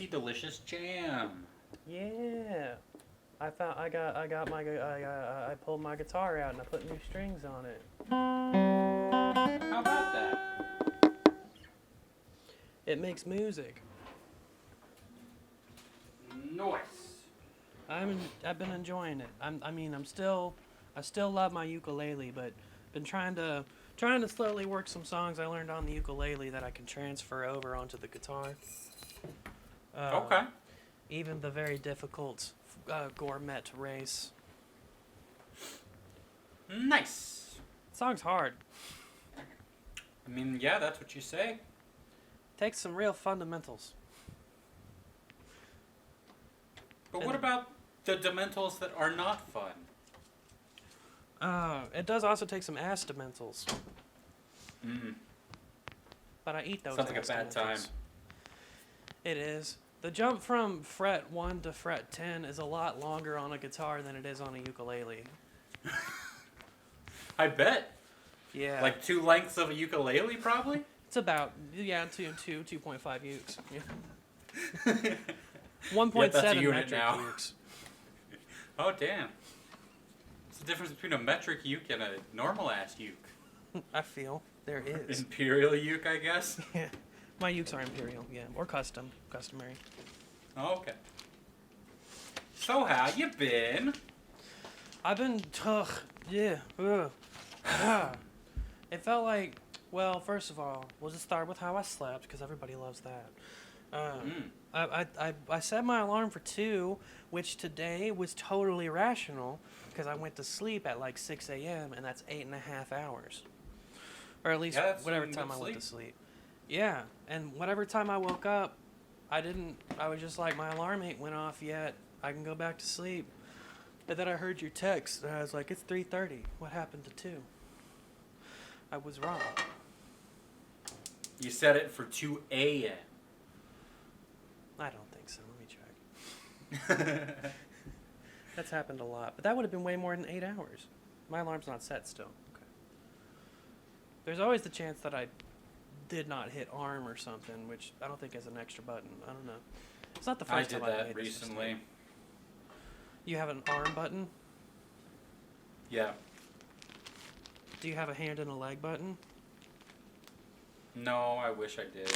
delicious jam. Yeah. I pulled my guitar out and I put new strings on it. How about that? It makes music. Nice. I've been enjoying it. I still love my ukulele, but been trying to slowly work some songs I learned on the ukulele that I can transfer over onto the guitar. Okay. Even the very difficult gourmet race. Nice. Song's hard. I mean, yeah, that's what you say. Takes some real fundamentals. But what about the dementals that are not fun? It does also take some ass-dementals. Mm. But I eat those. Sounds like a bad time. It is. The jump from fret 1 to fret 10 is a lot longer on a guitar than it is on a ukulele. I bet. Yeah. Like 2 lengths of a ukulele, probably? It's about, 2.5 ukes. Yeah. 1.7 Yep, that's a unit metric now. ukes. Oh, damn. What's the difference between a metric uke and a normal-ass uke? I feel there is. Imperial uke, I guess? Yeah. My ukes are imperial, yeah. Or customary. Oh, okay. So, how you been? I've been yeah. It felt like, well, first of all, we'll just start with how I slept, because everybody loves that. I set my alarm for 2, which today was totally rational, because I went to sleep at like 6 a.m., and that's 8.5 hours. Or at least whatever time I went to sleep. Yeah, and whatever time I woke up, I was just like, my alarm ain't went off yet. I can go back to sleep. And then I heard your text, and I was like, it's 3:30. What happened to 2? I was wrong. You set it for 2 a.m. I don't think so. Let me check. That's happened a lot. But that would have been way more than 8 hours. My alarm's not set still. Okay. There's always the chance that I did not hit arm or something, which I don't think is an extra button. I don't know. It's not the first time I did made that recently. This you have an arm button? Yeah. Do you have a hand and a leg button? No, I wish I did.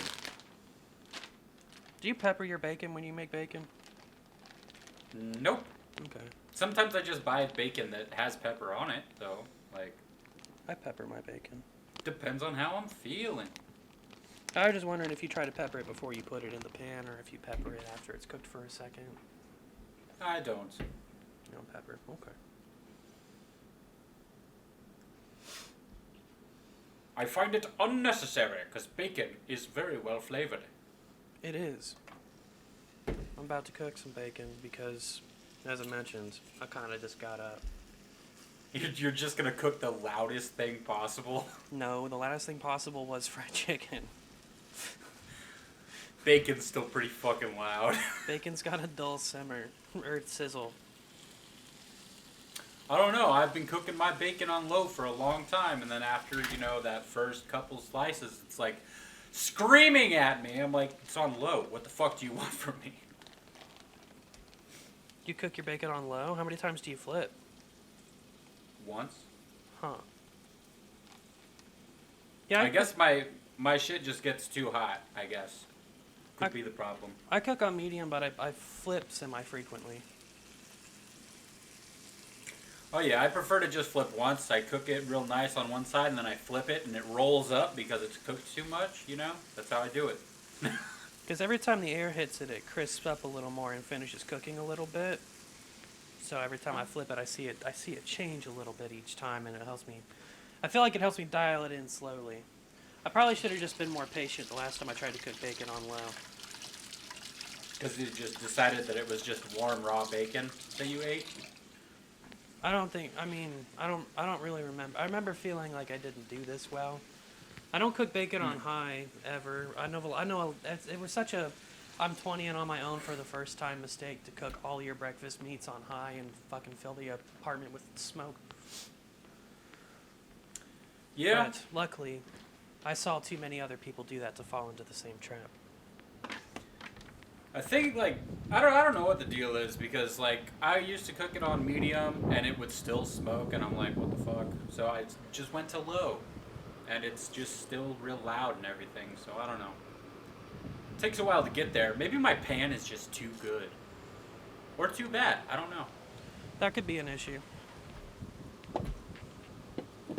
Do you pepper your bacon when you make bacon? Nope. Okay. Sometimes I just buy bacon that has pepper on it, though. Like, I pepper my bacon. depends on how I'm feeling. I was just wondering if you try to pepper it before you put it in the pan, or if you pepper it after it's cooked for a second. I don't. You don't pepper. Okay. I find it unnecessary, because bacon is very well flavored. It is. I'm about to cook some bacon because, as I mentioned, I kind of just got up. You're just going to cook the loudest thing possible? No, the loudest thing possible was fried chicken. Bacon's still pretty fucking loud. Bacon's got a dull simmer, or sizzle. I don't know. I've been cooking my bacon on low for a long time, and then after, that first couple slices, it's like screaming at me. I'm like, it's on low. What the fuck do you want from me? You cook your bacon on low? How many times do you flip? Once. Huh. Yeah, I guess my shit just gets too hot, I guess. Could be the problem. I cook on medium, but I flip semi-frequently. Oh yeah, I prefer to just flip once. I cook it real nice on one side, and then I flip it, and it rolls up because it's cooked too much, That's how I do it. Because every time the air hits it, it crisps up a little more and finishes cooking a little bit. So every time I flip it, I see it change a little bit each time, and it helps me. I feel like it helps me dial it in slowly. I probably should have just been more patient the last time I tried to cook bacon on low. Because you just decided that it was just warm raw bacon that you ate? I don't really remember. I remember feeling like I didn't do this well. I don't cook bacon on high ever. I know it was such a I'm 20 and on my own for the first time mistake to cook all your breakfast meats on high and fucking fill the apartment with smoke. Yeah. But luckily, I saw too many other people do that to fall into the same trap. I think like I don't know what the deal is because like I used to cook it on medium and it would still smoke and I'm like what the fuck. So I just went to low, and it's just still real loud and everything. So I don't know. It takes a while to get there. Maybe my pan is just too good, or too bad. I don't know. That could be an issue. It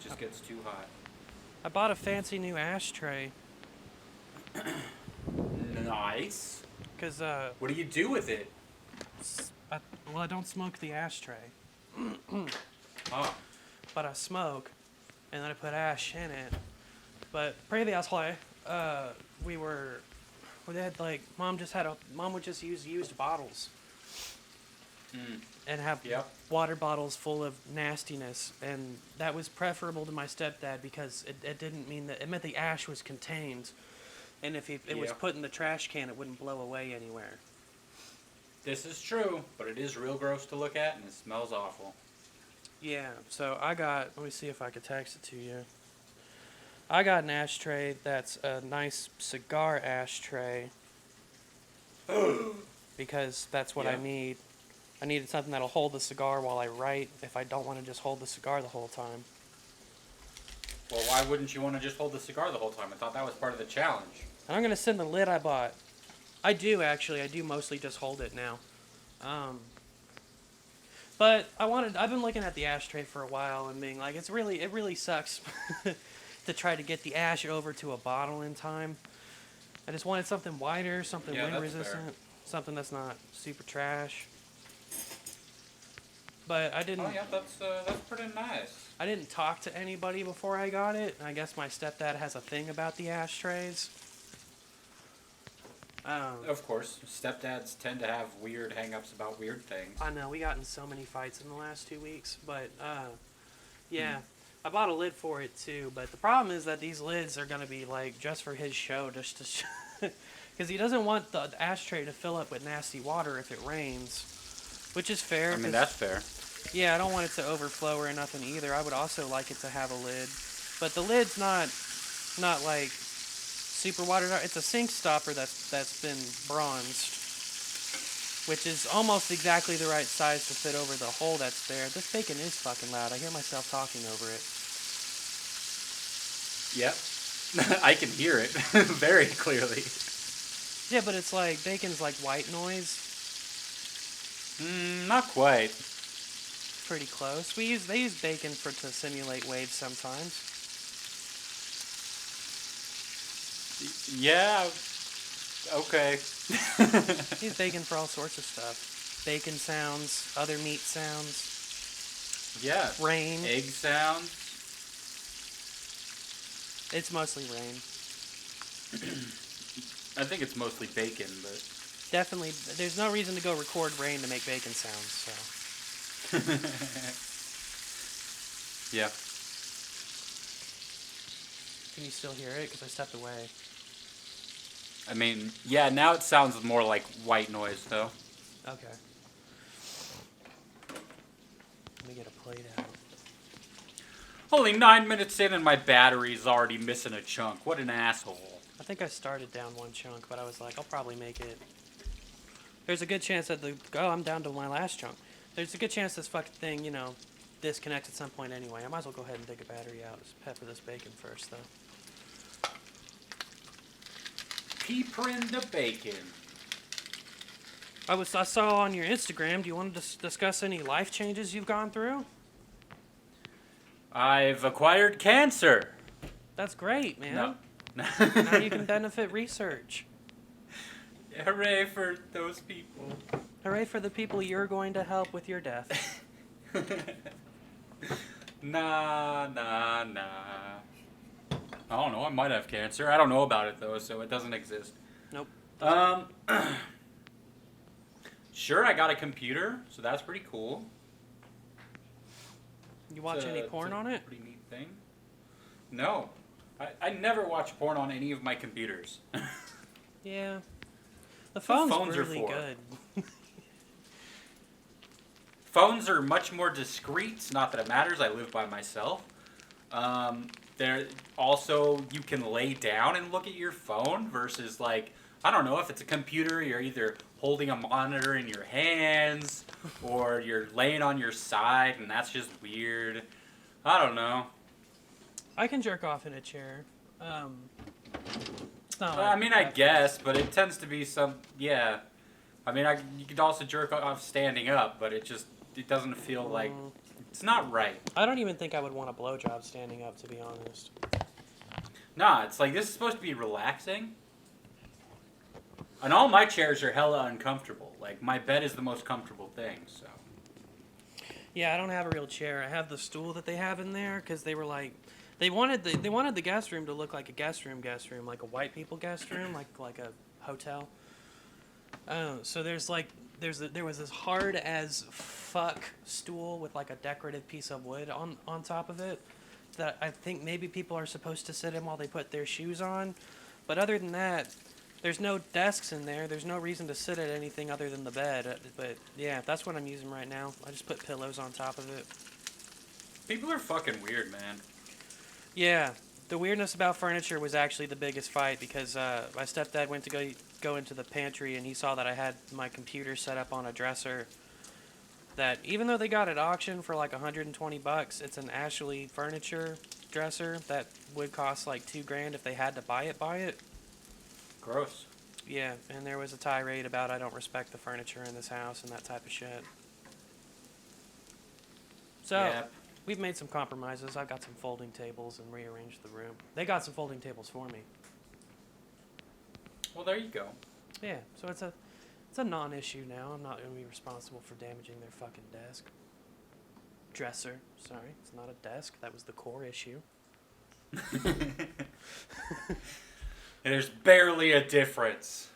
just gets too hot. I bought a fancy new ashtray. Nice. Cause What do you do with it? I don't smoke the ashtray, Oh. but I smoke, and then I put ash in it. But previously, we had like mom would just use used bottles and have Yep. water bottles full of nastiness, and that was preferable to my stepdad because it didn't mean that it meant the ash was contained, and if it was Yeah. put in the trash can, it wouldn't blow away anywhere. This is true, but it is real gross to look at and it smells awful. Yeah, so let me see if I could text it to you. I got an ashtray that's a nice cigar ashtray because that's what I Yeah. need. I needed something that'll hold the cigar while I write if I don't want to just hold the cigar the whole time. Well, why wouldn't you want to just hold the cigar the whole time? I thought that was part of the challenge. And I'm going to send the lid I bought. I do mostly just hold it now. But I've been looking at the ashtray for a while and being like, it really sucks to try to get the ash over to a bottle in time. I just wanted something wider, something Yeah, wind that's resistant, fair. something that's not super trash. But I didn't. Oh yeah, that's pretty nice. I didn't talk to anybody before I got it. I guess my stepdad has a thing about the ashtrays. Of course, stepdads tend to have weird hang-ups about weird things. I know, we got in so many fights in the last 2 weeks, but, yeah. I bought a lid for it, too, but the problem is that these lids are gonna be, like, just for his show, just to because he doesn't want the ashtray to fill up with nasty water if it rains, which is fair. I mean, that's fair. Yeah, I don't want it to overflow or nothing either. I would also like it to have a lid, but the lid's not like super watered out. It's a sink stopper that's been bronzed, which is almost exactly the right size to fit over the hole that's there. This bacon is fucking loud. I hear myself talking over it. Yep. I can hear it very clearly. Yeah, but it's like bacon's like white noise. Not quite. Pretty close. They use bacon to simulate waves sometimes. Yeah. Okay. They use bacon for all sorts of stuff. Bacon sounds, other meat sounds. Yeah. Rain. Egg sound. It's mostly rain. I think it's mostly bacon, but Definitely, there's no reason to go record rain to make bacon sounds, so. yeah. Can you still hear it? Because I stepped away. I mean, yeah, now it sounds more like white noise, though. Okay. Let me get a plate out. Only 9 minutes in and my battery's already missing a chunk. What an asshole. I think I started down one chunk, but I was like, I'll probably make it. There's a good chance that I'm down to my last chunk. There's a good chance this fucking thing, disconnects at some point anyway. I might as well go ahead and take a battery out. Just pepper this bacon first, though. Pepperin' the bacon. I saw on your Instagram. Do you want to discuss any life changes you've gone through? I've acquired cancer. That's great, man. No. Now you can benefit research. Hooray for those people. Hooray for the people you're going to help with your death. Nah. I don't know, I might have cancer. I don't know about it, though, so it doesn't exist. Nope. Sure, I got a computer, so that's pretty cool. You watch any porn on it? Pretty neat thing. No. I never watch porn on any of my computers. Yeah. The Phones phone's are really for. good. Phones are much more discreet. Not that it matters. I live by myself. There also, you can lay down and look at your phone versus like I don't know if it's a computer, you're either holding a monitor in your hands or you're laying on your side and that's just weird. I don't know. I can jerk off in a chair. It's not I mean, I guess, but it tends to be yeah. I mean, you could also jerk off standing up, but it doesn't feel like, it's not right. I don't even think I would want a blowjob standing up, to be honest. Nah, it's like, this is supposed to be relaxing. And all my chairs are hella uncomfortable. Like, my bed is the most comfortable thing, so. Yeah, I don't have a real chair. I have the stool that they have in there, because they were like, they wanted the guest room to look like a guest room, like a white people guest room, like a hotel. So there was this hard as fuck stool with like a decorative piece of wood on top of it that I think maybe people are supposed to sit in while they put their shoes on. But other than that, there's no desks in there. There's no reason to sit at anything other than the bed. But yeah, that's what I'm using right now. I just put pillows on top of it. People are fucking weird, man. Yeah, the weirdness about furniture was actually the biggest fight because my stepdad went to go into the pantry and he saw that I had my computer set up on a dresser that even though they got at auction for like $120, it's an Ashley furniture dresser that would cost like $2,000 if they had to buy it. Gross. Yeah, and there was a tirade about I don't respect the furniture in this house and that type of shit. So, yeah. We've made some compromises. I've got some folding tables and rearranged the room. They got some folding tables for me. Well, there you go. Yeah, so it's a non-issue now. I'm not going to be responsible for damaging their fucking desk. Dresser. Sorry, it's not a desk. That was the core issue. There's barely a difference.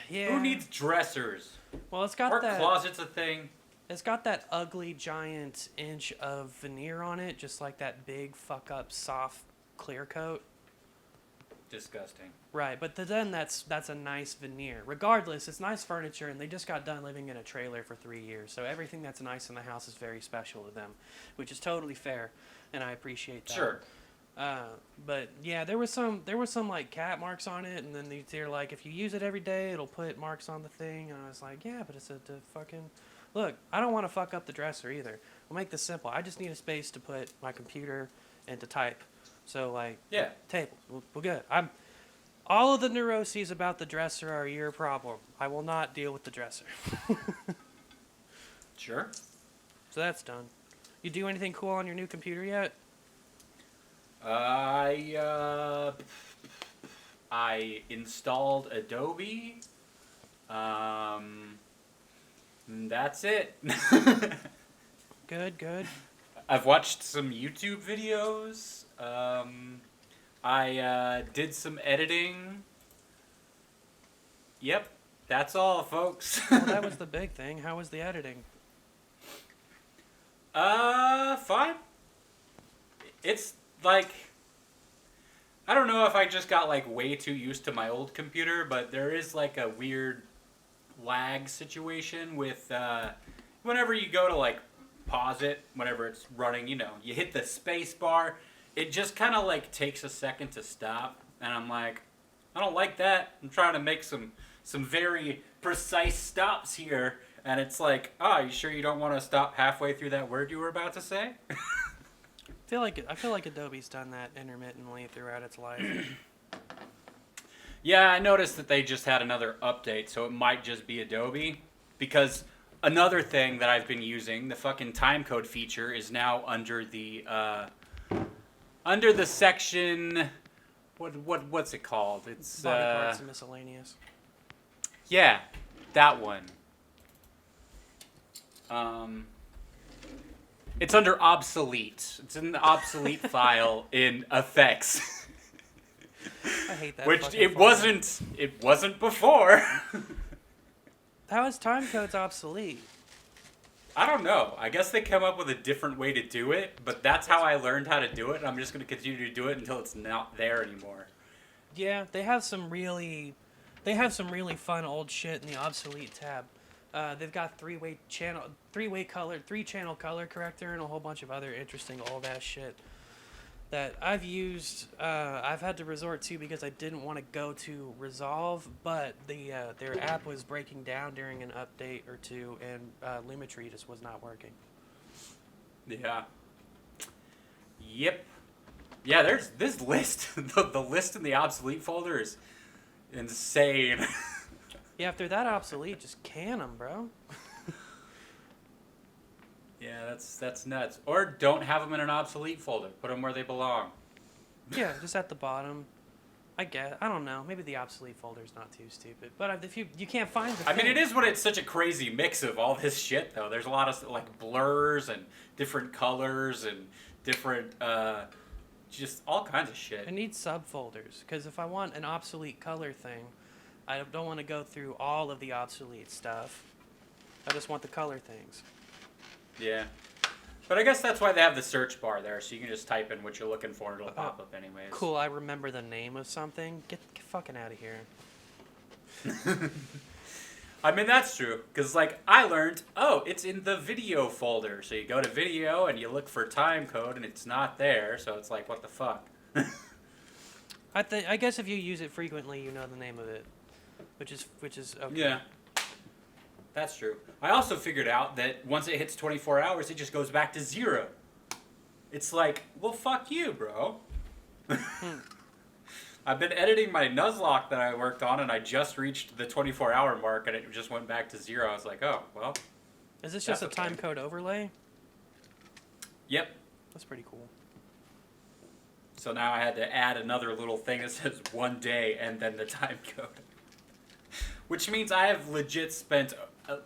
Yeah. Who needs dressers? Well, it's got Are that. closets a thing? It's got that ugly giant inch of veneer on it, just like that big fuck up soft clear coat. Disgusting. Right, but then that's a nice veneer. Regardless, it's nice furniture, and they just got done living in a trailer for 3 years, so everything that's nice in the house is very special to them, which is totally fair, and I appreciate that. Sure. But yeah, there was some like cat marks on it, and then they're like, if you use it every day, it'll put marks on the thing, and I was like, yeah, but it's a fucking. Look, I don't want to fuck up the dresser either. We'll make this simple. I just need a space to put my computer and to type. So, like, yeah, tables. We're good. All of the neuroses about the dresser are your problem. I will not deal with the dresser. Sure. So that's done. You do anything cool on your new computer yet? I installed Adobe. That's it. Good. I've watched some YouTube videos. I did some editing. Yep, that's all, folks. Well, that was the big thing. How was the editing? Fine. It's like, I don't know if I just got like way too used to my old computer, but there is like a weird lag situation with whenever you go to like pause it, whenever it's running, you hit the space bar, it just kind of like takes a second to stop, and I'm like, I don't like that. I'm trying to make some very precise stops here, and it's like, oh, you sure you don't want to stop halfway through that word you were about to say? I feel like Adobe's done that intermittently throughout its life. Yeah, I noticed that they just had another update, so it might just be Adobe. Because another thing that I've been using, the fucking timecode feature, is now under the section. What's it called? It's Body parts and miscellaneous. Yeah, that one. It's under obsolete. It's in the obsolete file in effects. I hate that. Which it wasn't before. How is timecodes obsolete? I don't know. I guess they come up with a different way to do it, but that's how I learned how to do it, and I'm just going to continue to do it until it's not there anymore. Yeah, they have some really fun old shit in the obsolete tab. They've got three-channel color corrector, and a whole bunch of other interesting old ass shit. that I've used, I've had to resort to because I didn't want to go to Resolve, but their app was breaking down during an update or two, and Lumetri just was not working. Yeah. Yep. Yeah, there's this list. The list in the obsolete folder is insane. Yeah, if they're that obsolete, just can them, bro. Yeah, that's nuts. Or don't have them in an obsolete folder. Put them where they belong. Yeah, just at the bottom. I don't know. Maybe the obsolete folder is not too stupid. But if you can't find the I mean, it is when it's such a crazy mix of all this shit, though. There's a lot of, like, blurs and different colors and different, just all kinds of shit. I need subfolders, because if I want an obsolete color thing, I don't want to go through all of the obsolete stuff. I just want the color things. Yeah. But I guess that's why they have the search bar there, so you can just type in what you're looking for and it'll pop up anyways. Cool, I remember the name of something. Get fucking out of here. I mean, that's true, because, like, I learned, it's in the video folder. So you go to video and you look for time code and it's not there, so it's like, what the fuck? I guess if you use it frequently, you know the name of it, which is okay. Yeah. That's true. I also figured out that once it hits 24 hours, it just goes back to 0. It's like, well, fuck you, bro. I've been editing my Nuzlocke that I worked on, and I just reached the 24-hour mark, and it just went back to 0. I was like, oh, well. Is this just a time code overlay? Yep. That's pretty cool. So now I had to add another little thing that says 1 day and then the time code. Which means I have legit spent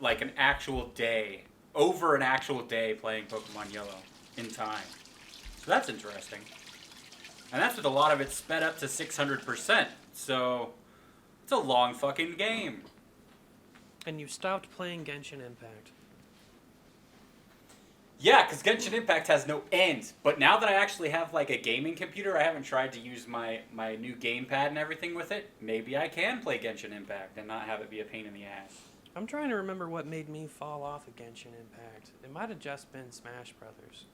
like an actual day, over an actual day playing Pokemon Yellow in time. So that's interesting. And that's with a lot of it sped up to 600%. So it's a long fucking game. And you stopped playing Genshin Impact. Yeah, because Genshin Impact has no end. But now that I actually have like a gaming computer, I haven't tried to use my new gamepad and everything with it. Maybe I can play Genshin Impact and not have it be a pain in the ass. I'm trying to remember what made me fall off of Genshin Impact. It might have just been Smash Brothers.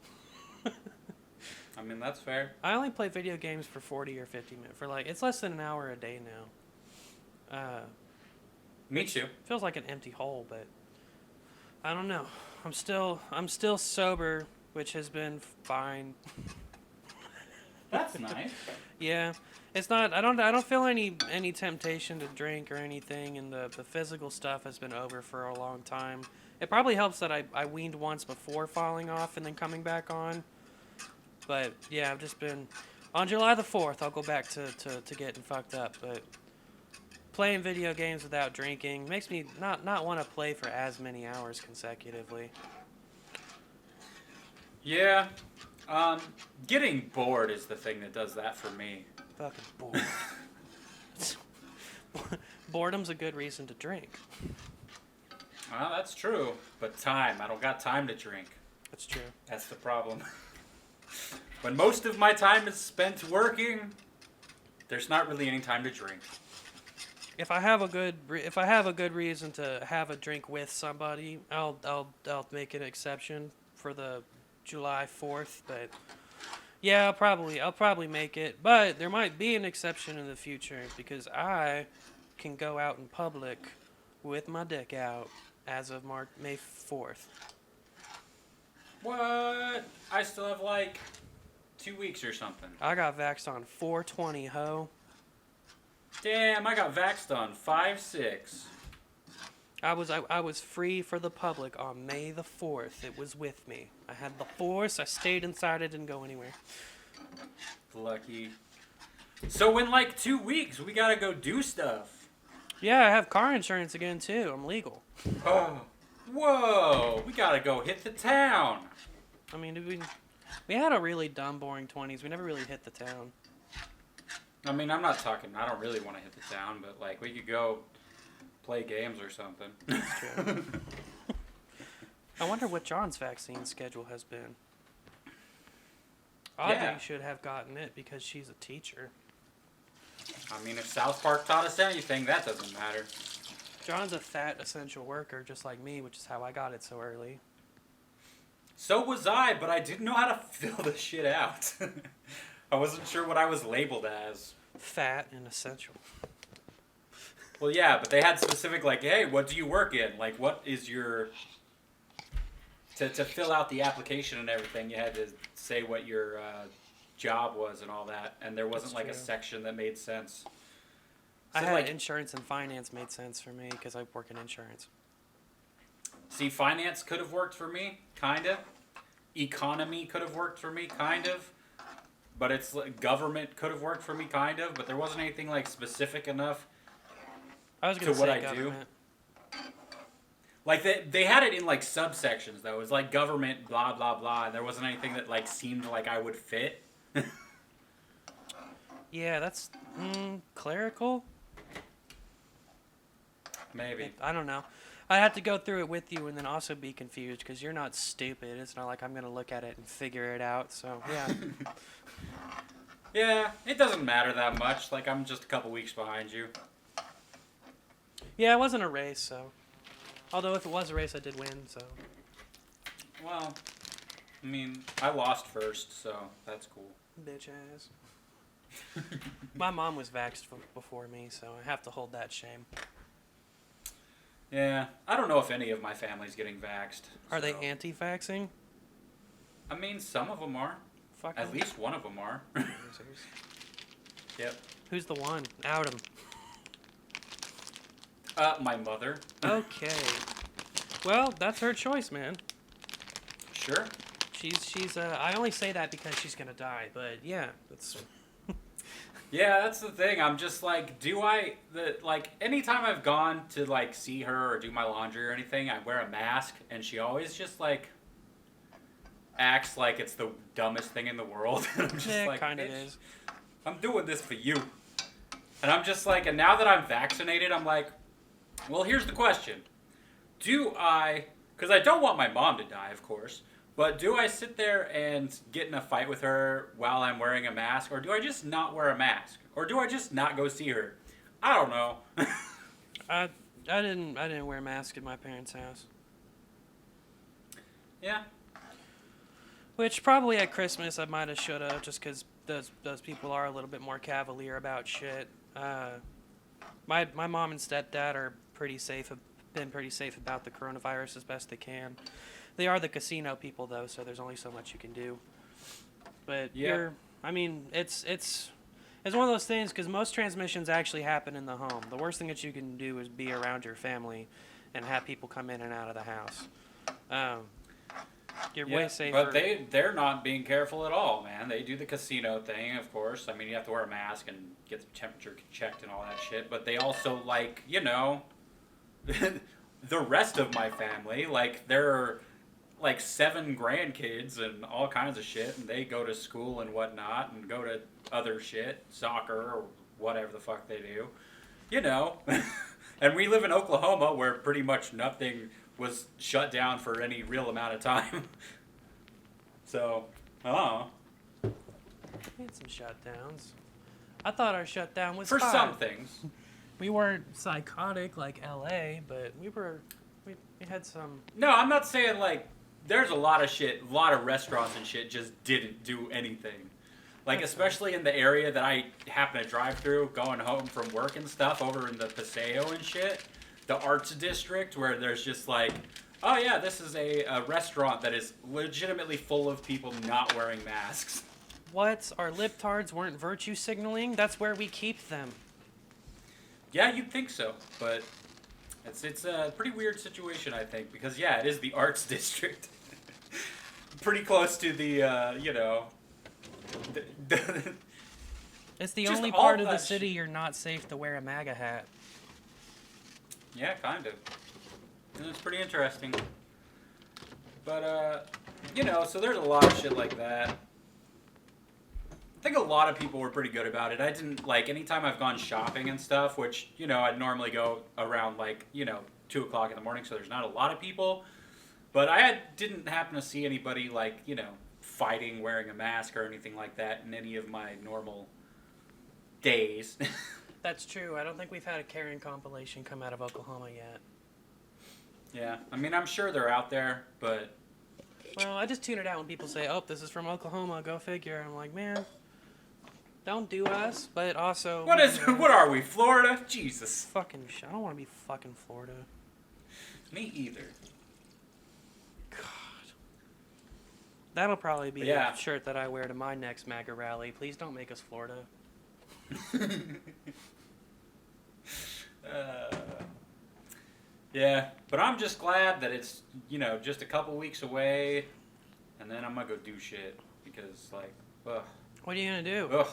I mean, that's fair. I only play video games for 40 or 50 minutes. It's less than an hour a day now. Me too. Feels like an empty hole, but I don't know. I'm still sober, which has been fine. That's nice. Yeah, it's not. I don't feel any temptation to drink or anything, and the physical stuff has been over for a long time. It probably helps that I weaned once before falling off and then coming back on. But yeah, I've just been on July the 4th. I'll go back to getting fucked up, but playing video games without drinking makes me not want to play for as many hours consecutively. Yeah. Getting bored is the thing that does that for me. Fucking bored. Boredom's a good reason to drink. Well, that's true. But time. I don't got time to drink. That's true. That's the problem. When most of my time is spent working, there's not really any time to drink. If I have a good reason to have a drink with somebody, I'll make an exception for the July 4th. But yeah, I'll probably make it. But there might be an exception in the future because I can go out in public with my dick out as of May 4th. What? I still have like 2 weeks or something. I got vaxxed on 4/20, ho. Damn, I got vaxxed on 5/6. I was free for the public on May the 4th. It was with me. I had the force. I stayed inside. I didn't go anywhere. Lucky. So in like 2 weeks, we gotta go do stuff. Yeah, I have car insurance again too. I'm legal. Oh, whoa! We gotta go hit the town. I mean, we had a really dumb, boring 20s. We never really hit the town. I mean, I'm not talking. I don't really want to hit the town, but like we could go play games or something. That's true. I wonder what John's vaccine schedule has been. Audrey should have gotten it because she's a teacher. I mean, if South Park taught us anything, that doesn't matter. John's a fat essential worker, just like me, which is how I got it so early. So was I, but I didn't know how to fill the shit out. I wasn't sure what I was labeled as. Fat and essential. Well, yeah, but they had specific, like, hey, what do you work in? Like, what is your... To fill out the application and everything, you had to say what your job was and all that. And there wasn't, like, a section that made sense. I So, had like, insurance and finance made sense for me because I work in insurance. See, finance could have worked for me, kind of. Economy could have worked for me, kind of. But it's like, government could have worked for me, kind of. But there wasn't anything, like, specific enough I was gonna to what say I government. do. Like, they had it in, like, subsections, though. It was, like, government, blah, blah, blah. And there wasn't anything that, like, seemed like I would fit. Yeah, that's clerical. Maybe. I don't know. I had to go through it with you and then also be confused because you're not stupid. It's not like I'm going to look at it and figure it out. So, yeah. Yeah, it doesn't matter that much. Like, I'm just a couple weeks behind you. Yeah, it wasn't a race, so. Although if it was a race, I did win, so. Well, I mean, I lost first, so that's cool. Bitch ass. My mom was vaxxed before me, so I have to hold that shame. Yeah, I don't know if any of my family's getting vaxxed. Are they anti-vaxxing? I mean, some of them are. Fuck At them. least one of them are. Losers. Yep. Who's the one? Out him. My mother. Okay. Well, that's her choice, man. Sure. She's I only say that because she's gonna die, but yeah, that's. Yeah, that's the thing. I'm just like, anytime I've gone to, like, see her or do my laundry or anything, I wear a mask, and she always just, like, acts like it's the dumbest thing in the world. I'm just like, kind of is. I'm doing this for you. And I'm just like, and now that I'm vaccinated, I'm like, well, here's the question. Because I don't want my mom to die, of course, but do I sit there and get in a fight with her while I'm wearing a mask, or do I just not wear a mask? Or do I just not go see her? I don't know. I didn't wear a mask at my parents' house. Yeah. Which probably at Christmas I might have should have, just because those people are a little bit more cavalier about shit. My mom and stepdad are pretty safe. Have been pretty safe about the coronavirus as best they can. They are the casino people though, so there's only so much you can do. But yeah. It's one of those things because most transmissions actually happen in the home. The worst thing that you can do is be around your family and have people come in and out of the house. You're way safer. But they're not being careful at all, man. They do the casino thing, of course. I mean, you have to wear a mask and get the temperature checked and all that shit. But they also, like, you know, the rest of my family, like, they're like 7 grandkids and all kinds of shit, and they go to school and whatnot and go to other shit, soccer or whatever the fuck they do, you know. And we live in Oklahoma where pretty much nothing was shut down for any real amount of time. So, We had some shutdowns. I thought our shutdown was for 5. some things. We weren't psychotic like LA, but we had some. No, I'm not saying, like, there's a lot of restaurants and shit just didn't do anything. Like, especially in the area that I happen to drive through, going home from work and stuff, over in the Paseo and shit, the Arts District, where there's just like, oh yeah, this is a restaurant that is legitimately full of people not wearing masks. What? Our libtards weren't virtue signaling? That's where we keep them. Yeah, you'd think so, but it's a pretty weird situation, I think, because yeah, it is the Arts District. Pretty close to the, you know... It's the only part of the city you're not safe to wear a MAGA hat. Yeah, kind of. And it's pretty interesting. But, you know, so there's a lot of shit like that. I think a lot of people were pretty good about it. I didn't, like, anytime I've gone shopping and stuff, which, you know, I'd normally go around, like, you know, 2 o'clock in the morning, so there's not a lot of people. But didn't happen to see anybody, like, you know, fighting, wearing a mask or anything like that in any of my normal days. That's true. I don't think we've had a Karen compilation come out of Oklahoma yet. Yeah, I mean, I'm sure they're out there, but... Well, I just tune it out when people say, oh, this is from Oklahoma, go figure. I'm like, man, Don't do us, but also... What is? What are we, Florida? Jesus. Fucking shit. I don't want to be fucking Florida. Me either. God. That'll probably be Yeah. a shirt that I wear to my next MAGA rally. Please don't make us Florida. Yeah, but I'm just glad that it's, just a couple weeks away, and then I'm gonna go do shit, because, like, ugh. What are you gonna do? Ugh.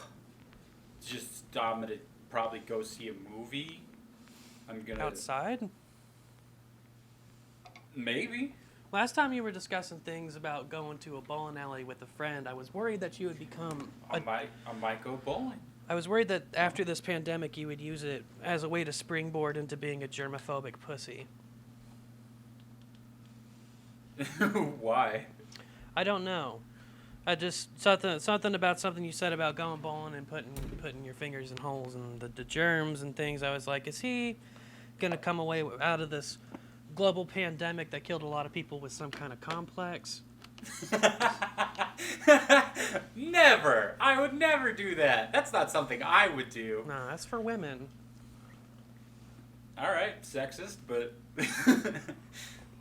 I'm gonna probably go see a movie. I'm gonna... Outside? Maybe. Last time you were discussing things about going to a bowling alley with a friend, I was worried that you would become... I might go bowling. I was worried that after this pandemic you would use it as a way to springboard into being a germophobic pussy. Why? I don't know. I just something about something you said about going bowling and putting your fingers in holes and the germs and things. I was like, is he gonna come away out of this global pandemic that killed a lot of people with some kind of complex? Never. I would never do that. That's not something I would do. No, that's for women. All right, sexist, but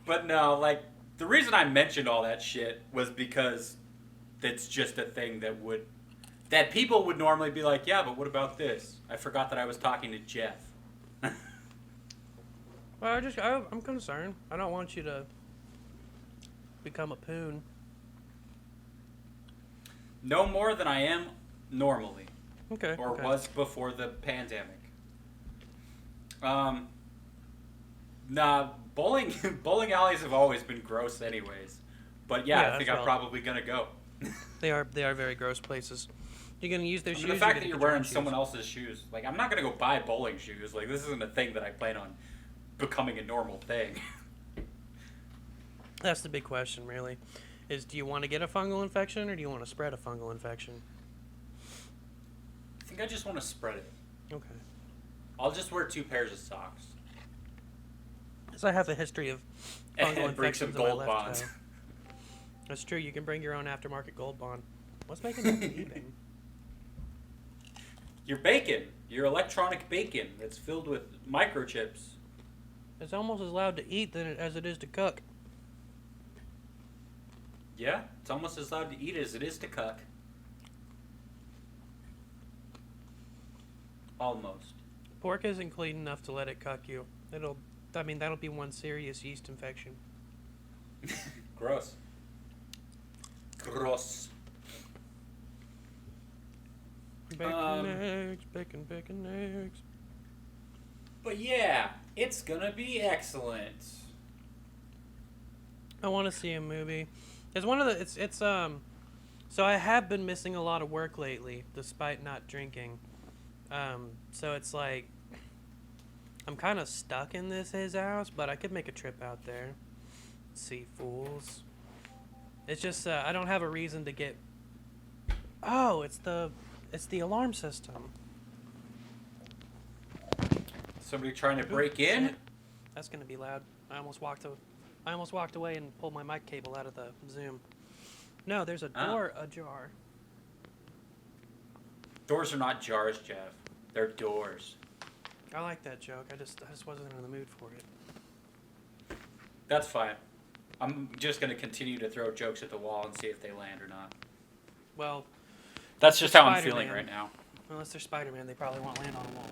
but no, like the reason I mentioned all that shit was because it's just a thing that people would normally be like, yeah, but what about this? I forgot that I was talking to Jeff. Well, I'm concerned. I don't want you to become a poon. No more than I am normally. Okay. Or okay. was before the pandemic. Nah, bowling alleys have always been gross anyways. But yeah, I think I'm probably gonna go. They are very gross places. You're gonna use their shoes. The fact that you're wearing someone else's shoes, like I'm not gonna go buy bowling shoes. Like this isn't a thing that I plan on becoming a normal thing. That's the big question, really. Is do you want to get a fungal infection or do you want to spread a fungal infection? I think I just want to spread it. Okay. I'll just wear 2 pairs of socks. Because I have a history of fungal and bring some infections in my gold left bonds. toe. That's true. You can bring your own aftermarket gold bond. What's making that beeping? Your bacon. Your electronic bacon that's filled with microchips. It's almost as loud to eat as it is to cook. Yeah, it's almost as loud to eat as it is to cook. Almost. Pork isn't clean enough to let it cuck you. That'll be one serious yeast infection. Gross. Gross. Bacon eggs, bacon eggs. But yeah, it's gonna be excellent. I want to see a movie. It's one of the so I have been missing a lot of work lately despite not drinking. So it's like I'm kind of stuck in his house, but I could make a trip out there. See fools. It's just I don't have a reason to get. Oh, it's the alarm system. Somebody trying to break in? Shit. That's gonna be loud. I almost walked away and pulled my mic cable out of the Zoom. No, there's a door ajar. Doors are not jars, Jeff. They're doors. I like that joke. I just wasn't in the mood for it. That's fine. I'm just gonna continue to throw jokes at the wall and see if they land or not. Well, that's just how I'm Spider-Man. feeling right now. Unless they're Spider-Man, they probably won't land on a wall.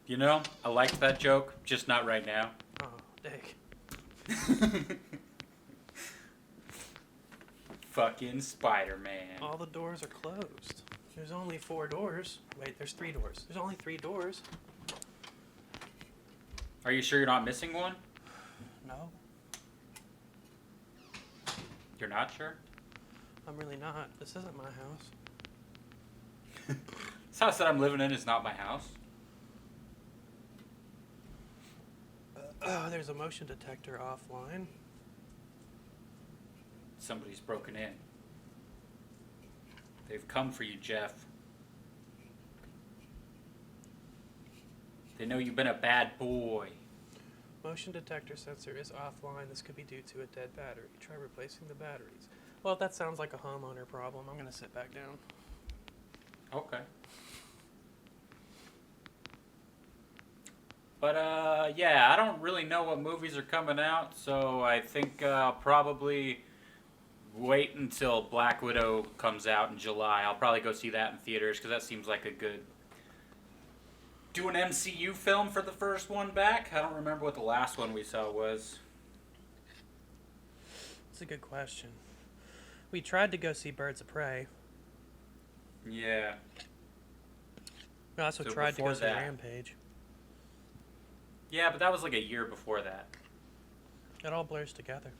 You know, I liked that joke, just not right now. Oh, dick. Fucking Spider-Man. All the doors are closed. There's only 4 doors. Wait, there's 3 doors. There's only 3 doors. Are you sure you're not missing one? No, You're not sure? I'm really not. This isn't my house. This house that I'm living in is not my house. There's a motion detector offline. Somebody's broken in. They've come for you, Jeff. They know you've been a bad boy. Motion detector sensor is offline. This could be due to a dead battery. Try replacing the batteries. Well, that sounds like a homeowner problem. I'm gonna sit back down. Okay. But, yeah, I don't really know what movies are coming out, so I think I'll probably wait until Black Widow comes out in July. I'll probably go see that in theaters, because that seems like a good... Do an MCU film for the first one back? I don't remember what the last one we saw was. That's a good question. We tried to go see Birds of Prey. Yeah. We also So tried to go before see that- Rampage. Yeah, but that was like a year before that. It all blurs together.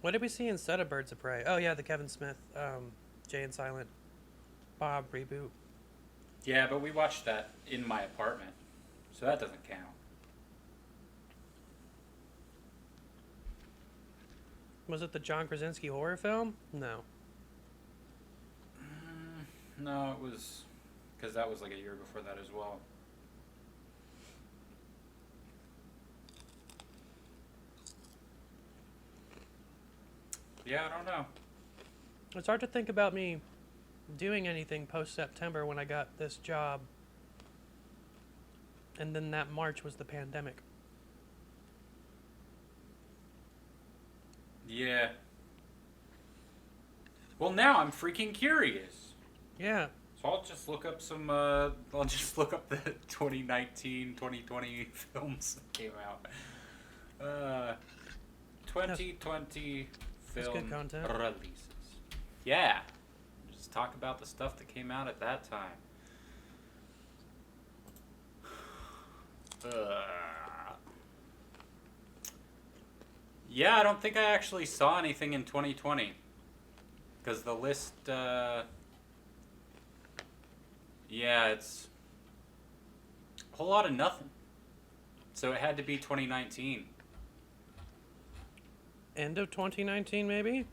What did we see instead of Birds of Prey? Oh yeah, the Kevin Smith, Jay and Silent Bob reboot. Yeah, but we watched that in my apartment, so that doesn't count. Was it the John Krasinski horror film? No. No, it was... Because that was like a year before that as well. Yeah, I don't know. It's hard to think about me doing anything post-September when I got this job. And then that March was the pandemic. Yeah. Well, now I'm freaking curious. Yeah. So I'll just look up some, I'll just look up the 2019, 2020 films that came out. 2020 That's film good content. releases. Yeah. Just talk about the stuff that came out at that time. Yeah, I don't think I actually saw anything in 2020. Because the list, yeah, it's a whole lot of nothing. So it had to be 2019. End of 2019, maybe?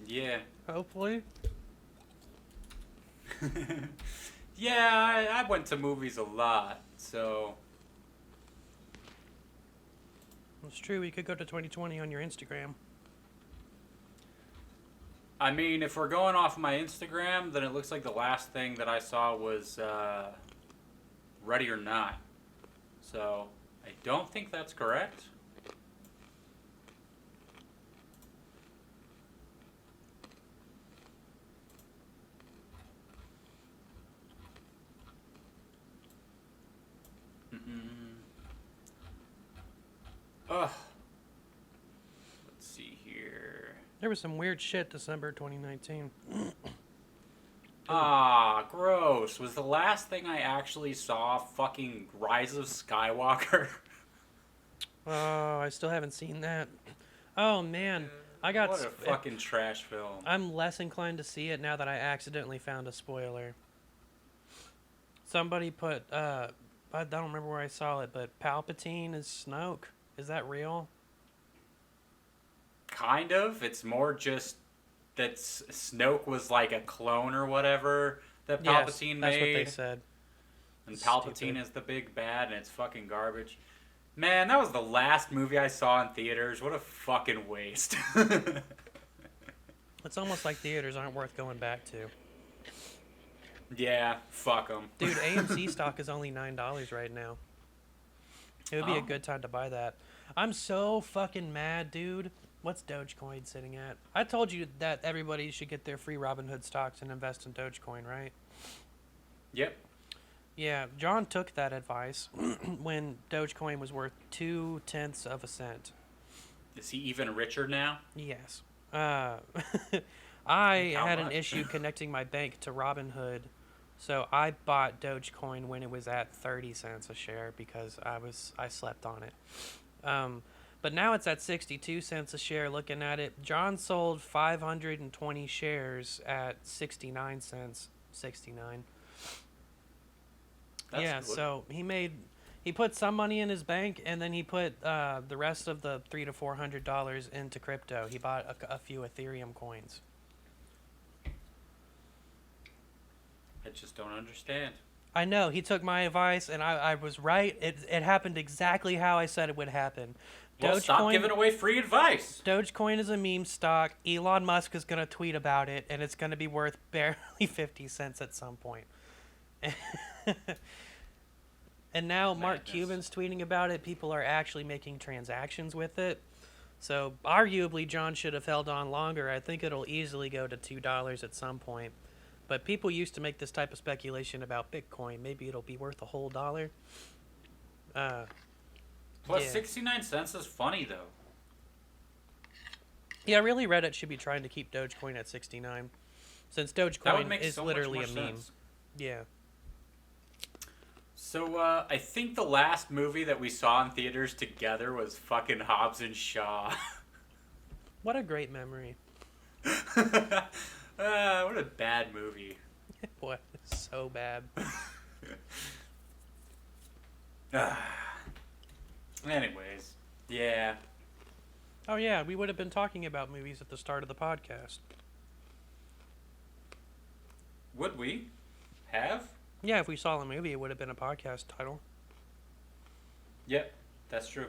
Yeah. Hopefully. Yeah, I went to movies a lot, so... It's true, we could go to 2020 on your Instagram. I mean, if we're going off my Instagram, then it looks like the last thing that I saw was Ready or Not. So, I don't think that's correct. Ugh. Let's see here. There was some weird shit December 2019. Ah, gross. Was the last thing I actually saw fucking Rise of Skywalker? Oh, I still haven't seen that. Oh man, I got. What a fucking trash film. I'm less inclined to see it now that I accidentally found a spoiler. Somebody put, I don't remember where I saw it, but Palpatine is Snoke. Is that real? Kind of. It's more just that Snoke was like a clone or whatever that Palpatine yes, that's made. what they said. And Palpatine is the big bad, and it's fucking garbage. Man, that was the last movie I saw in theaters. What a fucking waste. It's almost like theaters aren't worth going back to. Yeah, fuck them. Dude, AMC stock is only $9 right now. It would be a good time to buy that. I'm so fucking mad, dude. What's Dogecoin sitting at? I told you that everybody should get their free Robinhood stocks and invest in Dogecoin, right? Yep. Yeah, John took that advice when Dogecoin was worth 0.2 of a cent. Is he even richer now? Yes. I had an much? issue connecting my bank to Robinhood, so I bought Dogecoin when it was at 30 cents a share because I slept on it. But now it's at 62 cents a share. Looking at it, John sold 520 shares at 69 cents. 69. That's yeah, good. so he put some money in his bank, and then he put the rest of the $300 to $400 into crypto. He bought a few Ethereum coins. I just don't understand. I know, he took my advice, and I was right. It happened exactly how I said it would happen. Well, stop giving away free advice. Dogecoin is a meme stock. Elon Musk is going to tweet about it, and it's going to be worth barely 50 cents at some point. And now Mark Cuban's tweeting about it. People are actually making transactions with it. So arguably, John should have held on longer. I think it'll easily go to $2 at some point. But people used to make this type of speculation about Bitcoin. Maybe it'll be worth a whole $1. Plus, 69 cents is funny, though. Yeah, really, Reddit should be trying to keep Dogecoin at 69. Since Dogecoin is literally a meme. Yeah. So, I think the last movie that we saw in theaters together was fucking Hobbs and Shaw. What a great memory. What a bad movie. It was so bad. Anyways, yeah. Oh yeah, we would have been talking about movies at the start of the podcast. Would we have? Yeah, if we saw a movie, it would have been a podcast title. Yep, that's true.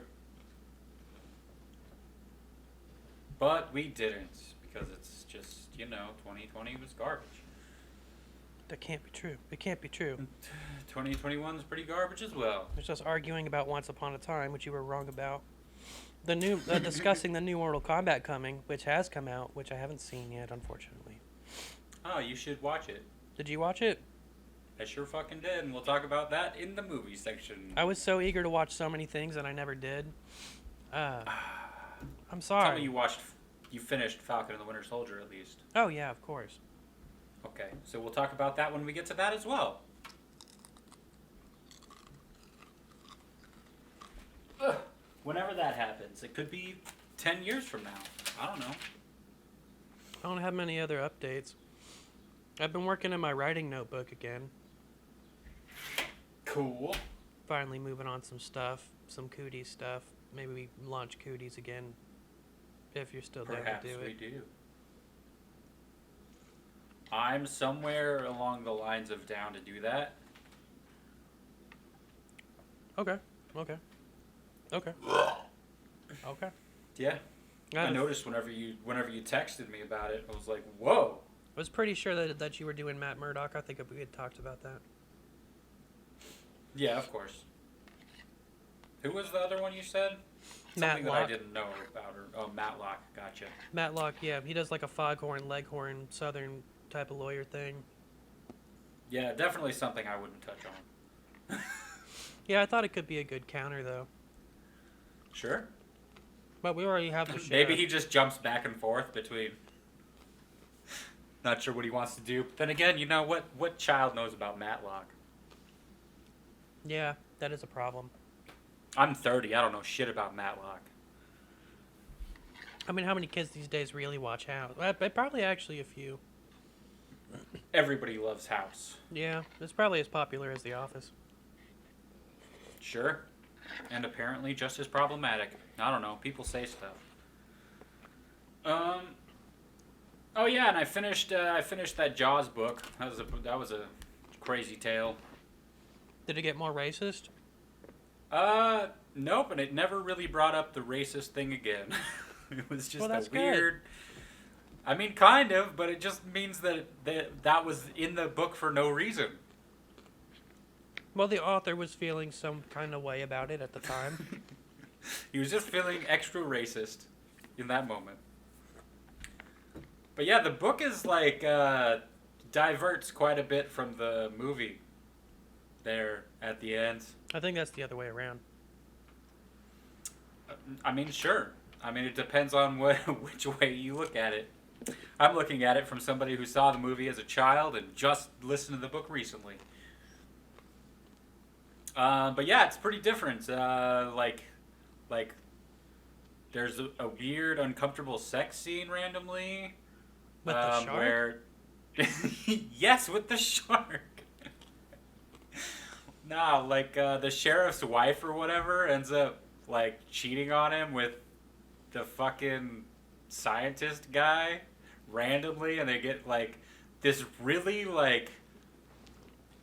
But we didn't, because it's just, 2020 was garbage. That can't be true. It can't be true. 2021 is pretty garbage as well. It's just arguing about Once Upon a Time, which you were wrong about. The new discussing the new Mortal Kombat coming, which has come out, which I haven't seen yet, unfortunately. Oh, you should watch it. Did you watch it? I sure fucking did, and we'll talk about that in the movie section. I was so eager to watch so many things, and I never did. I'm sorry. Tell me you finished Falcon and the Winter Soldier at least. Oh yeah, of course. Okay, so we'll talk about that when we get to that as well. Ugh. Whenever that happens. It could be 10 years from now. I don't know. I don't have many other updates. I've been working in my writing notebook again. Cool. Finally moving on some stuff, some cooties stuff. Maybe we launch cooties again if you're still down to do it. Perhaps we do. I'm somewhere along the lines of down to do that. Okay. Okay. Yeah. I noticed whenever you texted me about it, I was like, whoa. I was pretty sure that you were doing Matt Murdock. I think we had talked about that. Yeah, of course. Who was the other one you said? Something that I didn't know about her. Oh, Matlock. Gotcha. Matlock, yeah. He does like a foghorn, leghorn, southern type of lawyer thing. Yeah, definitely something I wouldn't touch on. Yeah, I thought it could be a good counter, though. Sure. But we already have the sheriff. Maybe he just jumps back and forth between... Not sure what he wants to do. But then again, what child knows about Matlock? Yeah, that is a problem. I'm 30. I don't know shit about Matlock. I mean, how many kids these days really watch House? Probably actually a few. Everybody loves House. Yeah, it's probably as popular as The Office. Sure. And apparently just as problematic. I don't know. People say stuff. Oh yeah, and I finished that Jaws book. That was a crazy tale. Did it get more racist? Nope, and it never really brought up the racist thing again. It was just a weird... Good. I mean, kind of, but it just means that that was in the book for no reason. Well, the author was feeling some kind of way about it at the time. He was just feeling extra racist in that moment. But yeah, the book is like, diverts quite a bit from the movie there at the end. I think that's the other way around. I mean, sure. I mean, it depends on which way you look at it. I'm looking at it from somebody who saw the movie as a child and just listened to the book recently. But yeah, it's pretty different. Like there's a weird, uncomfortable sex scene randomly. With the shark? Yes, with the shark. No, like the sheriff's wife or whatever ends up like cheating on him with the fucking scientist guy randomly, and they get like this really like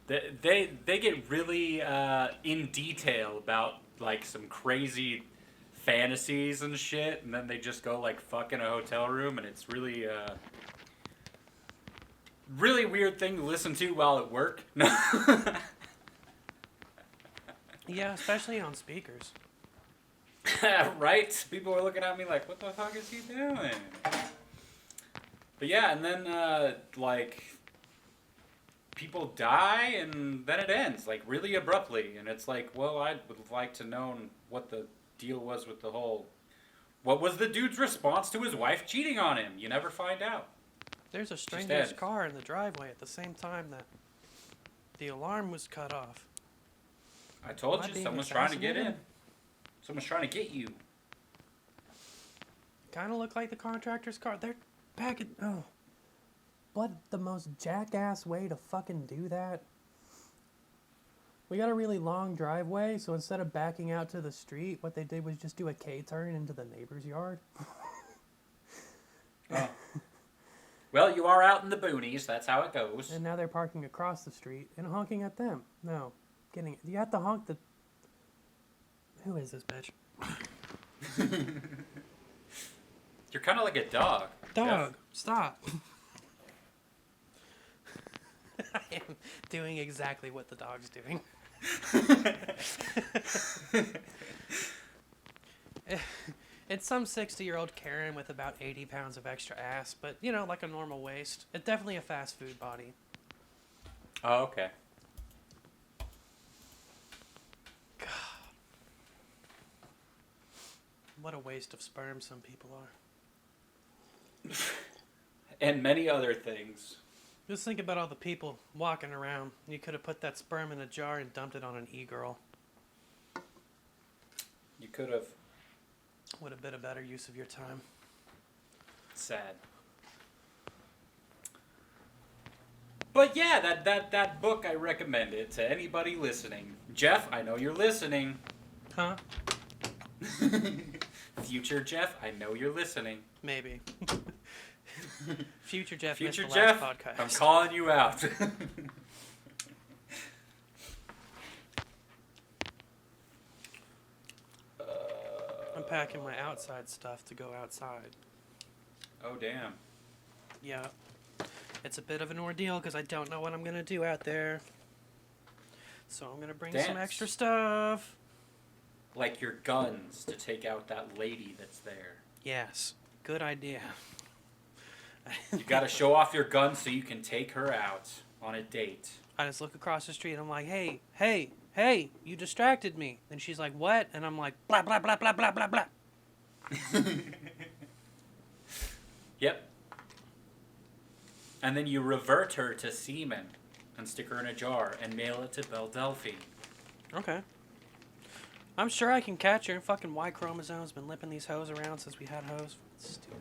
they get really in detail about like some crazy fantasies and shit, and then they just go like fuck in a hotel room, and it's really really weird thing to listen to while at work. Yeah, especially on speakers. Right? People were looking at me like, what the fuck is he doing? But yeah, and then like people die, and then it ends like really abruptly, and it's like, well, I would like to know what the deal was with the whole. What was the dude's response to his wife cheating on him? You never find out. There's a stranger's car in the driveway at the same time that the alarm was cut off. I told you, someone's trying to get in. Someone's trying to get you. Kind of look like the contractor's car. They're back at... Oh. What the most jackass way to fucking do that? We got a really long driveway, so instead of backing out to the street, what they did was just do a K-turn into the neighbor's yard. Oh. Well, you are out in the boonies. That's how it goes. And now they're parking across the street and honking at them. No. Kidding. You have to honk the... Who is this bitch? You're kind of like a dog. Dog, Jeff. Stop. I am doing exactly what the dog's doing. It's some 60-year-old Karen with about 80 pounds of extra ass, but, you know, like a normal waist. It's definitely a fast food body. Oh, okay. God. What a waste of sperm some people are. And many other things. Just think about all the people walking around. You could have put that sperm in a jar and dumped it on an e-girl. You could have. Would have been a better use of your time. Sad. But yeah, that book, I recommend it to anybody listening. Jeff, I know you're listening. Huh? Future Jeff, I know you're listening. Maybe. Future Jeff Future missed the Jeff, last podcast. I'm calling you out. I'm packing my outside stuff to go outside. Oh, damn. Yeah. It's a bit of an ordeal because I don't know what I'm going to do out there. So I'm going to bring some extra stuff. Like your guns to take out that lady that's there. Yes. Good idea. You got to show off your gun so you can take her out on a date. I just look across the street and I'm like, hey, you distracted me. And she's like, what? And I'm like, blah, blah, blah, blah, blah, blah, blah. Yep. And then you revert her to semen and stick her in a jar and mail it to Belle Delphi. Okay. I'm sure I can catch her. Fucking Y chromosome's been lipping these hoes around since we had hoes. Stupid.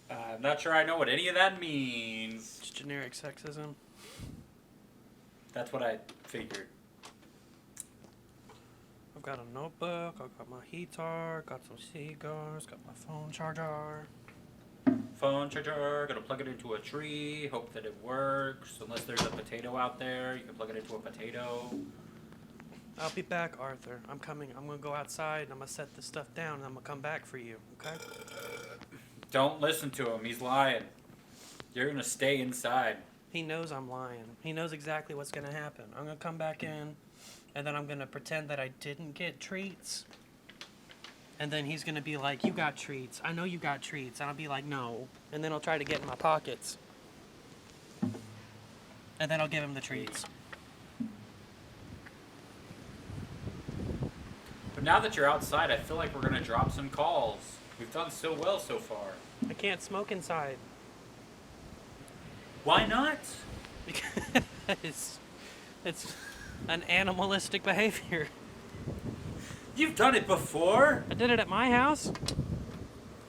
I'm not sure I know what any of that means. It's generic sexism. That's what I figured. I've got a notebook, I've got my heater, got some cigars, got my phone charger. Phone charger, gonna plug it into a tree, hope that it works. Unless there's a potato out there, you can plug it into a potato. I'll be back, Arthur. I'm coming. I'm gonna go outside and I'm gonna set this stuff down and I'm gonna come back for you, okay? Don't listen to him, he's lying. You're gonna stay inside. He knows I'm lying. He knows exactly what's gonna happen. I'm gonna come back in, and then I'm gonna pretend that I didn't get treats. And then he's gonna be like, you got treats. I know you got treats. And I'll be like, no. And then I'll try to get in my pockets. And then I'll give him the treats. But now that you're outside, I feel like we're gonna drop some calls. We've done so well so far. I can't smoke inside. Why not? Because it's an animalistic behavior. You've done it before. I did it at my house.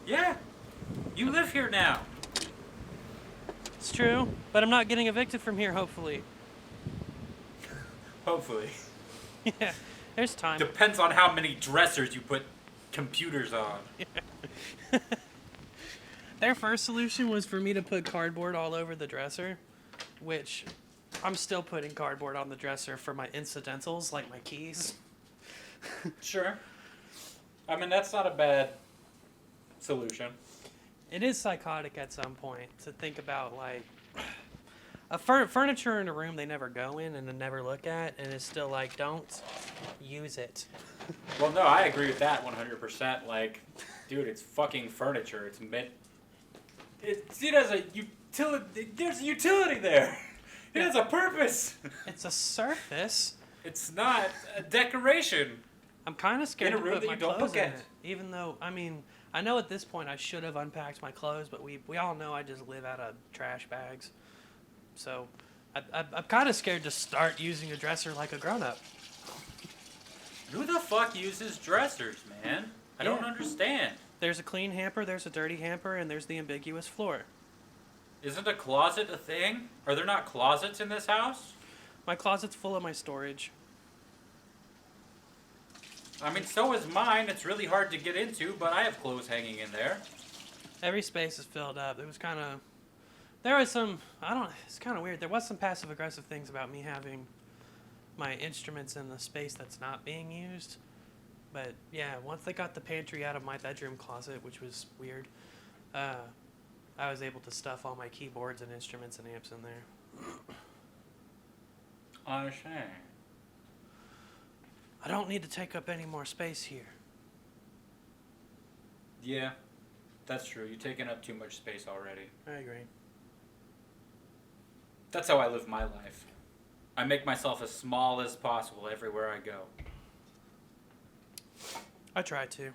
Yeah. You live here now. It's true, but I'm not getting evicted from here, hopefully. Hopefully. Yeah, there's time. Depends on how many dressers you put computers on. Yeah. Their first solution was for me to put cardboard all over the dresser, which I'm still putting cardboard on the dresser for my incidentals, like my keys. Sure. I mean, that's not a bad solution. It is psychotic at some point to think about, like, furniture in a room they never go in and they never look at, and it's still like, don't use it. Well, no, I agree with that 100%. Like, dude, it's fucking furniture. It's meant... It has a utility... There's a utility there. It has a purpose. It's a surface. It's not a decoration. I'm kind of scared in a to room put that my you don't clothes look in at. it. Even though, I mean, I know at this point I should have unpacked my clothes, but we all know I just live out of trash bags. So I'm kind of scared to start using a dresser like a grown-up. Who the fuck uses dressers, man? I don't understand. There's a clean hamper, there's a dirty hamper, and there's the ambiguous floor. Isn't a closet a thing? Are there not closets in this house? My closet's full of my storage. I mean, so is mine. It's really hard to get into, but I have clothes hanging in there. Every space is filled up. It was kind of... There was some... It's kind of weird. There was some passive-aggressive things about me having my instruments in the space that's not being used. But, yeah, once they got the pantry out of my bedroom closet, which was weird, I was able to stuff all my keyboards and instruments and amps in there. I understand. I don't need to take up any more space here. Yeah, that's true. You're taking up too much space already. I agree. That's how I live my life. I make myself as small as possible everywhere I go. I try to.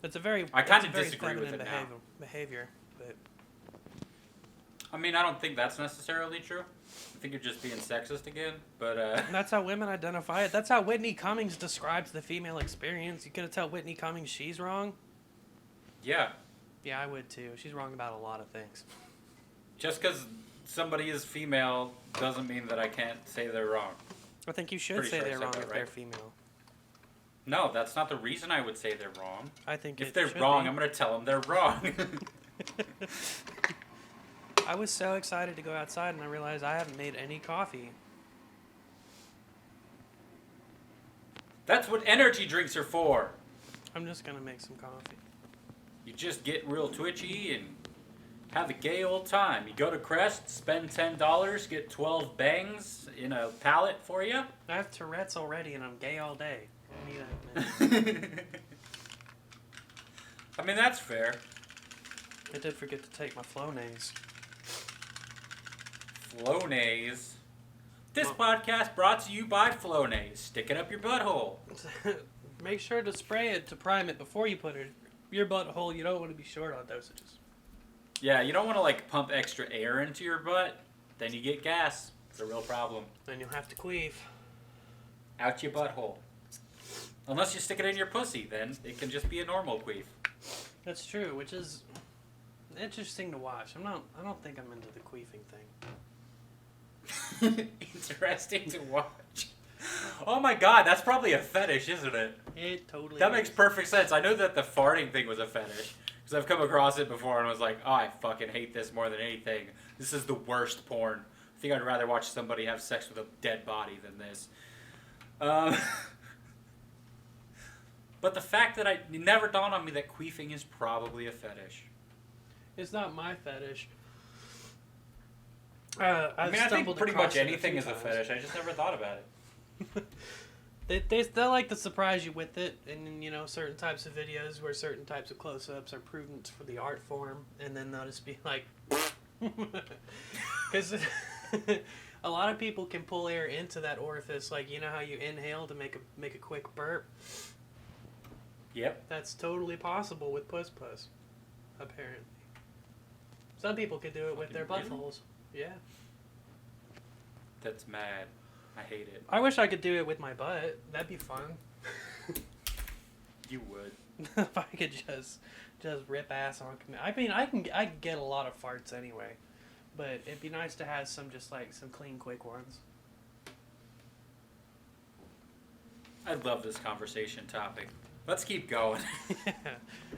It's a very... I kind of very disagree with feminine it behavior, but... I mean, I don't think that's necessarily true. I think you're just being sexist again, but That's how women identify it. That's how Whitney Cummings describes the female experience. You gonna tell Whitney Cummings she's wrong? yeah. Yeah, I would too. She's wrong about a lot of things. Just because somebody is female doesn't mean that I can't say they're wrong. I think you should Pretty say sure I they're said wrong that if right. they're female. No, that's not the reason I would say they're wrong. I think If it they're should wrong, be. I'm going to tell them they're wrong. I was so excited to go outside and I realized I haven't made any coffee. That's what energy drinks are for. I'm just gonna make some coffee. You just get real twitchy and have a gay old time. You go to Crest, spend $10, get 12 bangs in a pallet for you. I have Tourette's already and I'm gay all day. I need a... I mean, that's fair. I did forget to take my Flonase. Flonase. This podcast brought to you by Flonase. Stick it up your butthole. Make sure to spray it to prime it before you put it in your butthole. You don't want to be short on dosages. Yeah, you don't want to like pump extra air into your butt. Then you get gas. It's a real problem. Then you'll have to queef. Out your butthole. Unless you stick it in your pussy, then it can just be a normal queef. That's true, which is interesting to watch. I don't think I'm into the queefing thing. Interesting to watch. Oh my god, that's probably a fetish, isn't it? It totally That is. makes perfect sense. I know that the farting thing was a fetish. Because I've come across it before and was like, oh, I fucking hate this more than anything. This is the worst porn. I think I'd rather watch somebody have sex with a dead body than this. But the fact that it never dawned on me that queefing is probably a fetish. It's not my fetish. I think pretty much anything is a fetish. I just never thought about it. They like to surprise you with it, and you know, certain types of videos where certain types of close-ups are proven for the art form, and then they'll just be like, because a lot of people can pull air into that orifice, like you know how you inhale to make a quick burp. Yep. That's totally possible with puss, apparently. Some people can do it with their Really? buttholes. Yeah. That's mad. I hate it. I wish I could do it with my butt. That'd be fun. You would. If I could just rip ass on command. I mean, I can get a lot of farts anyway, but it'd be nice to have some some clean, quick ones. I love this conversation topic. Let's keep going.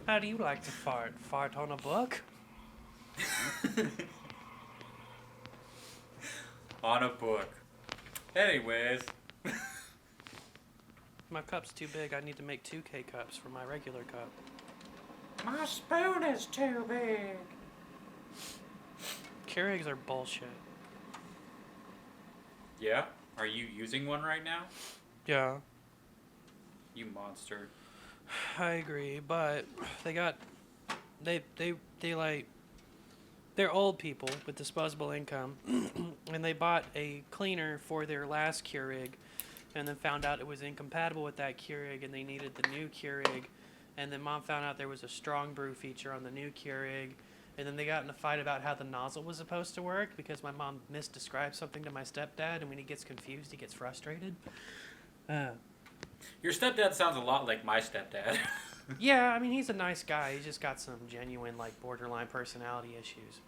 How do you like to fart? Fart on a book? On a book. Anyways. My cup's too big. I need to make 2 K-cups for my regular cup. My spoon is too big. Keurigs are bullshit. Yeah? Are you using one right now? Yeah. You monster. I agree, but they like, they're old people with disposable income, and they bought a cleaner for their last Keurig, and then found out it was incompatible with that Keurig, and they needed the new Keurig, and then Mom found out there was a strong brew feature on the new Keurig, and then they got in a fight about how the nozzle was supposed to work because my mom misdescribed something to my stepdad, and when he gets confused, he gets frustrated. Your stepdad sounds a lot like my stepdad. Yeah, I mean, he's a nice guy. He's just got some genuine, like, borderline personality issues.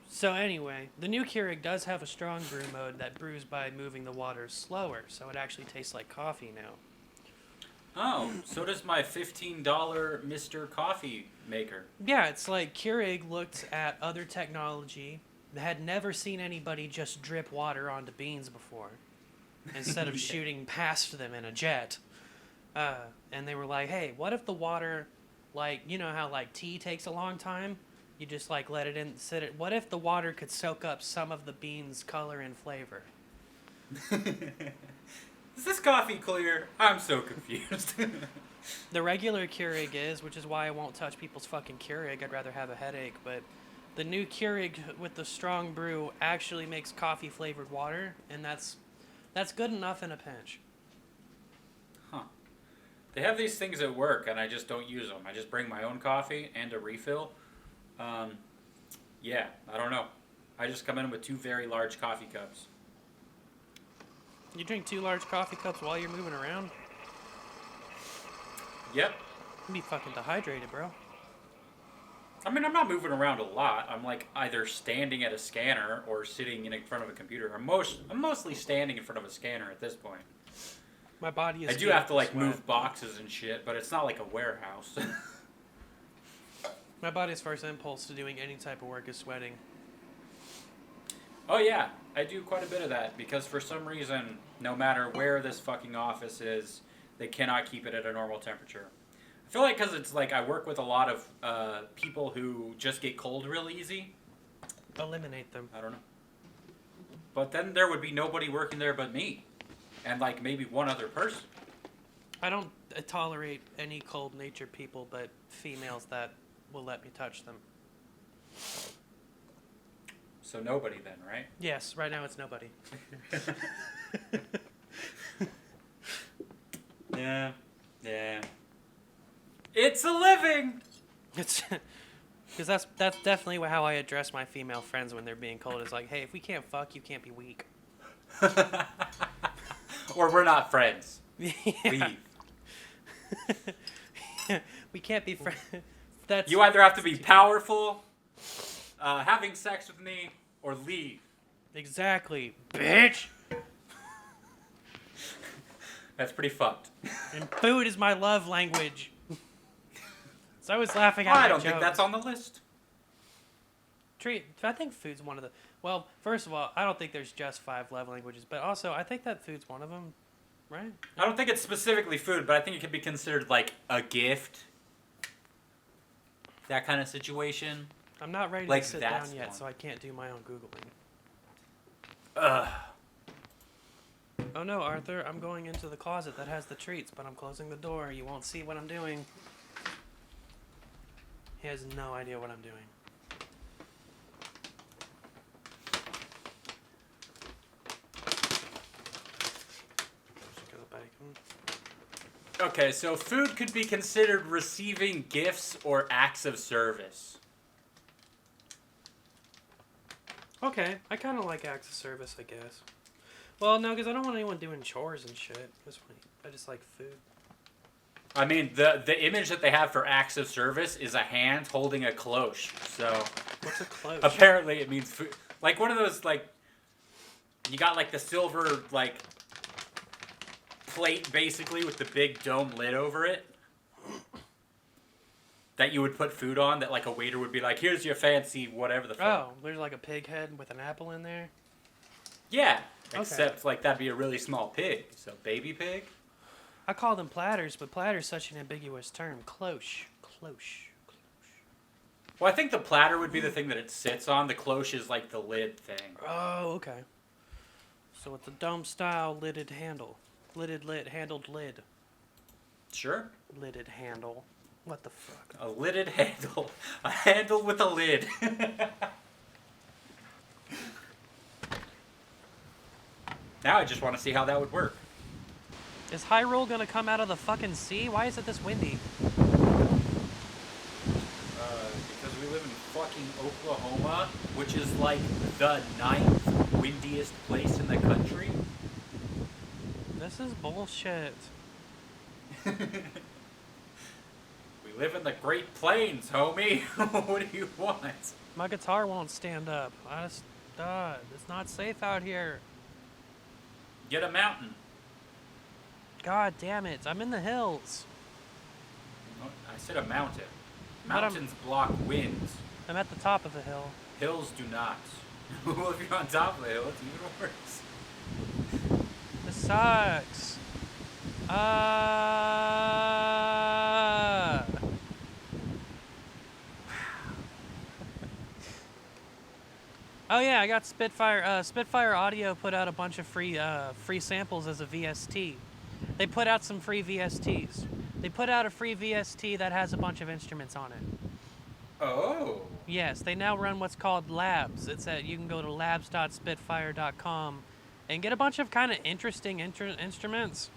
So anyway, the new Keurig does have a strong brew mode that brews by moving the water slower, so it actually tastes like coffee now. Oh, so does my $15 Mr. Coffee maker. Yeah, it's like Keurig looked at other technology, had never seen anybody just drip water onto beans before, instead of shooting past them in a jet. And they were like, hey, what if the water, like, you know how, like, tea takes a long time? You just, like, let it in, sit it. What if the water could soak up some of the beans' color and flavor? Is this coffee clear? I'm so confused. The regular Keurig is, which is why I won't touch people's fucking Keurig. I'd rather have a headache. But the new Keurig with the strong brew actually makes coffee-flavored water, and that's good enough in a pinch. Huh. They have these things at work, and I just don't use them. I just bring my own coffee and a refill. Yeah, I don't know. I just come in with 2 very large coffee cups. You drink 2 large coffee cups while you're moving around? Yep. You'd be fucking dehydrated, bro. I mean, I'm not moving around a lot. I'm like either standing at a scanner or sitting in front of a computer. I'm mostly standing in front of a scanner at this point. My body is. I do have to like move boxes and shit, but it's not like a warehouse. My body's first impulse to doing any type of work is sweating. Oh yeah, I do quite a bit of that because for some reason, no matter where this fucking office is, they cannot keep it at a normal temperature. I feel like because it's like I work with a lot of people who just get cold real easy. Eliminate them. I don't know. But then there would be nobody working there but me. And like maybe one other person. I don't tolerate any cold-natured people, but females that will let me touch them. So nobody then, right? Yes, right now it's nobody. Yeah. It's a living! It's because that's definitely how I address my female friends when they're being cold. It's like, hey, if we can't fuck, you can't be weak. Or we're not friends. Yeah. Leave. We can't be friends. That's You either have to be powerful, having sex with me, or leave. Exactly, bitch. That's pretty fucked. And food is my love language. So I was laughing at my I don't joke. think that's on the list. I think food's one of the... Well, first of all, I don't think there's just 5 love languages, but also I think that food's one of them, right? I don't think it's specifically food, but I think it could be considered like a gift. That kind of situation. I'm not ready Like to sit that's down yet, one. so I can't do my own Googling. Ugh. Oh no, Arthur, I'm going into the closet that has the treats, but I'm closing the door. You won't see what I'm doing. He has no idea what I'm doing. Okay, so food could be considered receiving gifts or acts of service. Okay, I kind of like acts of service, I guess. Well, no, because I don't want anyone doing chores and shit. I just like food. I mean, the image that they have for acts of service is a hand holding a cloche. So What's a cloche? apparently it means food. Like one of those, like, you got like the silver, like, plate basically with the big dome lid over it that you would put food on, that like a waiter would be like, here's your fancy whatever the fuck. Oh, there's like a pig head with an apple in there? Yeah. Except, like, that'd be a really small pig. So, baby pig? I call them platters, but platter's such an ambiguous term. Cloche. Well, I think the platter would be the thing that it sits on. The cloche is, like, the lid thing. Oh, okay. So it's a dome-style lidded handle. Handled lid. Sure. Lidded handle. What the fuck? A lidded handle. A handle with a lid. Now I just want to see how that would work. Is Hyrule gonna come out of the fucking sea? Why is it this windy? Because we live in fucking Oklahoma, which is like the 9th windiest place in the country. This is bullshit. We live in the Great Plains, homie. What do you want? My guitar won't stand up. It's not safe out here. Get a mountain. God damn it, I'm in the hills. I said a mountain. But Mountains block winds. I'm at the top of a hill. Hills do not. Well, if you're on top of the hill, it's even worse. This sucks. Oh yeah, I got Spitfire. Spitfire Audio put out a bunch of free samples as a VST. They put out some free VSTs. They put out a free VST that has a bunch of instruments on it. Oh. Yes, they now run what's called labs. You can go to labs.spitfire.com and get a bunch of kind of interesting instruments.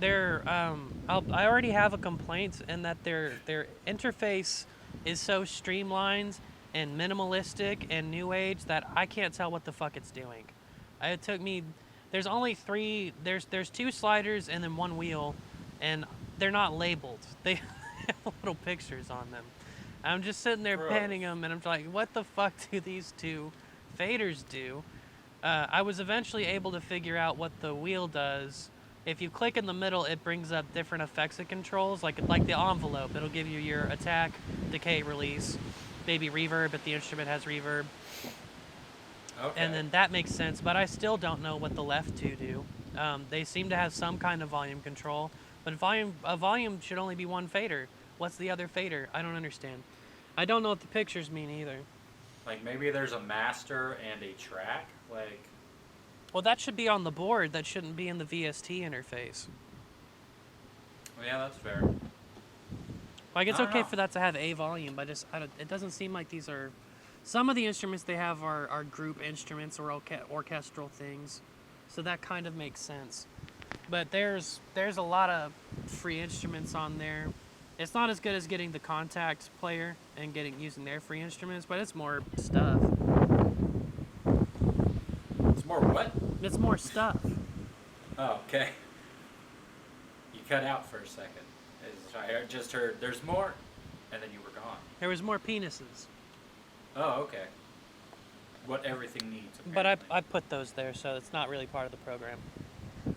I already have a complaint in that their interface is so streamlined and minimalistic and new age that I can't tell what the fuck it's doing. It took me. There's only three. There's 2 sliders and then 1 wheel, and they're not labeled. They have little pictures on them. I'm just sitting there panning them, and I'm like, what the fuck do these 2 faders do? I was eventually able to figure out what the wheel does. If you click in the middle, it brings up different effects it controls, like the envelope. It'll give you your attack, decay, release, maybe reverb if the instrument has reverb. Okay. And then that makes sense, but I still don't know what the left 2 do. They seem to have some kind of volume control, but a volume should only be 1 fader. What's the other fader? I don't understand. I don't know what the pictures mean either. Like maybe there's a master and a track? Like... Well, that should be on the board. That shouldn't be in the VST interface. Well, yeah, that's fair. Like, it's okay for that to have a volume, but it doesn't seem like these are... Some of the instruments they have are group instruments or orchestral things, so that kind of makes sense. But there's a lot of free instruments on there. It's not as good as getting the Contact player and using their free instruments, but it's more stuff. It's more what? It's more stuff. Oh, okay. You cut out for a second. I just heard, there's more, and then you were gone. There was more penises. Oh, okay. What everything needs, But apparently. I put those there, so it's not really part of the program.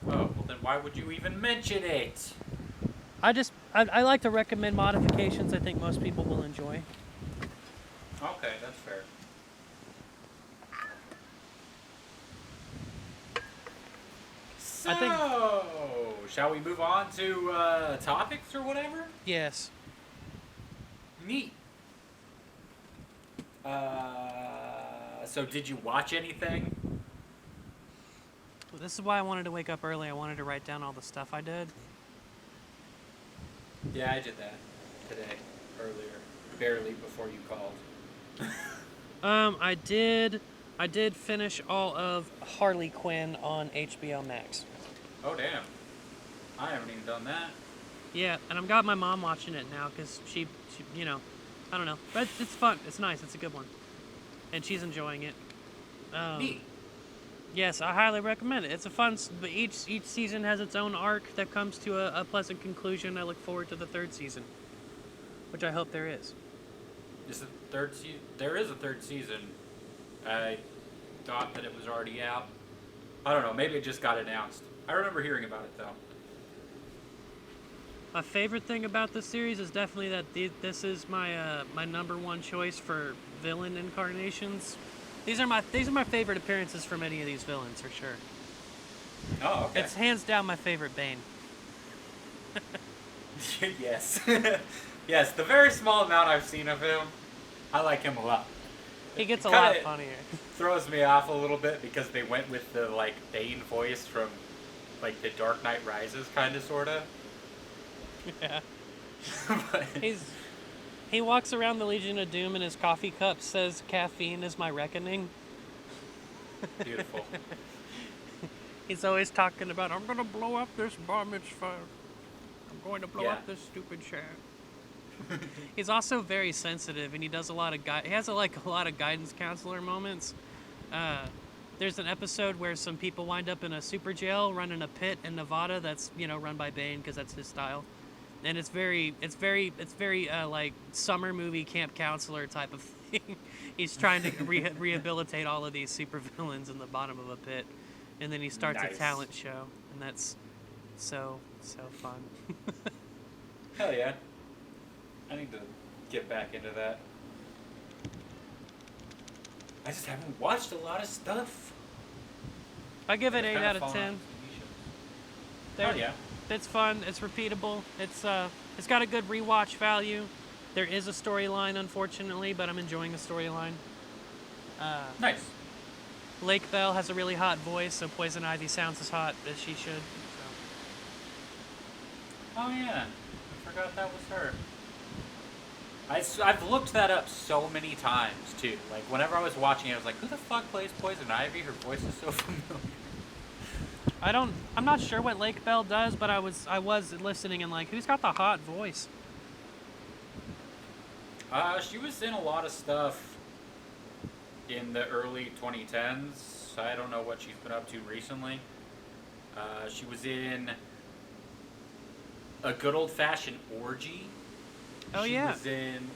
Oh, well then why would you even mention it? I like to recommend modifications I think most people will enjoy. Okay, that's fair. So, shall we move on to topics or whatever? Yes. Neat. So did you watch anything? Well, this is why I wanted to wake up early. I wanted to write down all the stuff I did. Yeah, I did that today, earlier, barely before you called. I did finish all of Harley Quinn on HBO Max. Oh, damn. I haven't even done that. Yeah, and I've got my mom watching it now because she, you know, I don't know. But it's fun. It's nice. It's a good one. And she's enjoying it. Neat. Yes, I highly recommend it. It's a fun... But each season has its own arc that comes to a pleasant conclusion. I look forward to the 3rd season. Which I hope there is. Is the 3rd season? There is a 3rd season. I thought that it was already out. I don't know. Maybe it just got announced. I remember hearing about it, though. My favorite thing about this series is definitely that this is my my number 1 choice for villain incarnations. These are my favorite appearances from any of these villains for sure. Oh, okay. It's hands down my favorite Bane. Yes. Yes, the very small amount I've seen of him, I like him a lot. He gets a lot funnier. Throws me off a little bit because they went with the like Bane voice from like the Dark Knight Rises kind of sorta. Yeah. But, He walks around the Legion of Doom and his coffee cup says caffeine is my reckoning. beautiful. He's always talking about, I'm going to blow up this bar mitzvah. I'm going to blow up this stupid shack. He's also very sensitive, and he does a lot of he has a lot of guidance counselor moments. There's an episode where some people wind up in a super jail running a pit in Nevada that's, run by Bane because that's his style. And it's very like summer movie camp counselor type of thing. He's trying to rehabilitate all of these supervillains in the bottom of a pit, and then he starts a talent show, and that's so fun. Hell yeah! I need to get back into that. I just haven't watched a lot of stuff. I give it 8 out of 10. Oh yeah. It's fun. It's repeatable. It's got a good rewatch value. There is a storyline, unfortunately, but I'm enjoying the storyline. Nice. Lake Bell has a really hot voice, so Poison Ivy sounds as hot as she should. So. Oh yeah, I forgot that was her. I've looked that up so many times too. Like whenever I was watching it, I was like, "Who the fuck plays Poison Ivy? Her voice is so familiar." I'm not sure what Lake Bell does, but I was listening and like, who's got the hot voice? She was in a lot of stuff in the early 2010s. I don't know what she's been up to recently. She was in A Good Old Fashioned Orgy. Oh yeah. She's in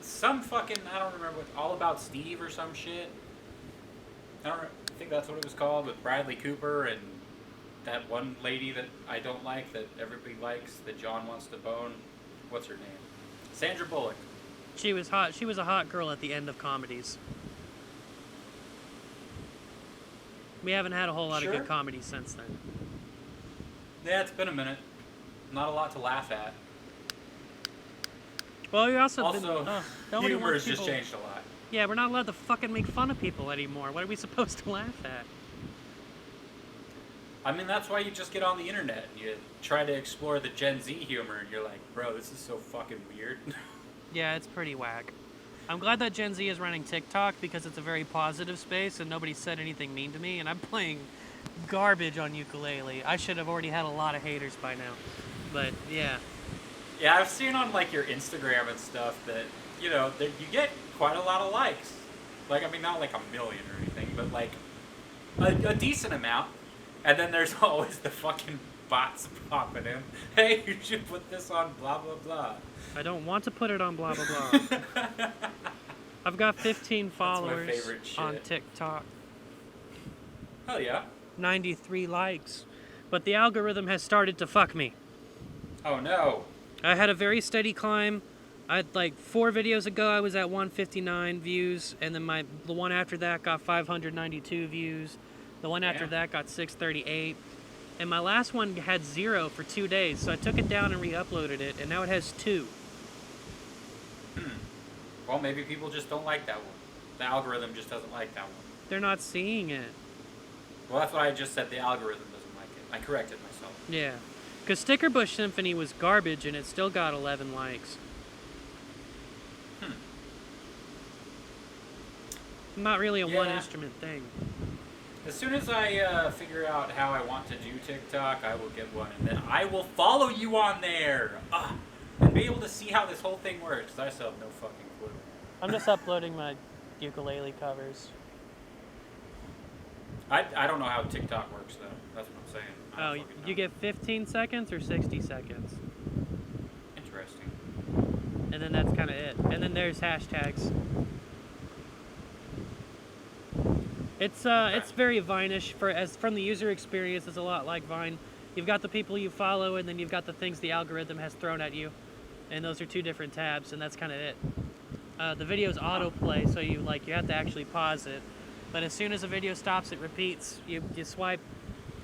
some fucking, I don't remember what, All About Steve or some shit. I think that's what it was called, with Bradley Cooper and that one lady that I don't like, that everybody likes, that John wants to bone. What's her name? Sandra Bullock. She was hot. She was a hot girl at the end of comedies. We haven't had a whole lot of good comedies since then. Yeah, it's been a minute. Not a lot to laugh at. Well, we also humor has just changed a lot. Yeah, we're not allowed to fucking make fun of people anymore. What are we supposed to laugh at? I mean, that's why you just get on the internet and you try to explore the Gen Z humor, and you're like, bro, this is so fucking weird. Yeah, it's pretty whack. I'm glad that Gen Z is running TikTok because it's a very positive space and nobody said anything mean to me, and I'm playing garbage on ukulele. I should have already had a lot of haters by now. But, yeah. Yeah, I've seen on, like, your Instagram and stuff that, that you get quite a lot of likes. Like, I mean, not like a million or anything, but like a decent amount. And then there's always the fucking bots popping in. Hey, you should put this on blah, blah, blah. I don't want to put it on blah, blah, blah. I've got 15 followers on TikTok. Hell yeah. 93 likes. But the algorithm has started to fuck me. Oh, no. I had a very steady climb. Like 4 videos ago, I was at 159 views, and then the one after that got 592 views. The one after that got 638, and my last one had 0 for 2 days. So I took it down and re-uploaded it, and now it has 2. Well, maybe people just don't like that one. The algorithm just doesn't like that one. They're not seeing it. Well, that's what I just said. The algorithm doesn't like it. I corrected myself. Yeah, because Sticker Bush Symphony was garbage, and it still got 11 likes. Not really a one-instrument thing. As soon as I figure out how I want to do TikTok, I will get one, and then I will follow you on there, and be able to see how this whole thing works. I still have no fucking clue. I'm just uploading my ukulele covers. I don't know how TikTok works, though. That's what I'm saying. You get 15 seconds or 60 seconds. Interesting. And then that's kind of it. And then there's hashtags. It's very Vine-ish. From the user experience, it's a lot like Vine. You've got the people you follow, and then you've got the things the algorithm has thrown at you, and those are 2 different tabs, and that's kind of it. The videos autoplay, so you have to actually pause it. But as soon as a video stops, it repeats. You swipe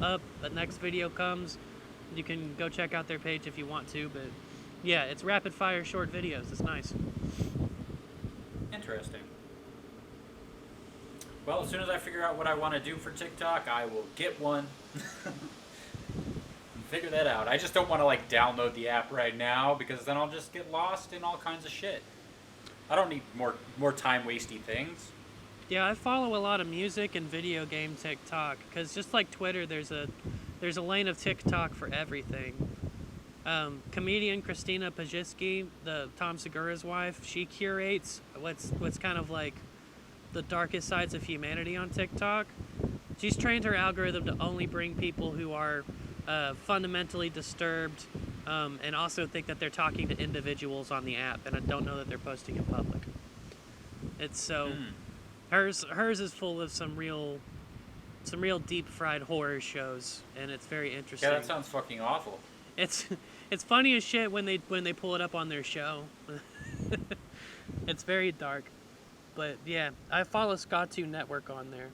up, the next video comes. You can go check out their page if you want to, but yeah, it's rapid fire short videos. It's nice. Interesting. Well, as soon as I figure out what I want to do for TikTok, I will get one. Figure that out. I just don't want to like download the app right now because then I'll just get lost in all kinds of shit. I don't need more time wasty things. Yeah, I follow a lot of music and video game TikTok because just like Twitter, there's a lane of TikTok for everything. Comedian Christina Pajitsky, the Tom Segura's wife, she curates what's kind of like the darkest sides of humanity on TikTok. She's trained her algorithm to only bring people who are fundamentally disturbed and also think that they're talking to individuals on the app and I don't know that they're posting in public. It's so hers is full of some real deep fried horror shows and it's very interesting. Yeah, that sounds fucking awful. It's funny as shit when they pull it up on their show. It's very dark. But yeah, I follow Ska2 Network on there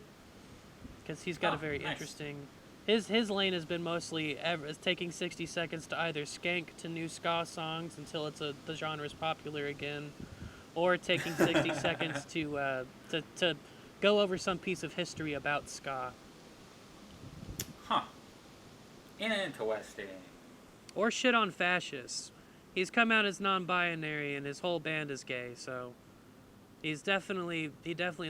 because he's got a very interesting. His lane has been mostly taking 60 seconds to either skank to new ska songs until the genre is popular again, or taking 60 seconds to go over some piece of history about ska. Huh. Interesting. Or shit on fascists. He's come out as non-binary and his whole band is gay, so he definitely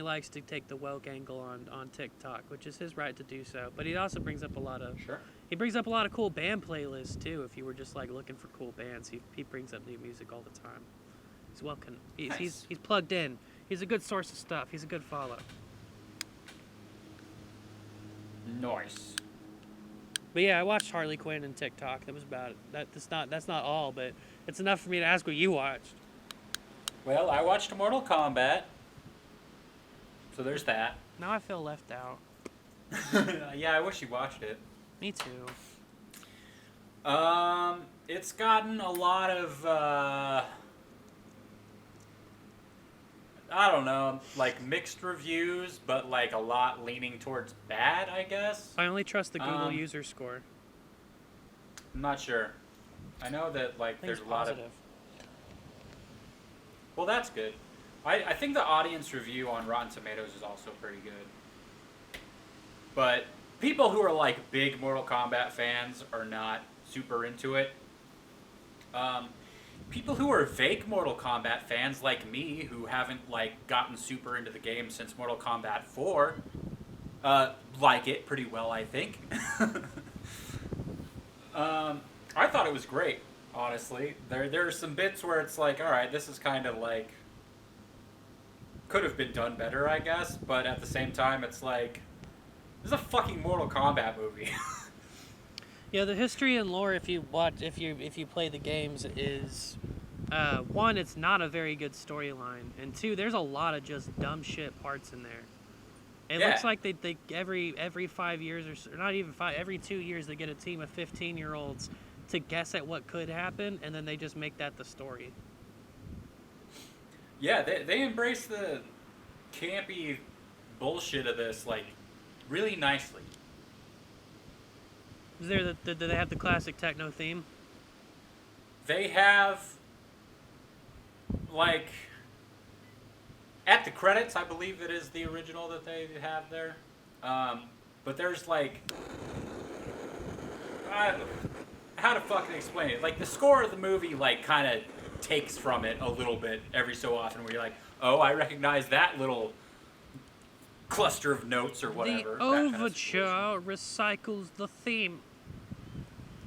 likes to take the woke angle on TikTok, which is his right to do so. But he also brings up a lot of cool band playlists too. If you were just like looking for cool bands, he brings up new music all the time. He's welcome. He's plugged in. He's a good source of stuff. He's a good follow. Nice. But yeah, I watched Harley Quinn and TikTok. That was about it. That's not all, but it's enough for me to ask what you watched. Well, I watched Mortal Kombat, so there's that. Now I feel left out. Yeah, I wish you watched it. Me too. It's gotten a lot of, I don't know, like mixed reviews, but like a lot leaning towards bad, I guess. I only trust the Google user score. I'm not sure. I know that like there's a lot of. Well, that's good. I think the audience review on Rotten Tomatoes is also pretty good. But people who are like big Mortal Kombat fans are not super into it. People who are fake Mortal Kombat fans like me, who haven't like gotten super into the game since Mortal Kombat 4, like it pretty well, I think. I thought it was great. Honestly, there are some bits where it's like, all right, this is kind of like could have been done better, I guess. But at the same time, it's like this is a fucking Mortal Kombat movie. Yeah, the history and lore, if you play the games, is one, it's not a very good storyline, and two, there's a lot of just dumb shit parts in there. It looks like they every 5 years or not even 5, every 2 years they get a team of 15-year-olds to guess at what could happen, and then they just make that the story. Yeah, they embrace the campy bullshit of this like really nicely. Is there do they have the classic techno theme? They have like at the credits, I believe it is the original that they have there. But there's like how to fucking explain it? Like the score of the movie, like kind of takes from it a little bit every so often, where you're like, oh, I recognize that little cluster of notes or whatever. The overture recycles the theme.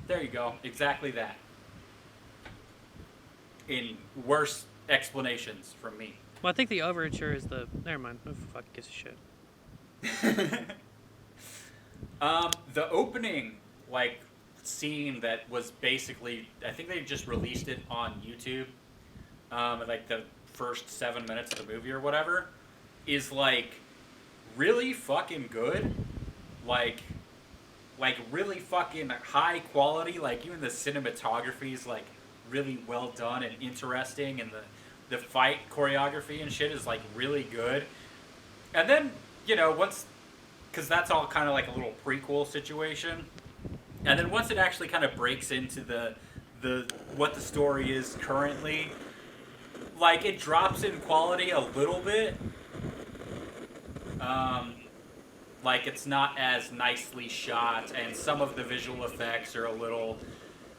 There you go, exactly that. In worse explanations from me. Well, I think the overture is the. Never mind. Who fucking gives a shit? The opening, like, scene that was basically, I think they just released it on YouTube, like the first 7 minutes of the movie or whatever, is like really fucking good, like really fucking high quality, like even the cinematography is like really well done and interesting, and the fight choreography and shit is like really good. And then, you know, once, because that's all kind of like a little prequel situation. And then once it actually kind of breaks into the what the story is currently, like it drops in quality a little bit. Like it's not as nicely shot, and some of the visual effects are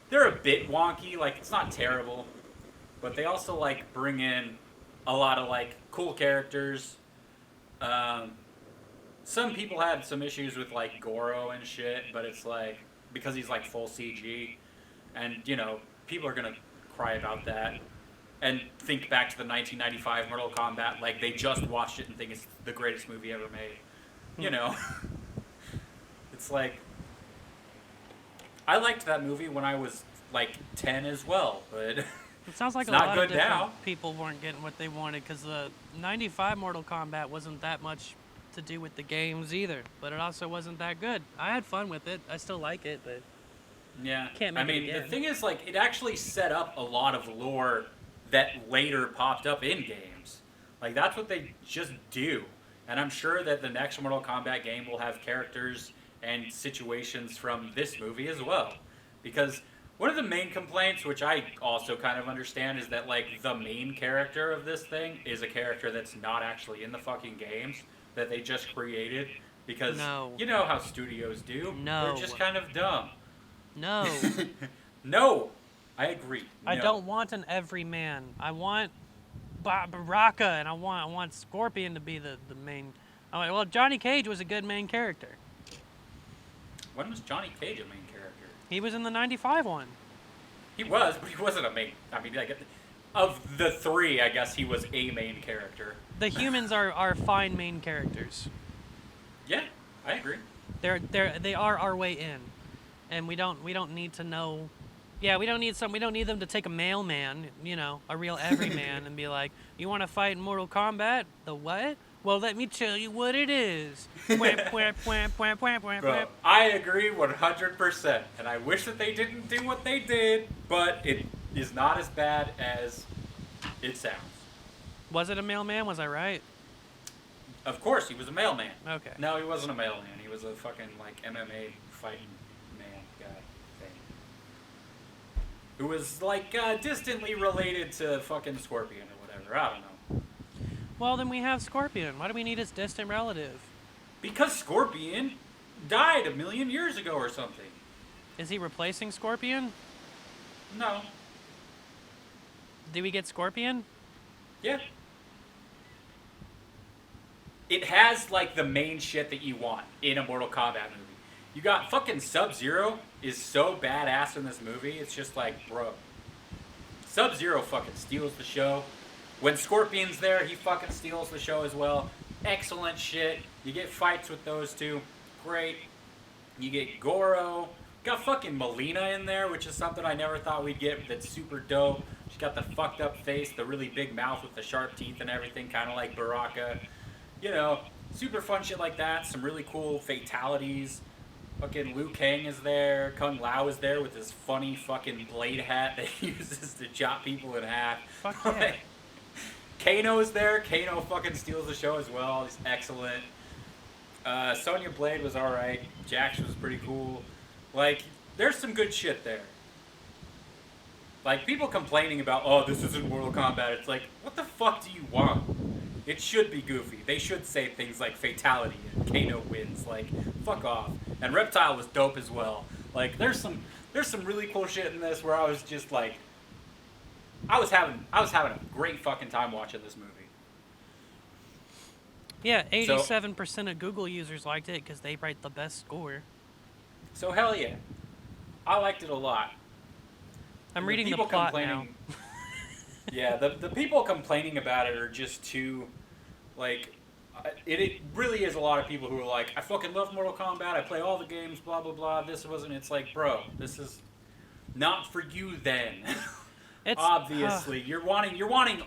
they're a bit wonky. Like it's not terrible, but they also like bring in a lot of like cool characters. Some people had some issues with like Goro and shit, but it's like because he's like full CG, and you know people are gonna cry about that and think back to the 1995 Mortal Kombat like they just watched it and think it's the greatest movie ever made. You know, it's like I liked that movie when I was like 10 as well, but It sounds like it's a not lot good of different now. people weren't getting what they wanted because the '95 Mortal Kombat wasn't that much to do with the games either, but it also wasn't that good. I had fun with it. I still like it, but Yeah, can't make I mean it again. the thing is like it actually set up a lot of lore that later popped up in games. Like that's what they just do. And I'm sure that the next Mortal Kombat game will have characters and situations from this movie as well. Because one of the main complaints, which I also kind of understand, is that like the main character of this thing is a character that's not actually in the fucking games that they just created. Because No. you know how studios do. No. They're just kind of dumb. No. No, I agree. I No. don't want an everyman. I want Baraka, and I want Scorpion to be the main. Well, Johnny Cage was a good main character. When was Johnny Cage a main character? He was in the '95 one. He was, but he wasn't a main. I mean, like, of the three, I guess he was a main character. The humans are fine main characters. Yeah, I agree. They are our way in, and we don't need to know. Yeah, we don't need them to take a mailman, you know, a real everyman, and be like, you want to fight in Mortal Kombat? The what? Well, let me tell you what it is. Bro, I agree 100%, and I wish that they didn't do what they did, but it is not as bad as it sounds. Was it a mailman? Was I right? Of course, he was a mailman. Okay. No, he wasn't a mailman. He was a fucking, like, MMA fighting man guy thing. Who was, like, distantly related to fucking Scorpion or whatever. I don't know. Well, then we have Scorpion. Why do we need his distant relative? Because Scorpion died 1,000,000 years ago or something. Is he replacing Scorpion? No. Do we get Scorpion? Yeah. It has, like, the main shit that you want in a Mortal Kombat movie. You got fucking Sub-Zero is so badass in this movie. It's just like, bro. Sub-Zero fucking steals the show. When Scorpion's there, he fucking steals the show as well. Excellent shit. You get fights with those two. Great. You get Goro. Got fucking Melina in there, which is something I never thought we'd get. That's super dope. She's got the fucked up face, the really big mouth with the sharp teeth and everything, kind of like Baraka. You know, super fun shit like that. Some really cool fatalities. Fucking Liu Kang is there. Kung Lao is there with his funny fucking blade hat that he uses to chop people in half. Fuck yeah. Kano's there. Kano fucking steals the show as well. He's excellent. Sonya Blade was alright. Jax was pretty cool. Like, there's some good shit there. Like, people complaining about, oh, this isn't Mortal Kombat. It's like, what the fuck do you want? It should be goofy. They should say things like fatality and Kano wins. Like, fuck off. And Reptile was dope as well. Like, there's some really cool shit in this where I was just like, I was having a great fucking time watching this movie. Yeah, 87% of Google users liked it because they write the best score. So hell yeah, I liked it a lot. I'm reading the plot now. Yeah, the people complaining about it are just too, like, it really is a lot of people who are like, I fucking love Mortal Kombat, I play all the games, blah blah blah. This wasn't. It's like, bro, this is not for you then. It's Obviously, you're wanting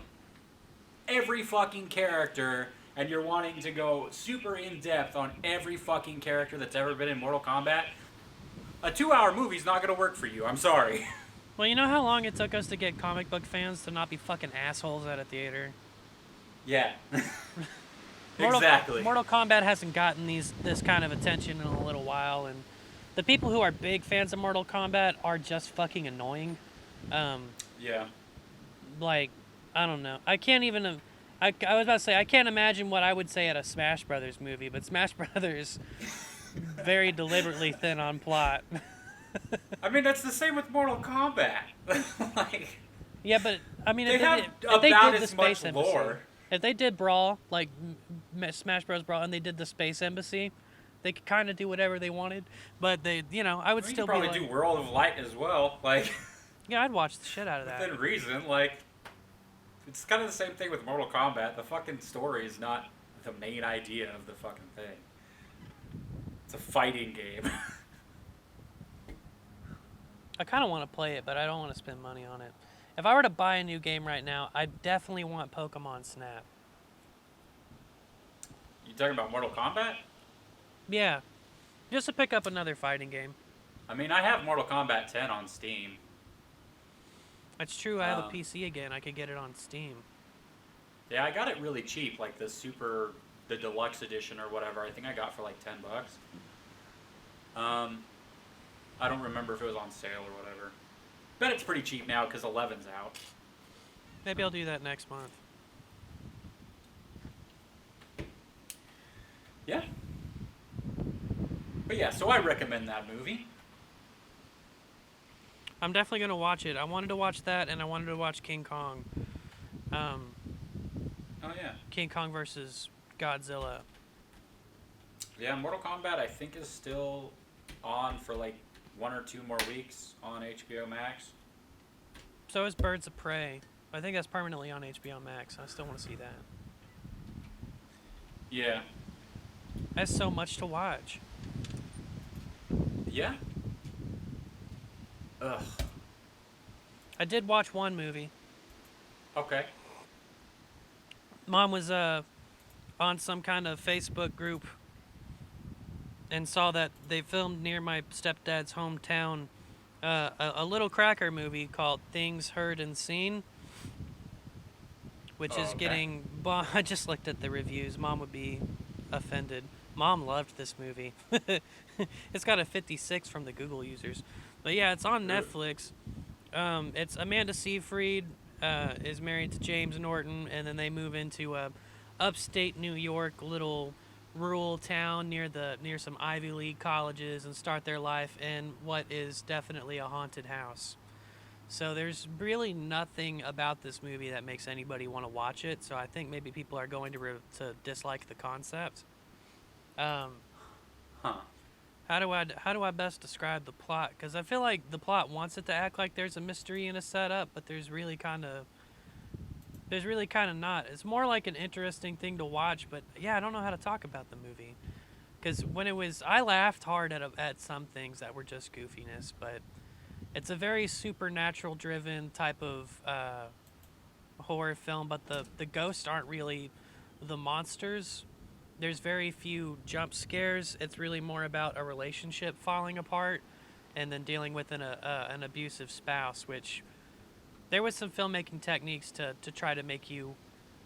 every fucking character, and you're wanting to go super in depth on every fucking character that's ever been in Mortal Kombat. A 2-hour movie's not gonna work for you. I'm sorry. Well, you know how long it took us to get comic book fans to not be fucking assholes at a theater? Yeah. Exactly. Mortal Kombat hasn't gotten this kind of attention in a little while, and the people who are big fans of Mortal Kombat are just fucking annoying. Yeah. Like, I don't know. I can't even. I was about to say I can't imagine what I would say at a Smash Brothers movie, but Smash Brothers very deliberately thin on plot. I mean, that's the same with Mortal Kombat. Like, yeah, but I mean, they if have they did about the as Space much Embassy, lore. if they did Brawl like Smash Bros. Brawl, and they did the Space Embassy, they could kind of do whatever they wanted. But they, I would still you could be probably like, do World of Light as well. Like, yeah, I'd watch the shit out of that. within reason. Like, it's kind of the same thing with Mortal Kombat. The fucking story is not the main idea of the fucking thing. It's a fighting game. I kind of want to play it, but I don't want to spend money on it. If I were to buy a new game right now, I definitely want Pokemon Snap. You talking about Mortal Kombat? Yeah, just to pick up another fighting game. I mean, I have Mortal Kombat 10 on Steam. That's true. I have a PC again. I could get it on Steam. Yeah, I got it really cheap, like the deluxe edition or whatever. I think I got for like $10. I don't remember if it was on sale or whatever. Bet it's pretty cheap now because 11's out. Maybe I'll do that next month. Yeah. But yeah, so I recommend that movie. I'm definitely going to watch it. I wanted to watch that, and I wanted to watch King Kong. Oh, yeah. King Kong versus Godzilla. Yeah, Mortal Kombat I think is still on for like 1 or 2 more weeks on HBO Max. So is Birds of Prey. I think that's permanently on HBO Max. I still want to see that. Yeah. That's so much to watch. Yeah? Ugh. I did watch one movie. Okay. Mom was on some kind of Facebook group and saw that they filmed near my stepdad's hometown a little cracker movie called Things Heard and Seen, which is getting... I just looked at the reviews. Mom would be offended. Mom loved this movie. It's got a 56 from the Google users. But yeah, it's on Netflix. It's Amanda Seyfried is married to James Norton, and then they move into upstate New York, little rural town near some Ivy League colleges, and start their life in what is definitely a haunted house. So there's really nothing about this movie that makes anybody want to watch it. So I think maybe people are going to dislike the concept. How do I best describe the plot? Because I feel like the plot wants it to act like there's a mystery and a setup, but there's really kind of not. It's more like an interesting thing to watch, but yeah, I don't know how to talk about the movie. Because I laughed hard at some things that were just goofiness, but it's a very supernatural-driven type of horror film. But the ghosts aren't really the monsters. There's very few jump scares. It's really more about a relationship falling apart and then dealing with an abusive spouse, which there was some filmmaking techniques to try to make you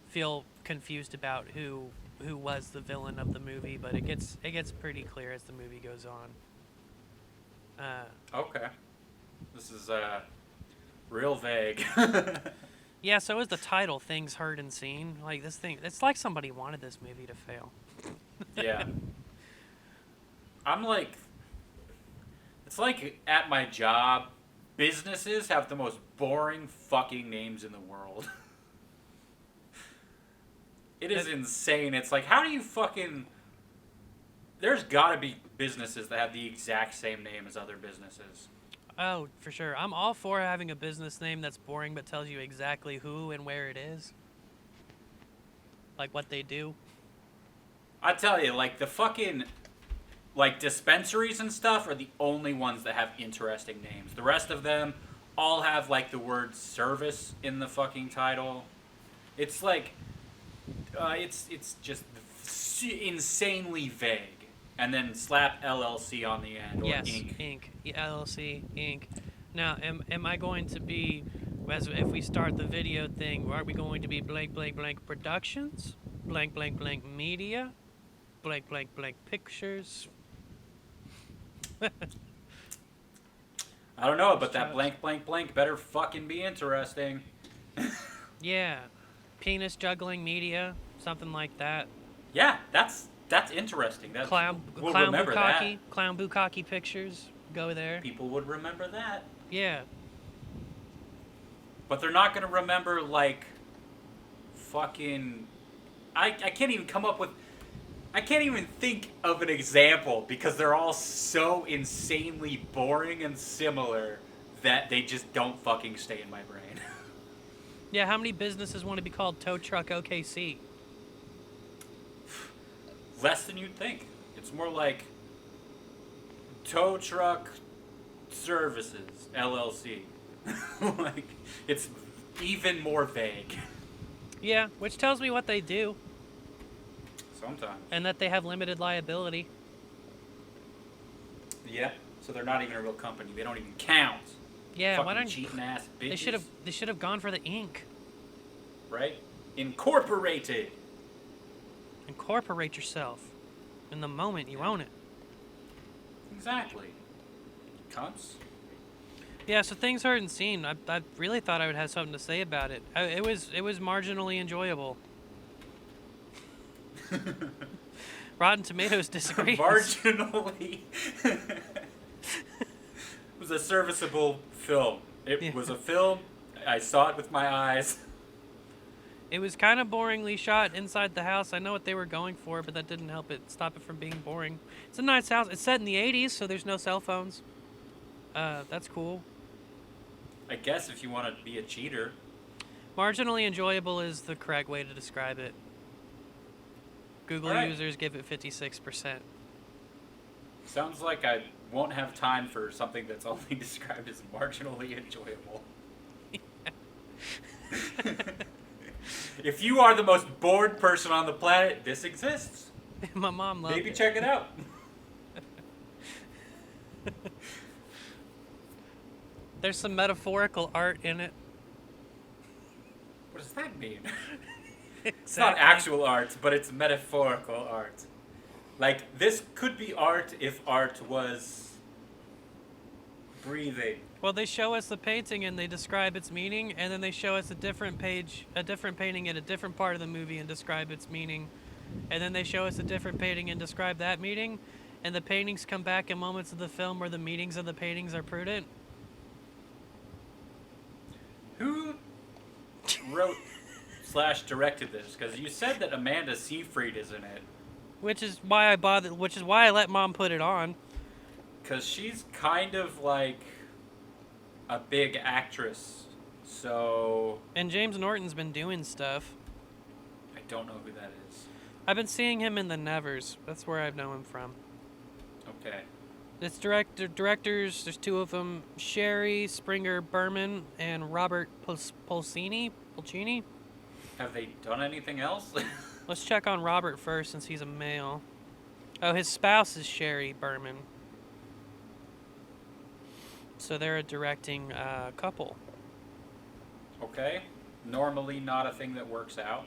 feel confused about who was the villain of the movie, but it gets pretty clear as the movie goes on. Okay. This is real vague. Yeah, so is the title, Things Heard and Seen. Like, this thing, it's like somebody wanted this movie to fail. Yeah. I'm like, it's like at my job, businesses have the most boring fucking names in the world. It is insane. It's like, how do you fucking... There's gotta be businesses that have the exact same name as other businesses. Oh, for sure. I'm all for having a business name that's boring but tells you exactly who and where it is. Like what they do. I tell you, like, the fucking, like, dispensaries and stuff are the only ones that have interesting names. The rest of them all have, like, the word service in the fucking title. It's like, it's just insanely vague. And then slap LLC on the end, or yes, Inc. Inc. Yeah, LLC, Inc. Now, am I going to be, as if we start the video thing, are we going to be blank blank blank productions, blank blank blank media, blank blank blank pictures? I don't know, but that blank blank blank better fucking be interesting. Yeah, penis juggling media, something like that. Yeah, that's interesting. That Clown remember bukkake, that. clown bukkake pictures. Go there. People would remember that. Yeah. But they're not gonna remember like fucking. I can't even come up with. I can't even think of an example because they're all so insanely boring and similar that they just don't fucking stay in my brain. Yeah, how many businesses want to be called Tow Truck OKC? Less than you'd think. It's more like Tow Truck Services LLC. Like, it's even more vague. Yeah, which tells me what they do. Sometimes. And that they have limited liability. Yeah, so they're not even a real company. They don't even count. Yeah, fucking why don't cheating ass bitches. They should have gone for the ink. Right? Incorporated. Incorporate yourself in the moment you own it. Exactly. Cunts. Yeah, so things heard and seen. I really thought I would have something to say about it. It was marginally enjoyable. Rotten Tomatoes disagrees. Marginally. It was a serviceable film. It was a film. I saw it with my eyes. It was kind of boringly shot inside the house. I know what they were going for, but that didn't stop it from being boring. It's a nice house. It's set in the 80s, so there's no cell phones. That's cool. I guess if you want to be a cheater. Marginally enjoyable is the correct way to describe it. Google users give it 56%. Sounds like I won't have time for something that's only described as marginally enjoyable. If you are the most bored person on the planet, this exists. My mom loved it. Maybe check it out. There's some metaphorical art in it. What does that mean? Exactly. It's not actual art, but it's metaphorical art. Like, this could be art if art was breathing. Well, they show us the painting and they describe its meaning, and then they show us a different painting in a different part of the movie and describe its meaning. And then they show us a different painting and describe that meaning, and the paintings come back in moments of the film where the meanings of the paintings are prudent. Who wrote / directed this? Because you said that Amanda Seyfried is in it. Which is why I let Mom put it on. Because she's kind of like a big actress, so... And James Norton's been doing stuff. I don't know who that is. I've been seeing him in The Nevers. That's where I've known him from. Okay. It's directors, there's two of them, Sherry Springer Berman and Robert Pulcini. Have they done anything else? Let's check on Robert first since he's a male. Oh, his spouse is Sherry Berman. So they're a directing couple. Okay. Normally not a thing that works out.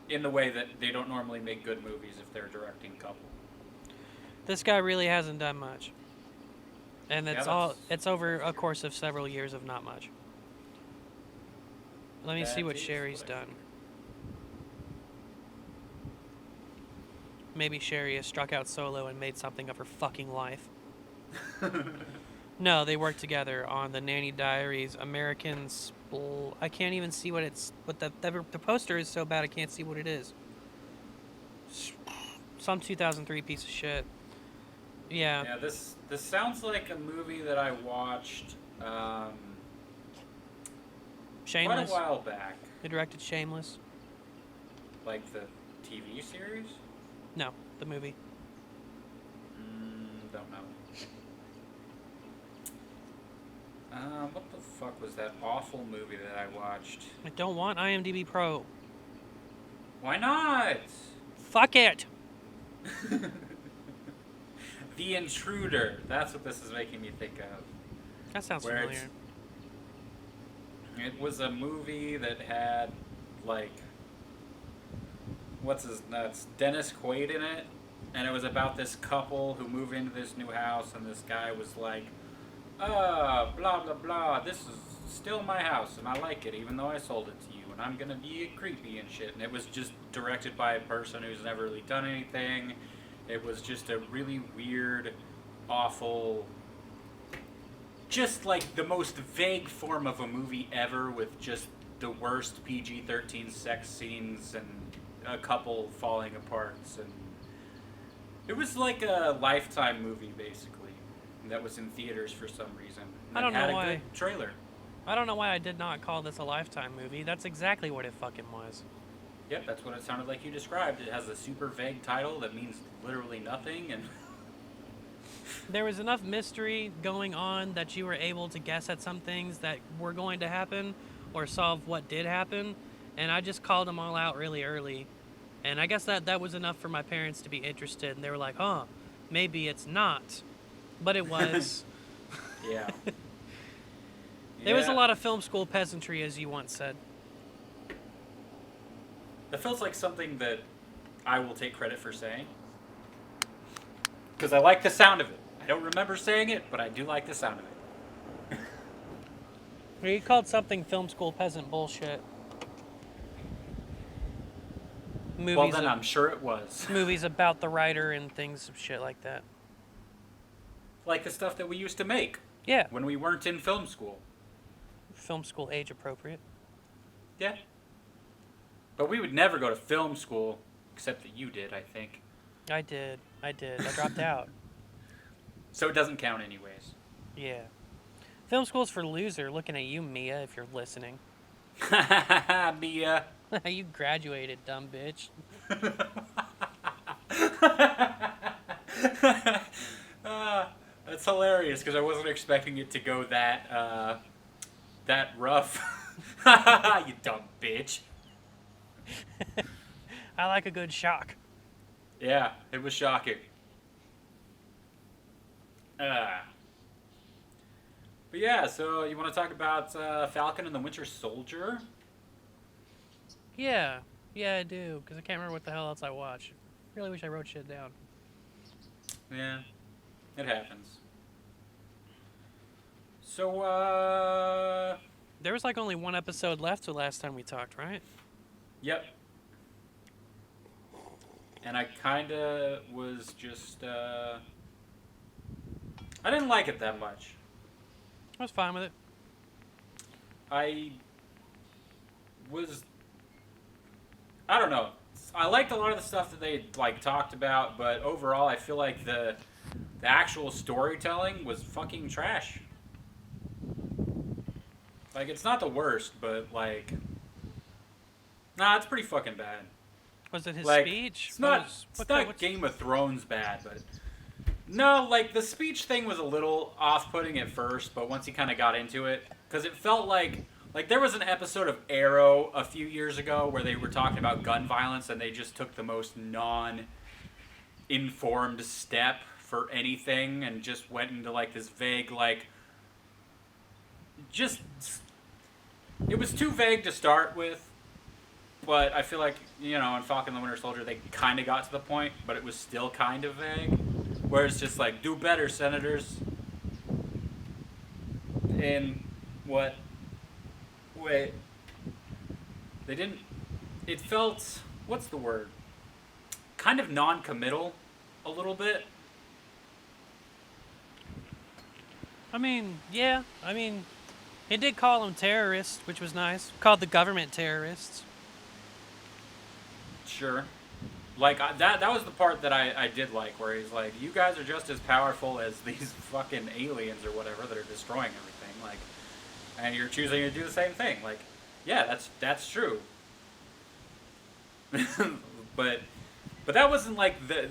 In the way that they don't normally make good movies if they're a directing couple. This guy really hasn't done much. And it's over a course of several years of not much. Let me see what Sherry's done. Maybe Sherry has struck out solo and made something of her fucking life. No, they worked together on The Nanny Diaries, Americans. I can't even see what the poster is so bad I can't see what it is. Some 2003 piece of shit. Yeah. Yeah, this sounds like a movie that I watched Shameless. quite a while back. They directed Shameless. Like the TV series? No, the movie. Don't know. What the fuck was that awful movie that I watched? I don't want IMDb Pro. Why not? Fuck it! The Intruder. That's what this is making me think of. That sounds Where familiar. It was a movie that had, like, what's his nuts? Dennis Quaid in it. And it was about this couple who move into this new house, and this guy was like, blah, blah, blah, this is still my house, and I like it, even though I sold it to you, and I'm gonna be creepy and shit. And it was just directed by a person who's never really done anything. It was just a really weird, awful, just like the most vague form of a movie ever, with just the worst PG-13 sex scenes and a couple falling apart. And it was like a Lifetime movie, basically, that was in theaters for some reason. I don't know had a why. good trailer. I don't know why I did not call this a Lifetime movie. That's exactly what it fucking was. Yep, that's what it sounded like you described. It has a super vague title that means literally nothing, and There was enough mystery going on that you were able to guess at some things that were going to happen or solve what did happen, and I just called them all out really early. And I guess that was enough for my parents to be interested, and they were like, huh, maybe it's not. But it was. yeah. There was a lot of film school peasantry, as you once said. That feels like something that I will take credit for saying. Because I like the sound of it. I don't remember saying it, but I do like the sound of it. You called something film school peasant bullshit. Well, then I'm sure it was. Movies about the writer and things, shit like that. Like the stuff that we used to make. Yeah. When we weren't in film school. Film school age appropriate. Yeah. But we would never go to film school, except that you did, I think. I did. I dropped out. So it doesn't count anyways. Yeah. Film school's for loser. Looking at you, Mia, if you're listening. Mia. You graduated, dumb bitch. That's hilarious because I wasn't expecting it to go that rough. You dumb bitch. I like a good shock. Yeah, it was shocking. But yeah, so you want to talk about Falcon and the Winter Soldier? Yeah, I do, because I can't remember what the hell else I watched. Really wish I wrote shit down. Yeah, it happens. So, there was like only one episode left to last time we talked, right? Yep. And I kinda was just, I didn't like it that much. I was fine with it. I don't know. I liked a lot of the stuff that they like talked about, but overall I feel like the actual storytelling was fucking trash. Like, it's not the worst, but like, nah, it's pretty fucking bad. Was it his Like, speech? It's not Game of Thrones bad, but no, like the speech thing was a little off-putting at first, but once he kind of got into it, because it felt like there was an episode of Arrow a few years ago where they were talking about gun violence and they just took the most non-informed step for anything and just went into like this vague, like, just, it was too vague to start with, but I feel like, you know, in Falcon and the Winter Soldier they kind of got to the point, but it was still kind of vague, where it's just like, do better, senators. And what? Wait. They didn't... It felt... What's the word? Kind of non-committal a little bit. I mean, yeah. I mean, he did call them terrorists, which was nice. Called the government terrorists. Sure. Like, that was the part that I did like, where he's like, you guys are just as powerful as these fucking aliens or whatever that are destroying everything. Like, and you're choosing to do the same thing. Like, yeah, that's true. but that wasn't like the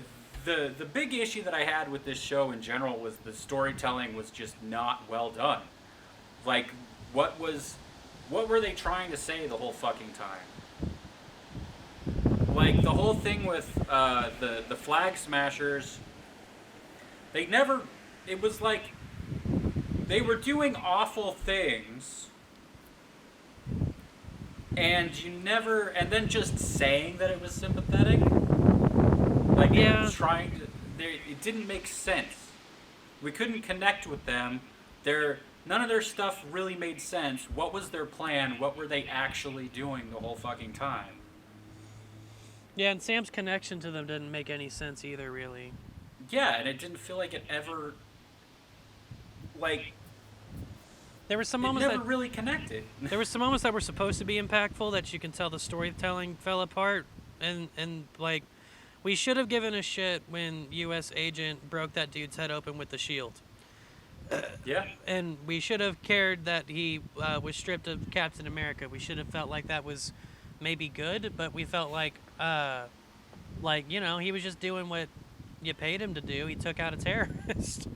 big issue that I had with this show in general was the storytelling was just not well done. Like, what were they trying to say the whole fucking time? Like, the whole thing with the Flag Smashers, They never. It was like they were doing awful things, and you never. And then just saying that it was sympathetic, like they were trying to. It didn't make sense. We couldn't connect with them. None of their stuff really made sense. What was their plan? What were they actually doing the whole fucking time? Yeah, and Sam's connection to them didn't make any sense either, really. Yeah, and it didn't feel like it ever, like, there were some moments never really connected. There were some moments that were supposed to be impactful that you can tell the storytelling fell apart, and like, we should have given a shit when U.S. Agent broke that dude's head open with the shield. Yeah. And we should have cared that he was stripped of Captain America. We should have felt like that was maybe good, but we felt like, you know, he was just doing what you paid him to do. He took out a terrorist.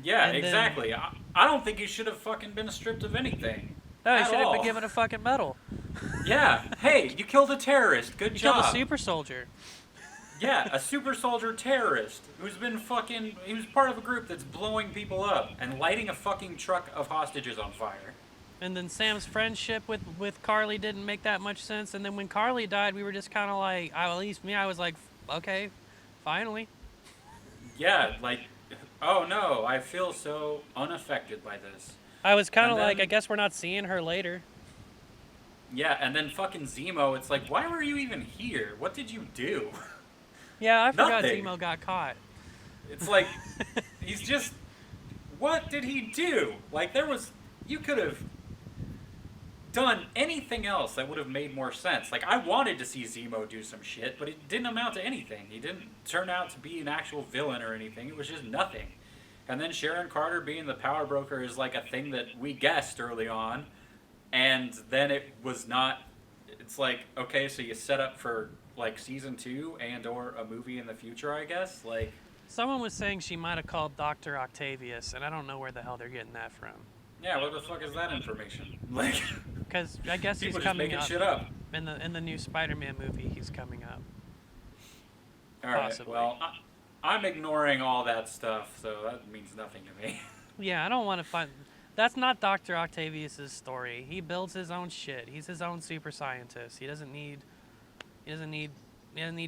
Yeah, exactly. I don't think he should have fucking been stripped of anything. No, he should have been given a fucking medal. Yeah. Hey, you killed a terrorist. Good job. You killed a super soldier. Yeah, a super soldier terrorist who's been he was part of a group that's blowing people up and lighting a fucking truck of hostages on fire. And then Sam's friendship with Carly didn't make that much sense. And then when Carly died, we were just kind of like, at least me, I was like, okay, finally. Yeah, like, oh no, I feel so unaffected by this. I was kind of like, I guess we're not seeing her later. Yeah, and then fucking Zemo, it's like, why were you even here? What did you do? Yeah, I forgot Zemo got caught. It's like, he's just, what did he do? Like, you could have done anything else that would have made more sense. Like, I wanted to see Zemo do some shit, but it didn't amount to anything. He didn't turn out to be an actual villain or anything. It was just nothing. And then Sharon Carter being the power broker is like a thing that we guessed early on, and then it was not. It's like, okay, so you set up for like season 2 and or a movie in the future, I guess. Like, someone was saying she might have called Dr. Octavius, and I don't know where the hell they're getting that from. Yeah, what the fuck is that information? Like, because I guess he's coming up. Shit up in the new Spider-Man movie. He's coming up. All right. Possibly. Well, I'm ignoring all that stuff, so that means nothing to me. Yeah, I don't want to find. That's not Dr. Octavius's story. He builds his own shit. He's his own super scientist. He doesn't need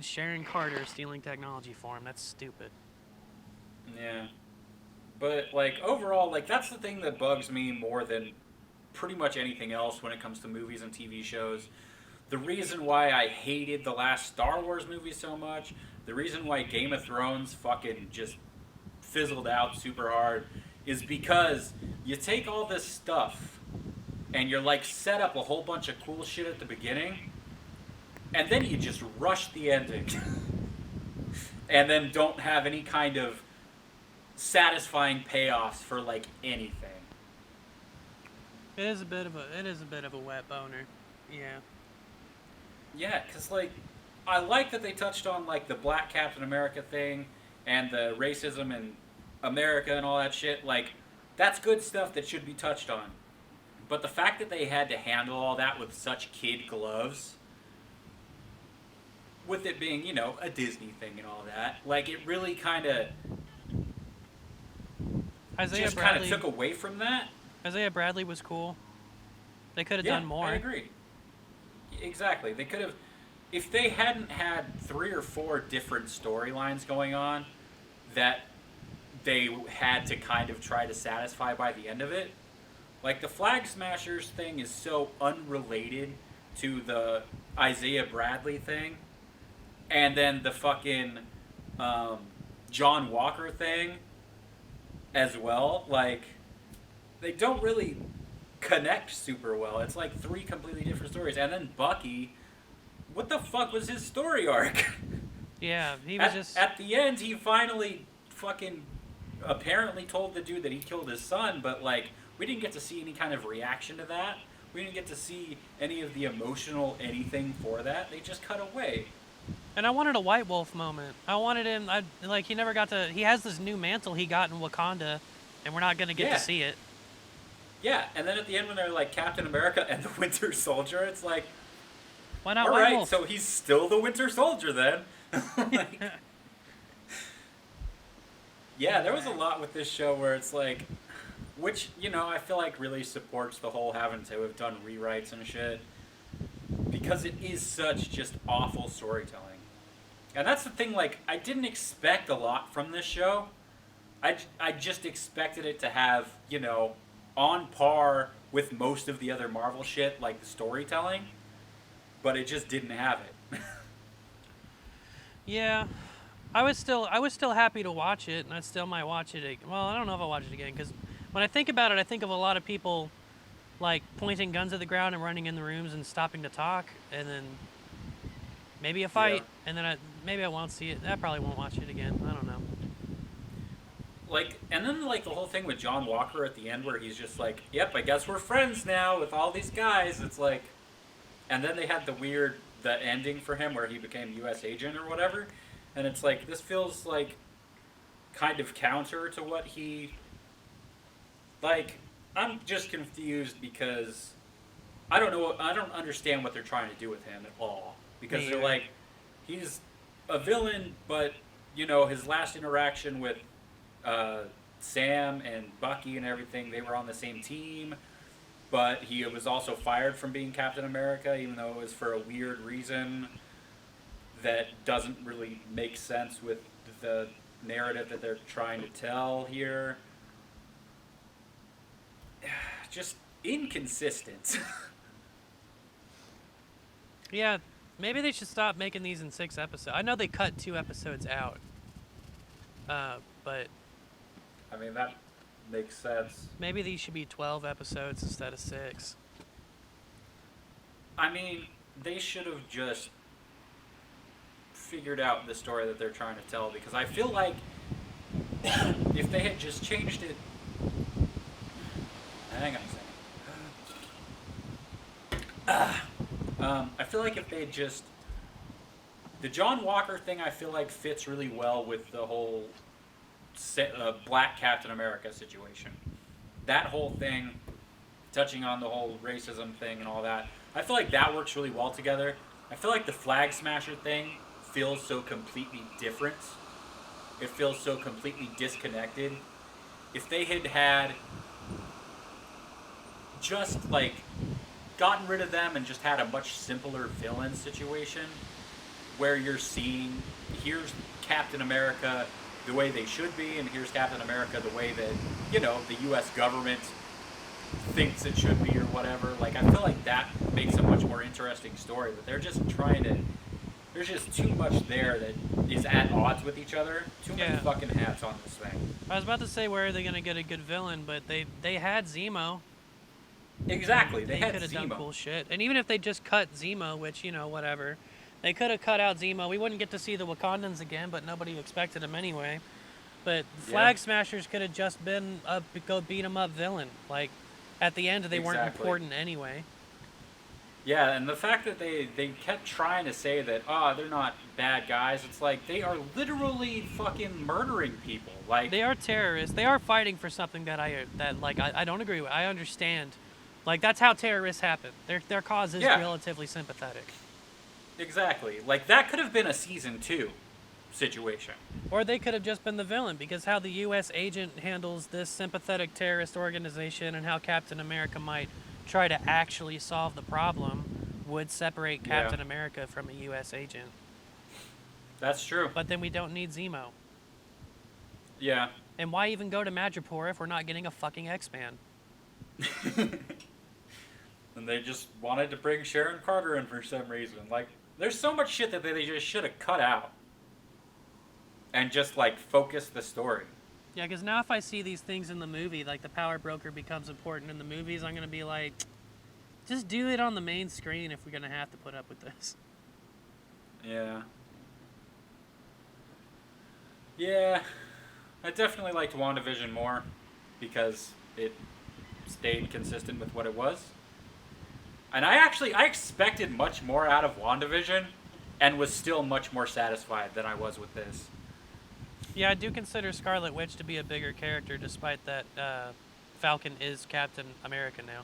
Sharon Carter stealing technology for him. That's stupid. Yeah. But, like, overall, like, that's the thing that bugs me more than pretty much anything else when it comes to movies and TV shows. The reason why I hated the last Star Wars movie so much, the reason why Game of Thrones fucking just fizzled out super hard, is because you take all this stuff and you're, like, set up a whole bunch of cool shit at the beginning, and then you just rush the ending. And then don't have any kind of satisfying payoffs for like anything. It is a bit of a wet boner. Yeah. Yeah, cuz like I like that they touched on like the Black Captain America thing and the racism in America and all that shit. Like, that's good stuff that should be touched on. But the fact that they had to handle all that with such kid gloves, with it being, you know, a Disney thing and all that, like, it really kind of took away from that. Isaiah Bradley was cool. They could have done more. I agree. Exactly. They could have, if they hadn't had 3 or 4 different storylines going on that they had to kind of try to satisfy by the end of it. Like, the Flag Smashers thing is so unrelated to the Isaiah Bradley thing. And then the fucking John Walker thing as well. Like, they don't really connect super well. It's like 3 completely different stories. And then Bucky, what the fuck was his story arc? Yeah, he was At the end, he finally fucking apparently told the dude that he killed his son, but, like, we didn't get to see any kind of reaction to that. We didn't get to see any of the emotional anything for that. They just cut away. And I wanted a White Wolf moment. I wanted him, he never got to, he has this new mantle he got in Wakanda, and we're not going to get to see it. Yeah, and then at the end when they're like Captain America and the Winter Soldier, it's like, why not all White right, Wolf? so he's still the Winter Soldier then. Like, Yeah, there was a lot with this show where it's like, which, you know, I feel like really supports the whole having to have done rewrites and shit. Because it is such just awful storytelling. And that's the thing, like, I didn't expect a lot from this show. I just expected it to have, you know, on par with most of the other Marvel shit, like the storytelling. But it just didn't have it. Yeah, I was still happy to watch it, and I still might watch it. Well, I don't know if I'll watch it again, because when I think about it, I think of a lot of people like pointing guns at the ground and running in the rooms and stopping to talk, and then maybe a fight, and then maybe I won't see it. I probably won't watch it again. I don't know. Like, and then like the whole thing with John Walker at the end, where he's just like, "Yep, I guess we're friends now with all these guys." It's like, and then they had the ending for him where he became U.S. agent or whatever, and it's like this feels like kind of counter to what he. Like, I'm just confused because I don't understand what they're trying to do with him at all, because they're like, he's a villain, but you know his last interaction with Sam and Bucky and everything, they were on the same team, but he was also fired from being Captain America, even though it was for a weird reason that doesn't really make sense with the narrative that they're trying to tell here. Just inconsistent. Yeah, maybe they should stop making these in 6 episodes. I know they cut 2 episodes out, but I mean, that makes sense. maybe these should be 12 episodes instead of 6. I mean, they should have just figured out the story that they're trying to tell, because I feel like if they had just changed it. Hang on a second. I feel like if they just. The John Walker thing, I feel like fits really well with the whole Black Captain America situation. That whole thing, touching on the whole racism thing and all that, I feel like that works really well together. I feel like the Flag Smasher thing feels so completely different. It feels so completely disconnected. If they had just like gotten rid of them and just had a much simpler villain situation where you're seeing, here's Captain America the way they should be, and here's Captain America the way that, you know, the U.S. government thinks it should be or whatever. Like, I feel like that makes a much more interesting story, but they're just trying to, there's just too much there that is at odds with each other. Too many fucking hats on this thing. I was about to say, where are they going to get a good villain, but they had Zemo. Exactly, they had could have Zemo. done cool shit. And even if they just cut Zemo, which, you know, whatever, they could have cut out Zemo. We wouldn't get to see the Wakandans again, but nobody expected them anyway. But Flag Smashers could have just been a go beat 'em up villain. Like, at the end, they weren't important anyway. Yeah, and the fact that they kept trying to say that, they're not bad guys, it's like, they are literally fucking murdering people. Like, they are terrorists. They are fighting for something that I don't agree with. I understand. Like, that's how terrorists happen. Their cause is relatively sympathetic. Exactly. Like, that could have been a season 2 situation. Or they could have just been the villain, because how the U.S. agent handles this sympathetic terrorist organization and how Captain America might try to actually solve the problem would separate Captain America from a U.S. agent. That's true. But then we don't need Zemo. Yeah. And why even go to Madripoor if we're not getting a fucking X-Man? And they just wanted to bring Sharon Carter in for some reason. Like, there's so much shit that they just should have cut out. And just, like, focus the story. Yeah, because now if I see these things in the movie, like the power broker becomes important in the movies, I'm going to be like, just do it on the main screen if we're going to have to put up with this. Yeah. Yeah. I definitely liked WandaVision more because it stayed consistent with what it was. And I expected much more out of WandaVision and was still much more satisfied than I was with this. Yeah, I do consider Scarlet Witch to be a bigger character, despite that Falcon is Captain America now.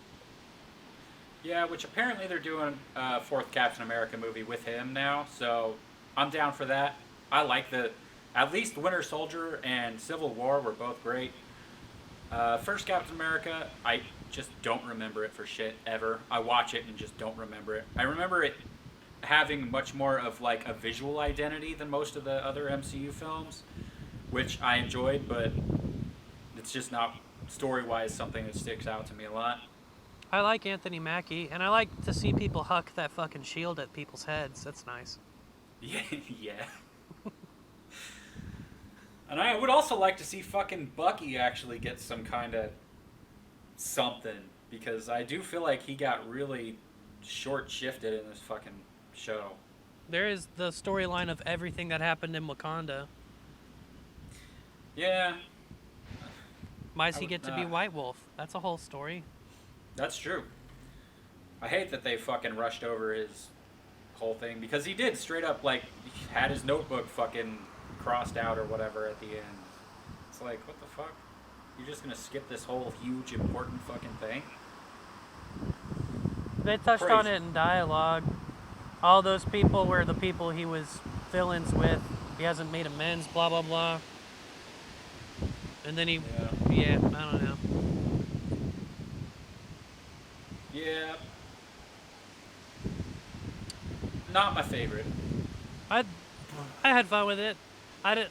Yeah, which apparently they're doing a 4th Captain America movie with him now, so I'm down for that. I like the At least Winter Soldier and Civil War were both great. First Captain America, I just don't remember it for shit ever. I watch it and just don't remember it. I remember it having much more of like a visual identity than most of the other MCU films, which I enjoyed, but it's just not story-wise something that sticks out to me a lot. I like Anthony Mackie, and I like to see people huck that fucking shield at people's heads. That's nice. Yeah, yeah. And I would also like to see fucking Bucky actually get some kind of something, because I do feel like he got really short-shifted in this fucking show. There is the storyline of everything that happened in Wakanda. Yeah. Why does he get to be White Wolf? That's a whole story. That's true. I hate that they fucking rushed over his whole thing, because he did straight up, like, had his notebook fucking crossed out or whatever at the end. It's like, what the fuck? You're just gonna skip this whole huge important fucking thing? They touched on it in dialogue. All those people were the people he was villains with. He hasn't made amends, blah, blah, blah. And then yeah, I don't know. Yeah. Not my favorite. I had fun with it.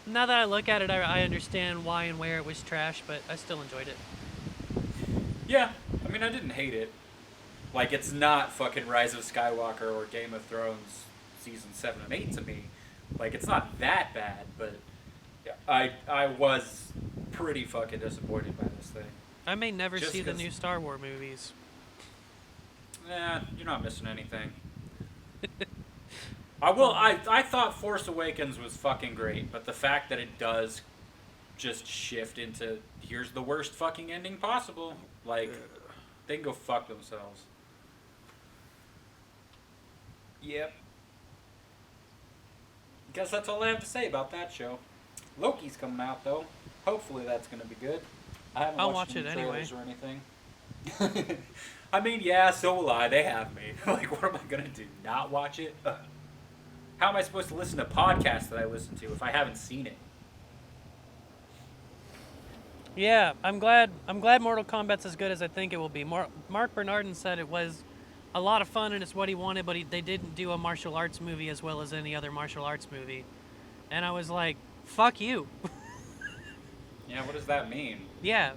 Now that I look at it, I understand why and where it was trash, but I still enjoyed it. Yeah, I mean, I didn't hate it. Like, it's not fucking Rise of Skywalker or Game of Thrones season 7 and 8 to me. Like, it's not that bad, but I was pretty fucking disappointed by this thing. I may never see the new Star Wars movies. Nah, you're not missing anything. I thought Force Awakens was fucking great, but the fact that it does just shift into, here's the worst fucking ending possible, like, they can go fuck themselves. Yep. Guess that's all I have to say about that show. Loki's coming out, though. Hopefully that's going to be good. I haven't watched any trailers or anything. I mean, yeah, so will I. They have me. Like, what am I going to do? Not watch it? How am I supposed to listen to podcasts that I listen to if I haven't seen it? Yeah, I'm glad Mortal Kombat's as good as I think it will be. Mark Bernardin said it was a lot of fun and it's what he wanted, but they didn't do a martial arts movie as well as any other martial arts movie. And I was like, fuck you. Yeah, what does that mean? Yeah.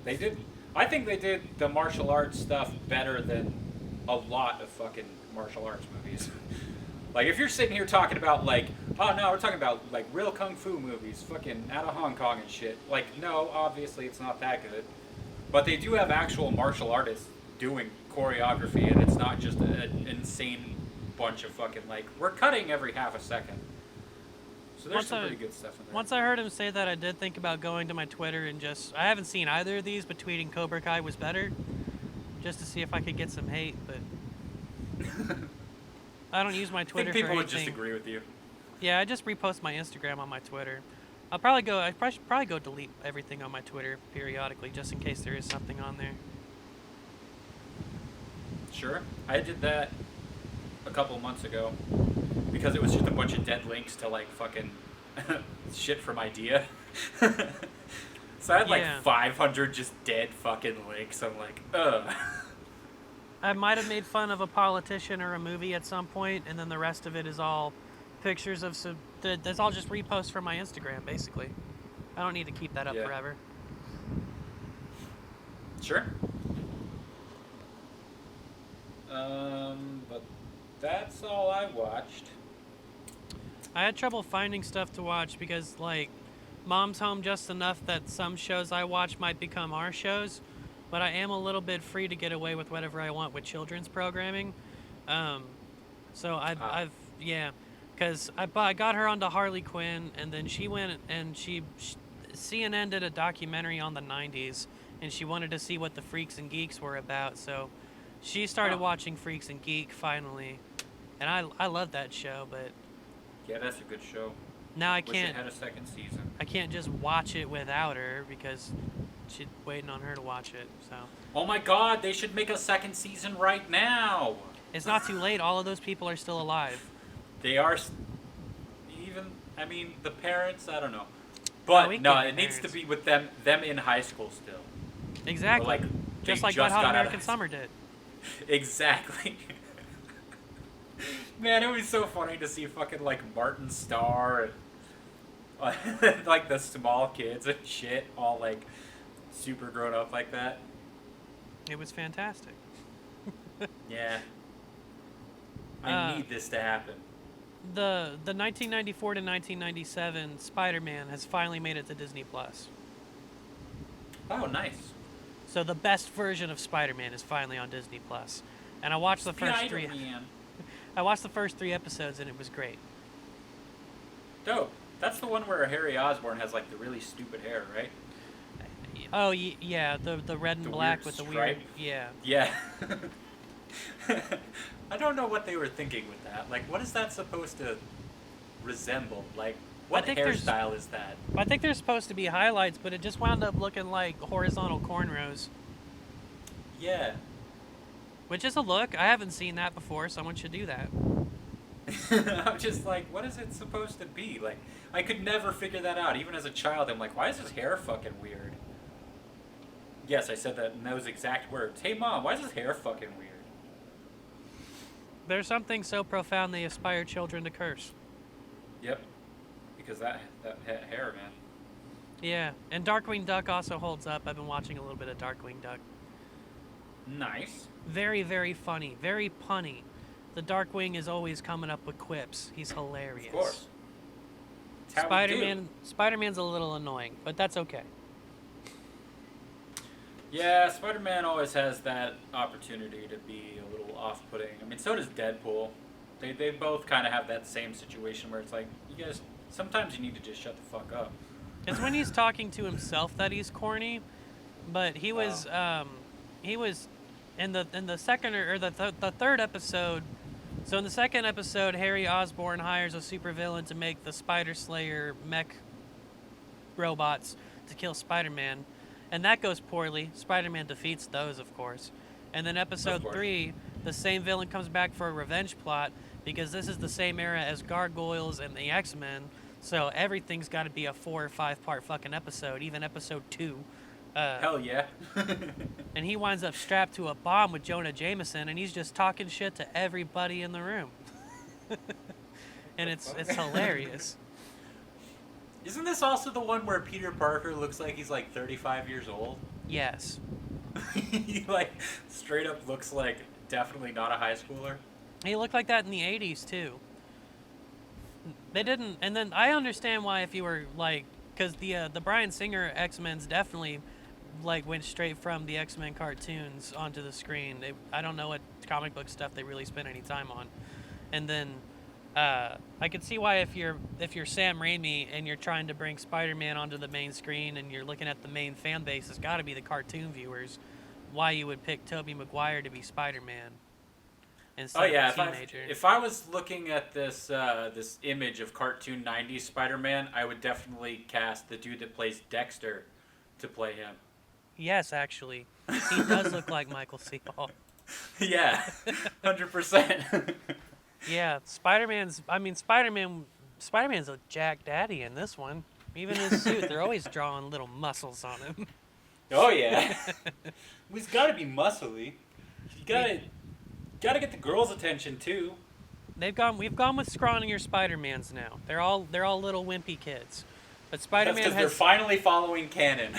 I think they did the martial arts stuff better than a lot of fucking martial arts movies. Like, if you're sitting here talking about, like, oh no, we're talking about, like, real kung fu movies, fucking out of Hong Kong and shit. Like, no, obviously it's not that good. But they do have actual martial artists doing choreography, and it's not just an insane bunch of fucking, like, we're cutting every half a second. So there's some pretty good stuff in there. Once I heard him say that, I did think about going to my Twitter and I haven't seen either of these, but tweeting Cobra Kai was better, just to see if I could get some hate, but I don't use my Twitter for anything. People would just agree with you. Yeah, I just repost my Instagram on my Twitter. I'd probably go delete everything on my Twitter periodically, just in case there is something on there. Sure. I did that a couple months ago because it was just a bunch of dead links to, like, fucking shit from Idea. So I had like 500 just dead fucking links. I'm like, ugh. I might have made fun of a politician or a movie at some point, and then the rest of it is all pictures of that's all just reposts from my Instagram, basically. I don't need to keep that up forever. Sure. But that's all I watched. I had trouble finding stuff to watch because, like, Mom's home just enough that some shows I watch might become our shows, but I am a little bit free to get away with whatever I want with children's programming. So because I got her onto Harley Quinn, and then she went and CNN did a documentary on the 90s, and she wanted to see what the Freaks and Geeks were about, so she started watching Freaks and Geek finally, and I love that show, but yeah, that's a good show. now I Wish can't. it had a second season. I can't just watch it without her because she's waiting on her to watch it. So Oh my god, they should make a second season right now. it's not too late. All of those people are still alive. They are even I mean, the parents, I don't know. No, we But no, can't it be needs to parents. be with them in high school still. Exactly. Or like Just they like Wet just Hot got out American of Summer did. Exactly. Man, it was so funny to see fucking like Martin Starr and like the small kids and shit all like super grown up like that. It was fantastic. Yeah. I Uh, need this to happen. the 1994 to 1997 Spider-Man has finally made it to Disney Plus. Oh, nice. So the best version of Spider-Man is finally on Disney Plus. And I watched the first three. Spider-Man. I watched the first 3 episodes and it was great. Dope. That's the one where Harry Osborn has like the really stupid hair, right? Oh yeah, the red and The black weird with the stripe? weird yeah. Yeah. I don't know what they were thinking with that. Like, what is that supposed to resemble? Like, what think there's- hairstyle is that? I think they're supposed to be highlights, but it just wound up looking like horizontal cornrows, Yeah. which is a look. I haven't seen that before. Someone should do that. I'm just like, what is it supposed to be? Like, I could never figure that out. Even as a child, I'm like, why is his hair fucking weird? Yes, I said that in those exact words. Hey, Mom, why is his hair fucking weird? There's something so profound they aspire children to curse. Yep. Because that hair, man. Yeah, and Darkwing Duck also holds up. I've been watching a little bit of Darkwing Duck. Nice. Very, very funny. Very punny. The Darkwing is always coming up with quips. He's hilarious. Of course. It's how we do. Spider-Man's a little annoying, but that's okay. Yeah, Spider-Man always has that opportunity to be a little off-putting. I mean, so does Deadpool. They both kind of have that same situation where it's like, you guys, sometimes you need to just shut the fuck up. It's when he's talking to himself that he's corny, but he was in the second or the third episode. So in the second episode, Harry Osborn hires a supervillain to make the Spider Slayer mech robots to kill Spider-Man, and that goes poorly. Spider-Man defeats those, of course. And then episode 3, the same villain comes back for a revenge plot because this is the same era as Gargoyles and the X-Men, so everything's got to be a 4 or 5 part fucking episode, even episode 2. Hell yeah. And he winds up strapped to a bomb with Jonah Jameson, and he's just talking shit to everybody in the room. And it's hilarious. Isn't this also the one where Peter Parker looks like he's like 35 years old? Yes. He like straight up looks like definitely not a high schooler. He looked like that in the 80s, too. They didn't... And then I understand why if you were, like... Because the Bryan Singer X-Men's definitely, like, went straight from the X-Men cartoons onto the screen. I don't know what comic book stuff they really spent any time on. And then... I could see why if you're Sam Raimi and you're trying to bring Spider-Man onto the main screen and you're looking at the main fan base, it's got to be the cartoon viewers, why you would pick Tobey Maguire to be Spider-Man instead of a teenager. If I was looking at this this image of cartoon 90s Spider-Man, I would definitely cast the dude that plays Dexter to play him. Yes, actually. He does look like Michael C. Hall. Yeah, 100%. Yeah, Spider-Man's a Jack Daddy in this one. Even his suit, they're always drawing little muscles on him. Oh yeah. He's got to be muscly. You gotta get the girls' attention too. We've gone with scrawnier Spider-Mans now. They're all little wimpy kids. But Spider-Man That's because they're finally following canon.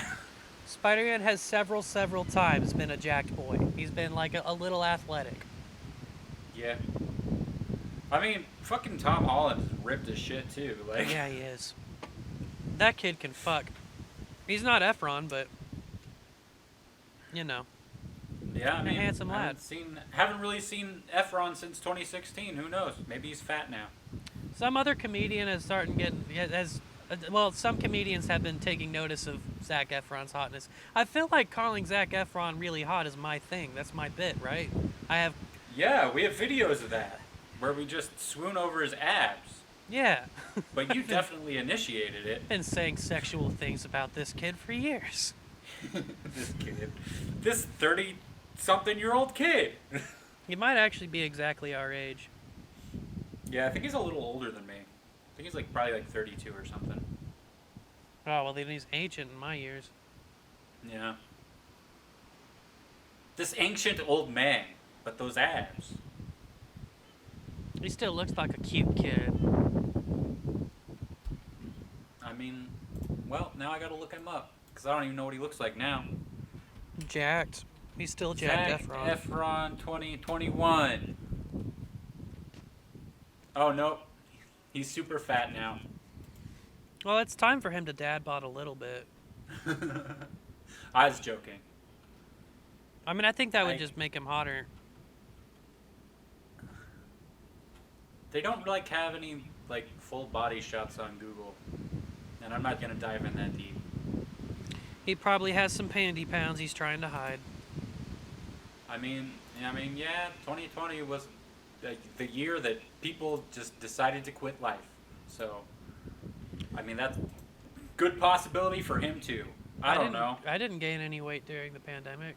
Spider-Man has several times been a jacked boy. He's been like a little athletic. Yeah. I mean, fucking Tom Holland is ripped as shit too. Like. Yeah, he is. That kid can fuck. He's not Efron, but you know. Yeah, I mean, a handsome lad. Haven't really seen Efron since 2016. Who knows? Maybe he's fat now. Some other comedian some comedians have been taking notice of Zac Efron's hotness. I feel like calling Zac Efron really hot is my thing. That's my bit, right? Yeah, we have videos of that where we just swoon over his abs. Yeah. But you definitely initiated it. Been saying sexual things about this kid for years. This kid. This 30-something-year-old kid. He might actually be exactly our age. Yeah, I think he's a little older than me. think he's like probably like 32 or something. Oh, well, then he's ancient in my years. Yeah. This ancient old man, but those abs. He still looks like a cute kid. I mean, well, now I gotta look him up, because I don't even know what he looks like now. Jacked. He's still Jack Efron. Efron 2021. Oh, nope. He's super fat now. Well, it's time for him to dad bod a little bit. I was joking. I mean, I think that would just make him hotter. They don't like have any like full body shots on Google, and I'm not gonna dive in that deep. He probably has some pandy pounds he's trying to hide. I mean, yeah, 2020 was the year that people just decided to quit life. So, I mean, that's good possibility for him too. I don't know. I didn't gain any weight during the pandemic.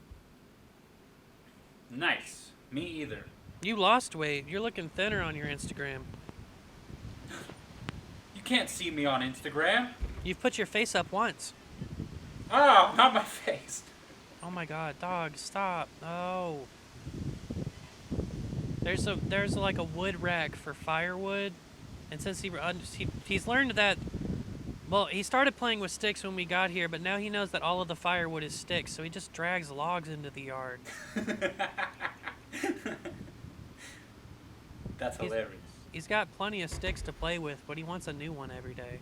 Nice. Me either. You lost weight. You're looking thinner on your Instagram. You can't see me on Instagram. You've put your face up once. Oh, not my face. Oh my god, dog, stop. No. There's like a wood rack for firewood, and since he's learned that, well, he started playing with sticks when we got here, but now he knows that all of the firewood is sticks, so he just drags logs into the yard. That's hilarious. He's got plenty of sticks to play with, but he wants a new one every day.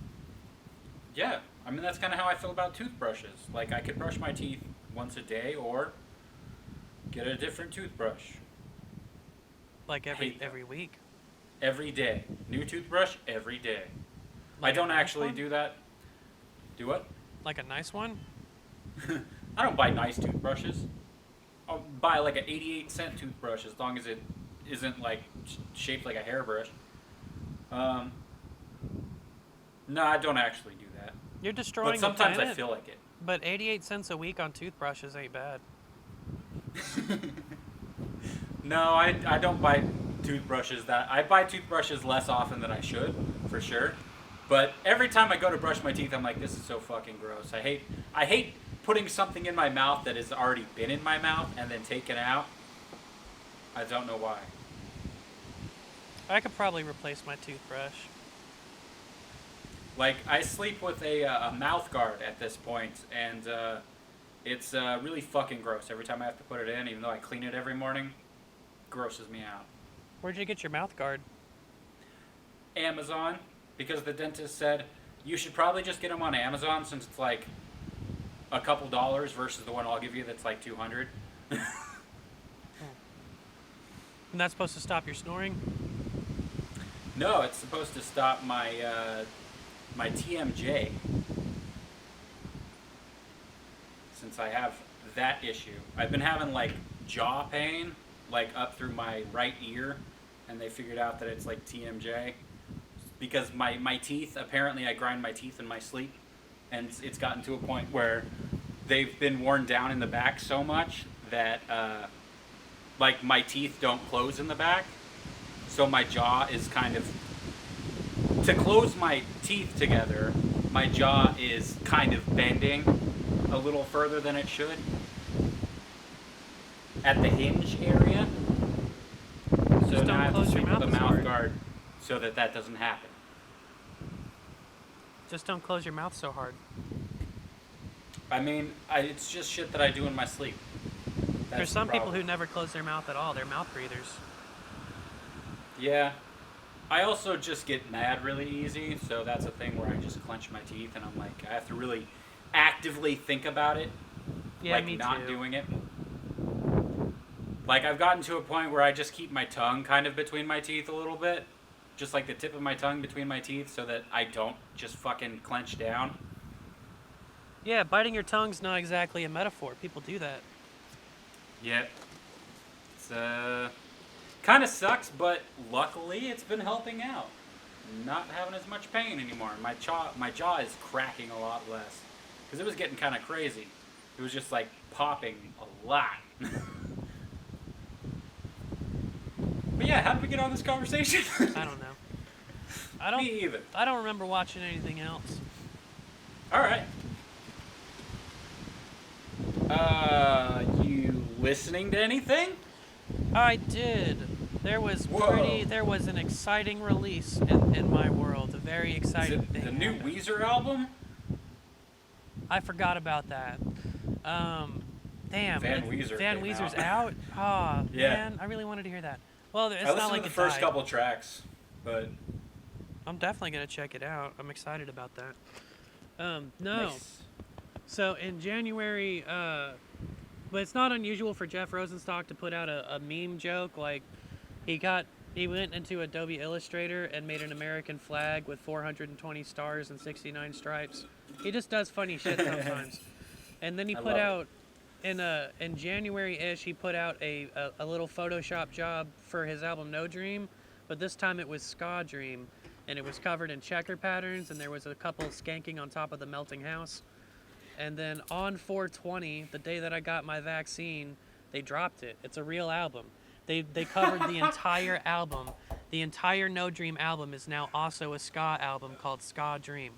Yeah, I mean, that's kind of how I feel about toothbrushes. Like, I could brush my teeth once a day or get a different toothbrush. Like every week? Every day. New toothbrush every day. Like I don't a nice actually one? do that. Do what? Like a nice one? I don't buy nice toothbrushes. I'll buy like an 88-cent toothbrush as long as it isn't like shaped like a hairbrush. No, I don't actually do that. You're destroying But sometimes the planet. I feel like it. But 88 cents a week on toothbrushes ain't bad. No, I don't buy toothbrushes I buy toothbrushes less often than I should, for sure. But every time I go to brush my teeth, I'm like, this is so fucking gross. I hate putting something in my mouth that has already been in my mouth and then taken out. I don't know why. I could probably replace my toothbrush. Like, I sleep with a mouth guard at this point, and it's really fucking gross. Every time I have to put it in, even though I clean it every morning, grosses me out. Where'd you get your mouth guard? Amazon, because the dentist said you should probably just get them on Amazon since it's like a couple dollars versus the one I'll give you that's like $200. And that's supposed to stop your snoring? No, it's supposed to stop my my TMJ, since I have that issue. I've been having like jaw pain, like up through my right ear, and they figured out that it's like TMJ because my teeth, apparently I grind my teeth in my sleep, and it's gotten to a point where they've been worn down in the back so much that like my teeth don't close in the back, so my jaw is kind of, to close my teeth together, my jaw is kind of bending a little further than it should at the hinge area. So Just now I have to don't close your sleep with a mouth as mouth hard. guard so that doesn't happen. Just don't close your mouth so hard. I mean, it's just shit that I do in my sleep. That's There's some the people problem. who never close their mouth at all. They're mouth breathers. Yeah. I also just get mad really easy, so that's a thing where I just clench my teeth and I'm like, I have to really actively think about it. Yeah, like me not too. doing it. Like, I've gotten to a point where I just keep my tongue kind of between my teeth a little bit. Just like the tip of my tongue between my teeth so that I don't just fucking clench down. Yeah, biting your tongue's not exactly a metaphor. People do that. Yep. It's, kind of sucks, but luckily it's been helping out. Not having as much pain anymore. My jaw is cracking a lot less. Because it was getting kind of crazy. It was just like popping a lot. But yeah, how did we get on this conversation? I don't know. Me either. I don't remember watching anything else. All right. You listening to anything? I did. There was an exciting release in my world. A very exciting thing. The new happened. Weezer album? I forgot about that. Damn. Van Weezer's out? Oh, yeah. Man, I really wanted to hear that. Well, it's I not like to the it first died. couple tracks, but I'm definitely gonna check it out. I'm excited about that. No. Nice. So in January, but it's not unusual for Jeff Rosenstock to put out a meme joke. Like, he went into Adobe Illustrator and made an American flag with 420 stars and 69 stripes. He just does funny shit sometimes. And then he put out in January-ish, he put out a little Photoshop job for his album No Dream, but this time it was Ska Dream, and it was covered in checker patterns, and there was a couple skanking on top of the melting house. And then on 4/20, the day that I got my vaccine, they dropped it. It's a real album. They covered the entire album. The entire No Dream album is now also a ska album called Ska Dream.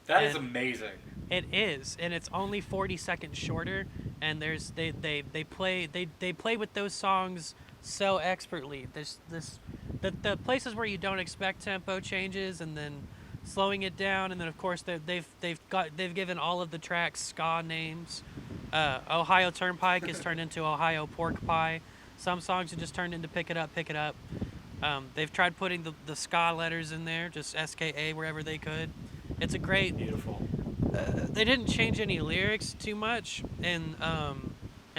That is amazing. It is, and it's only 40 seconds shorter. And they play with those songs so expertly. The places where you don't expect tempo changes, and then slowing it down, and then of course they've given all of the tracks ska names. Ohio Turnpike is turned into Ohio Pork Pie. Some songs are just turned into Pick It Up, Pick It Up. They've tried putting the ska letters in there, just SKA wherever they could. It's a great. Beautiful. They didn't change any lyrics too much in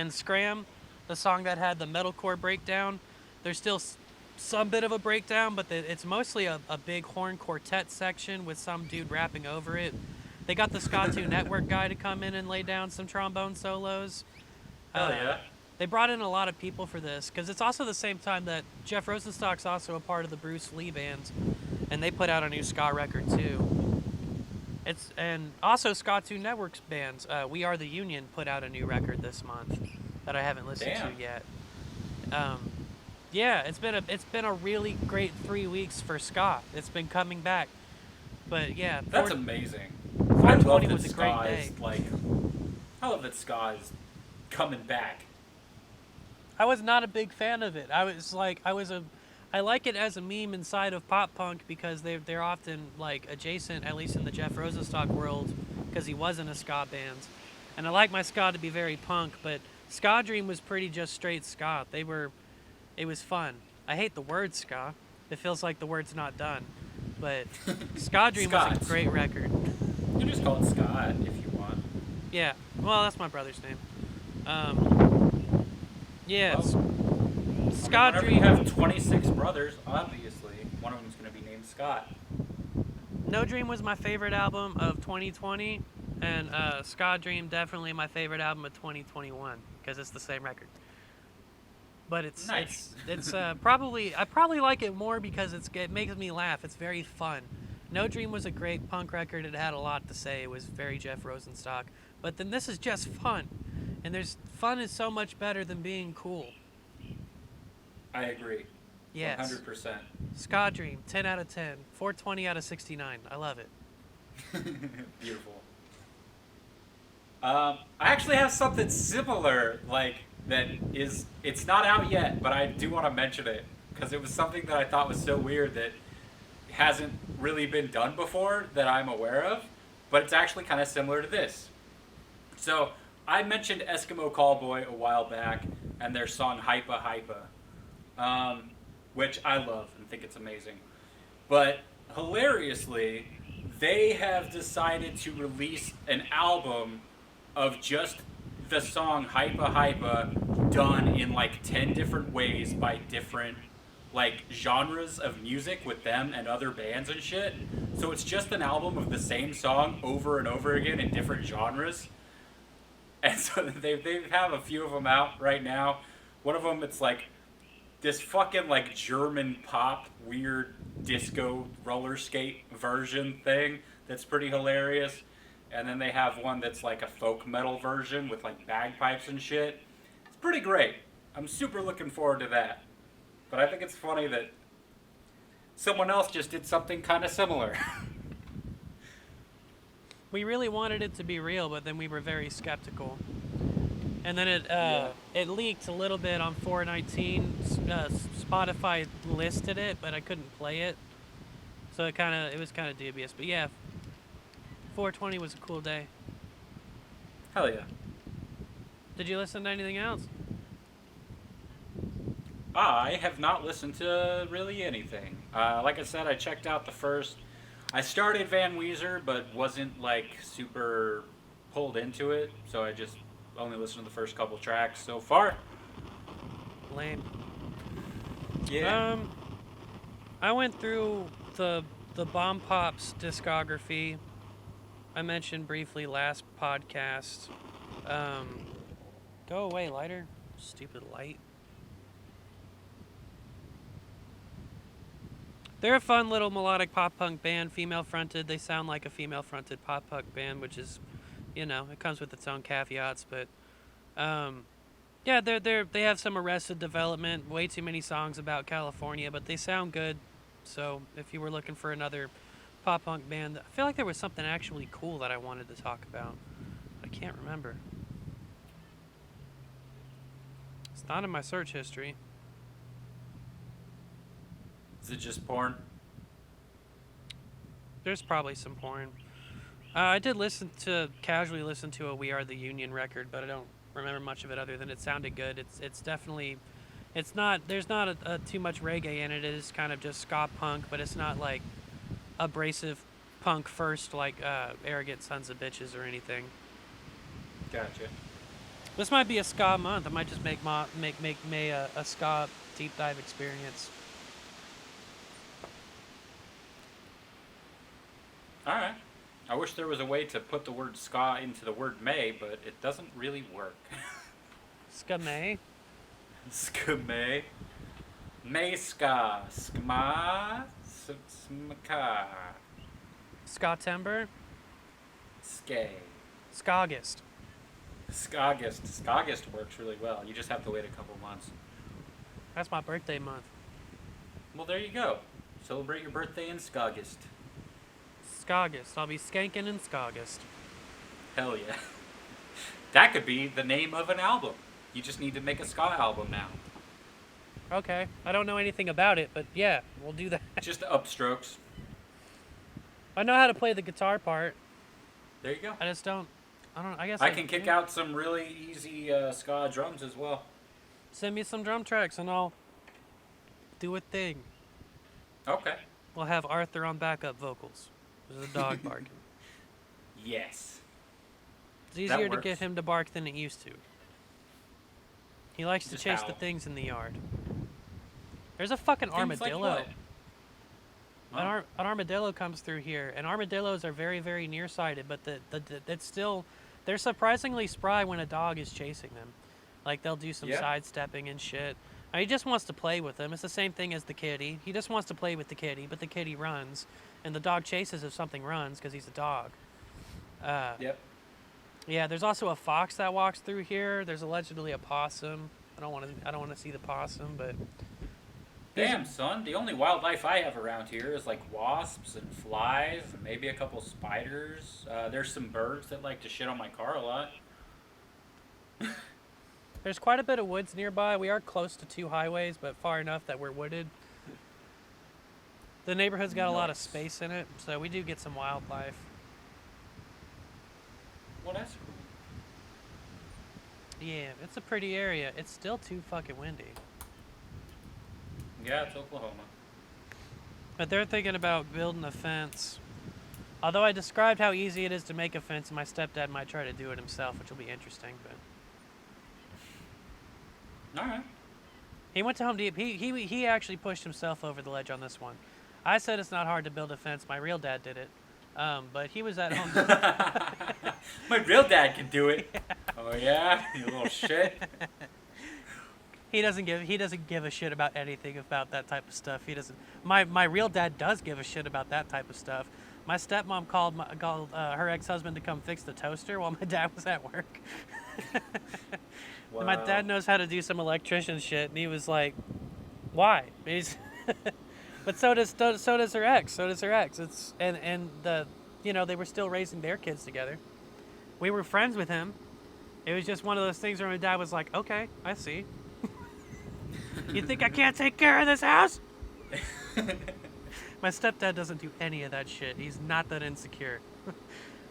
Scram, the song that had the metalcore breakdown. There's still some bit of a breakdown, but it's mostly a big horn quartet section with some dude rapping over it. They got the Ska 2 Network guy to come in and lay down some trombone solos. Hell yeah. They brought in a lot of people for this, because it's also the same time that Jeff Rosenstock's also a part of the Bruce Lee band, and they put out a new ska record too. And also Ska 2 Network's bands, We Are the Union, put out a new record this month that I haven't listened to yet. Yeah, it's been a really great 3 weeks for ska. It's been coming back, but yeah, that's amazing. 420 was a great day. I love that ska is coming back. I was not a big fan of it. I like it as a meme inside of pop punk, because they're often like adjacent, at least in the Jeff Rosenstock world, because he was in a ska band, and I like my ska to be very punk. But Ska Dream was pretty just straight ska. It was fun. I hate the word ska. It feels like the word's not done. But Ska Dream was a great record. You just call it ska if you want. Yeah. Well, that's my brother's name. Yeah. Well, Ska Dream. You have 26 brothers, obviously. One of them's going to be named Scott. No Dream was my favorite album of 2020, and Ska Dream definitely my favorite album of 2021, because it's the same record. But it's nice. it's probably I probably like it more because it makes me laugh. It's very fun. No Dream was a great punk record. It had a lot to say. It was very Jeff Rosenstock. But then this is just fun, and fun is so much better than being cool. I agree. Yes. 100%. Ska Dream, 10 out of 10, 420 out of 69. I love it. Beautiful. I actually have something similar, it's not out yet, but I do want to mention it, because it was something that I thought was so weird that hasn't really been done before that I'm aware of, but it's actually kind of similar to this. So, I mentioned Eskimo Callboy a while back, and their song Hypa Hypa, which I love and think it's amazing. But, hilariously, they have decided to release an album of just the song Hypa Hypa done in 10 different ways by different genres of music with them and other bands and shit. So it's just an album of the same song over and over again in different genres. And so they have a few of them out right now. One of them, it's this fucking German pop weird disco roller skate version thing that's pretty hilarious. And then they have one that's a folk metal version with bagpipes and shit. It's pretty great. I'm super looking forward to that. But I think it's funny that someone else just did something kind of similar. We really wanted it to be real, but then we were very skeptical. And then it leaked a little bit on 419. Spotify listed it, but I couldn't play it, so it was kind of dubious. But yeah, 420 was a cool day. Hell yeah. Did you listen to anything else? I have not listened to really anything. Like I said, I checked out the first. I started Van Weezer, but wasn't like super pulled into it, so I just only listened to the first couple tracks so far. Lame. Yeah. I went through the Bomb Pops discography. I mentioned briefly last podcast. Go away, lighter. Stupid light. They're a fun little melodic pop punk band, female fronted. They sound like a female fronted pop punk band, which is, you know, it comes with its own caveats. But yeah, they have some Arrested Development, way too many songs about California, but they sound good. So if you were looking for another pop punk band, I feel like there was something actually cool that I wanted to talk about. I can't remember. It's not in my search history. Is it just porn? There's probably some porn. I did casually listen to a We Are the Union record, but I don't remember much of it other than it sounded good. It's definitely, there's not too much reggae in it. It is kind of just ska punk, but it's not like abrasive punk first like Arrogant Sons of Bitches or anything. Gotcha. This might be a ska month. I might just make May a ska deep dive experience. Alright. I wish there was a way to put the word ska into the word May, but it doesn't really work. Ska May? Ska May. May ska. Skma. Smaka. Ska-tember? Skay. Skagist. Skagist. Skagist works really well. You just have to wait a couple months. That's my birthday month. Well, there you go. Celebrate your birthday in Skagist. Skagist. I'll be skanking in Skagist. Hell yeah. That could be the name of an album. You just need to make a ska album now. Okay. I don't know anything about it, but yeah, we'll do that. Just upstrokes. I know how to play the guitar part. There you go. I guess I can kick out some really easy ska drums as well. Send me some drum tracks and I'll do a thing. Okay. We'll have Arthur on backup vocals. There's a dog barking. Yes. It's easier to get him to bark than it used to. He likes to chase the things in the yard. There's a fucking armadillo. Like an armadillo comes through here, and armadillos are very, very nearsighted, but they're surprisingly spry when a dog is chasing them. Like, they'll do some sidestepping and shit. He just wants to play with them. It's the same thing as the kitty. He just wants to play with the kitty, but the kitty runs, and the dog chases if something runs because he's a dog. Yep. Yeah, there's also a fox that walks through here. There's allegedly a possum. I don't want to see the possum, but damn, son, the only wildlife I have around here is like wasps and flies and maybe a couple spiders. There's some birds that like to shit on my car a lot. There's quite a bit of woods nearby. We are close to 2 highways, but far enough that we're wooded. The neighborhood's got a lot of space in it, so we do get some wildlife. Well, that's cool. Yeah, it's a pretty area. It's still too fucking windy. Yeah, it's Oklahoma. But they're thinking about building a fence. Although I described how easy it is to make a fence, and my stepdad might try to do it himself, which will be interesting, but... Alright. He went to Home Depot. He actually pushed himself over the ledge on this one. I said it's not hard to build a fence. My real dad did it. But he was at Home Depot. My real dad can do it. Yeah. Oh yeah? You little shit. He doesn't give a shit about anything about that type of stuff. He doesn't. My real dad does give a shit about that type of stuff. My stepmom called her ex-husband to come fix the toaster while my dad was at work. Wow. My dad knows how to do some electrician shit, and he was like, "Why?" But so does her ex. So does her ex. It's and the they were still raising their kids together. We were friends with him. It was just one of those things where my dad was like, "Okay, I see. You think I can't take care of this house?" My stepdad doesn't do any of that shit. He's not that insecure.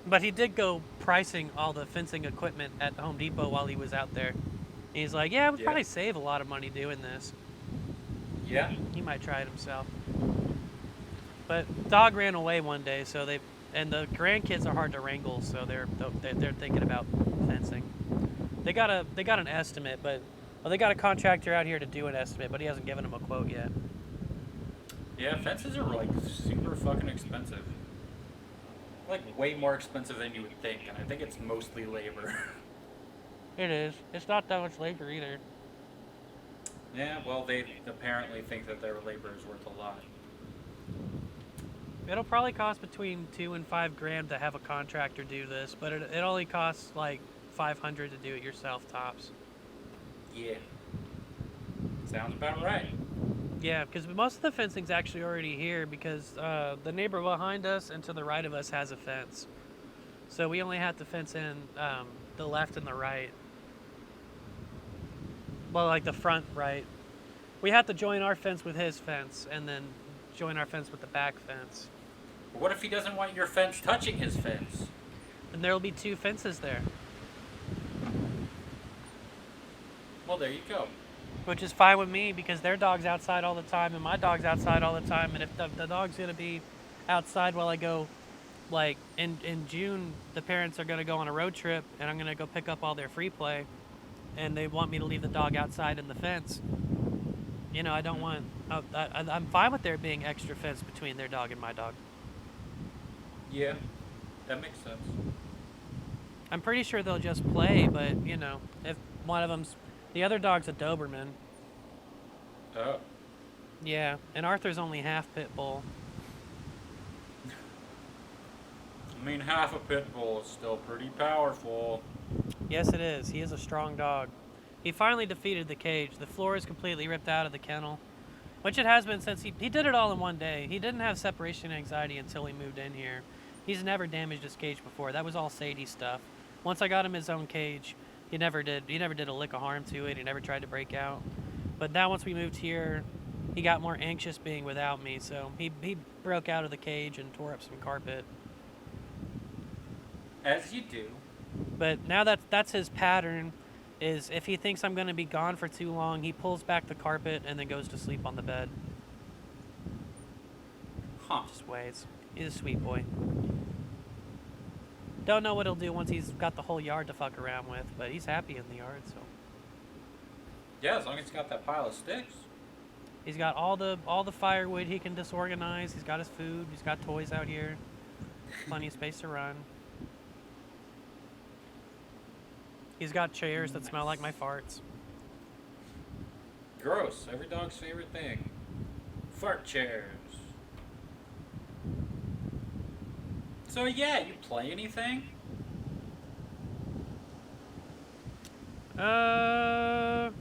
But he did go pricing all the fencing equipment at Home Depot while he was out there. He's like, "Yeah, we'd probably save a lot of money doing this." Yeah. He might try it himself. But dog ran away one day, so the grandkids are hard to wrangle, so they're thinking about fencing. They got an estimate, but they got a contractor out here to do an estimate, but he hasn't given them a quote yet. Yeah, fences are like super fucking expensive. Like way more expensive than you would think, and I think it's mostly labor. It is. It's not that much labor either. Yeah, well, they apparently think that their labor is worth a lot. It'll probably cost between $2,000 and $5,000 to have a contractor do this, but it only costs like $500 to do it yourself tops. Yeah. Sounds about right. Yeah, because most of the fencing's actually already here because the neighbor behind us and to the right of us has a fence. So we only have to fence in the left and the right. Well, like the front right. We have to join our fence with his fence and then join our fence with the back fence. But what if he doesn't want your fence touching his fence? And there'll be 2 fences there. Well, there you go. Which is fine with me because their dog's outside all the time and my dog's outside all the time. And if the dog's going to be outside while I go, like in June, the parents are going to go on a road trip and I'm going to go pick up all their free play. And they want me to leave the dog outside in the fence. I don't want... I'm fine with there being extra fence between their dog and my dog. Yeah, that makes sense. I'm pretty sure they'll just play, but, if one of them's... The other dog's a Doberman. Oh. Yeah, and Arthur's only half pit bull. I mean, half a pit bull is still pretty powerful. Yes, it is. He is a strong dog. He finally defeated the cage. The floor is completely ripped out of the kennel, which it has been since he did it all in one day. He didn't have separation anxiety until he moved in here. He's never damaged his cage before. That was all Sadie stuff. Once I got him his own cage, he never did a lick of harm to it. He never tried to break out. But now once we moved here, he got more anxious being without me, so he broke out of the cage and tore up some carpet. As you do. But now that's his pattern, is if he thinks I'm going to be gone for too long, he pulls back the carpet and then goes to sleep on the bed. Huh. Just waits. He's a sweet boy. Don't know what he'll do once he's got the whole yard to fuck around with, but he's happy in the yard, so. Yeah, as long as he's got that pile of sticks. He's got all the firewood he can disorganize. He's got his food. He's got toys out here. Plenty of space to run. He's got chairs that smell like my farts. Gross. Every dog's favorite thing. Fart chairs. So yeah, you play anything? No,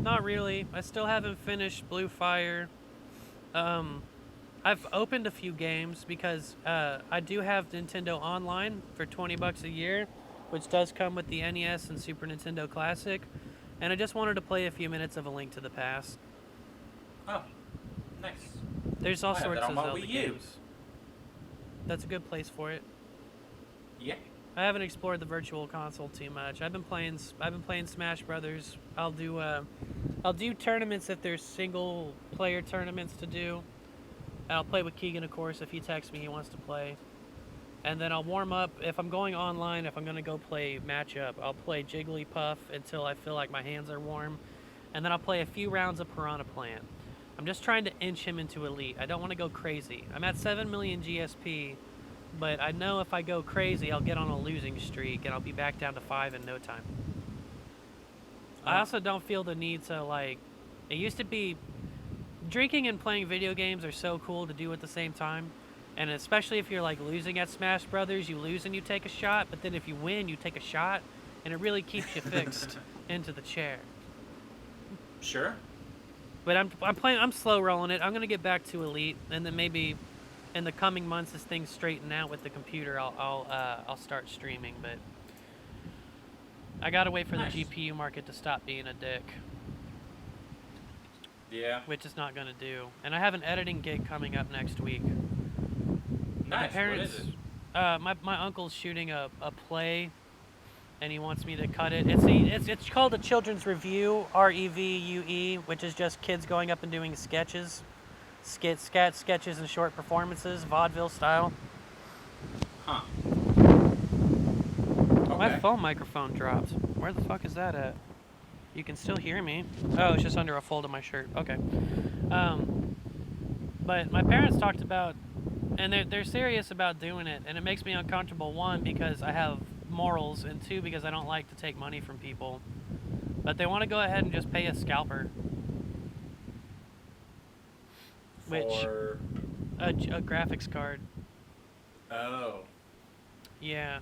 not really. I still haven't finished Blue Fire. I've opened a few games because I do have Nintendo Online for $20 a year, which does come with the NES and Super Nintendo Classic, and I just wanted to play a few minutes of A Link to the Past. Oh, nice. There's all sorts of Zelda Wii U. games. That's a good place for it. Yeah. I haven't explored the Virtual Console too much. I've been playing Smash Brothers. I'll do tournaments if there's single player tournaments to do. And I'll play with Keegan, of course, if he texts me he wants to play. And then I'll warm up. If I'm going online, if I'm going to go play matchup, I'll play Jigglypuff until I feel like my hands are warm. And then I'll play a few rounds of Piranha Plant. I'm just trying to inch him into Elite. I don't want to go crazy. I'm at 7 million GSP, but I know if I go crazy, I'll get on a losing streak, and I'll be back down to 5 in no time. I also don't feel the need to, like... It used to be... Drinking and playing video games are so cool to do at the same time. And especially if you're, like, losing at Smash Brothers, you lose and you take a shot, but then if you win, you take a shot, and it really keeps you fixed into the chair. Sure. But I'm slow rolling it. I'm gonna get back to Elite, and then maybe in the coming months, as things straighten out with the computer, I'll start streaming. But I gotta wait for the GPU market to stop being a dick. Yeah. Which it's not gonna do. And I have an editing gig coming up next week. Nice. My parents, What is it? my uncle's shooting a play, and he wants me to cut it. It's called a children's review, REVUE, which is just kids going up and doing sketches, sketches and short performances, vaudeville style. Huh. My Okay. phone microphone dropped. Where the fuck is that at? You can still hear me. Oh, it's just under a fold of my shirt. Okay. But my parents talked about, and they're serious about doing it, and it makes me uncomfortable. One, because I have morals, and two, because I don't like to take money from people. But they want to go ahead and just pay a scalper. For... A graphics card. Oh. Yeah.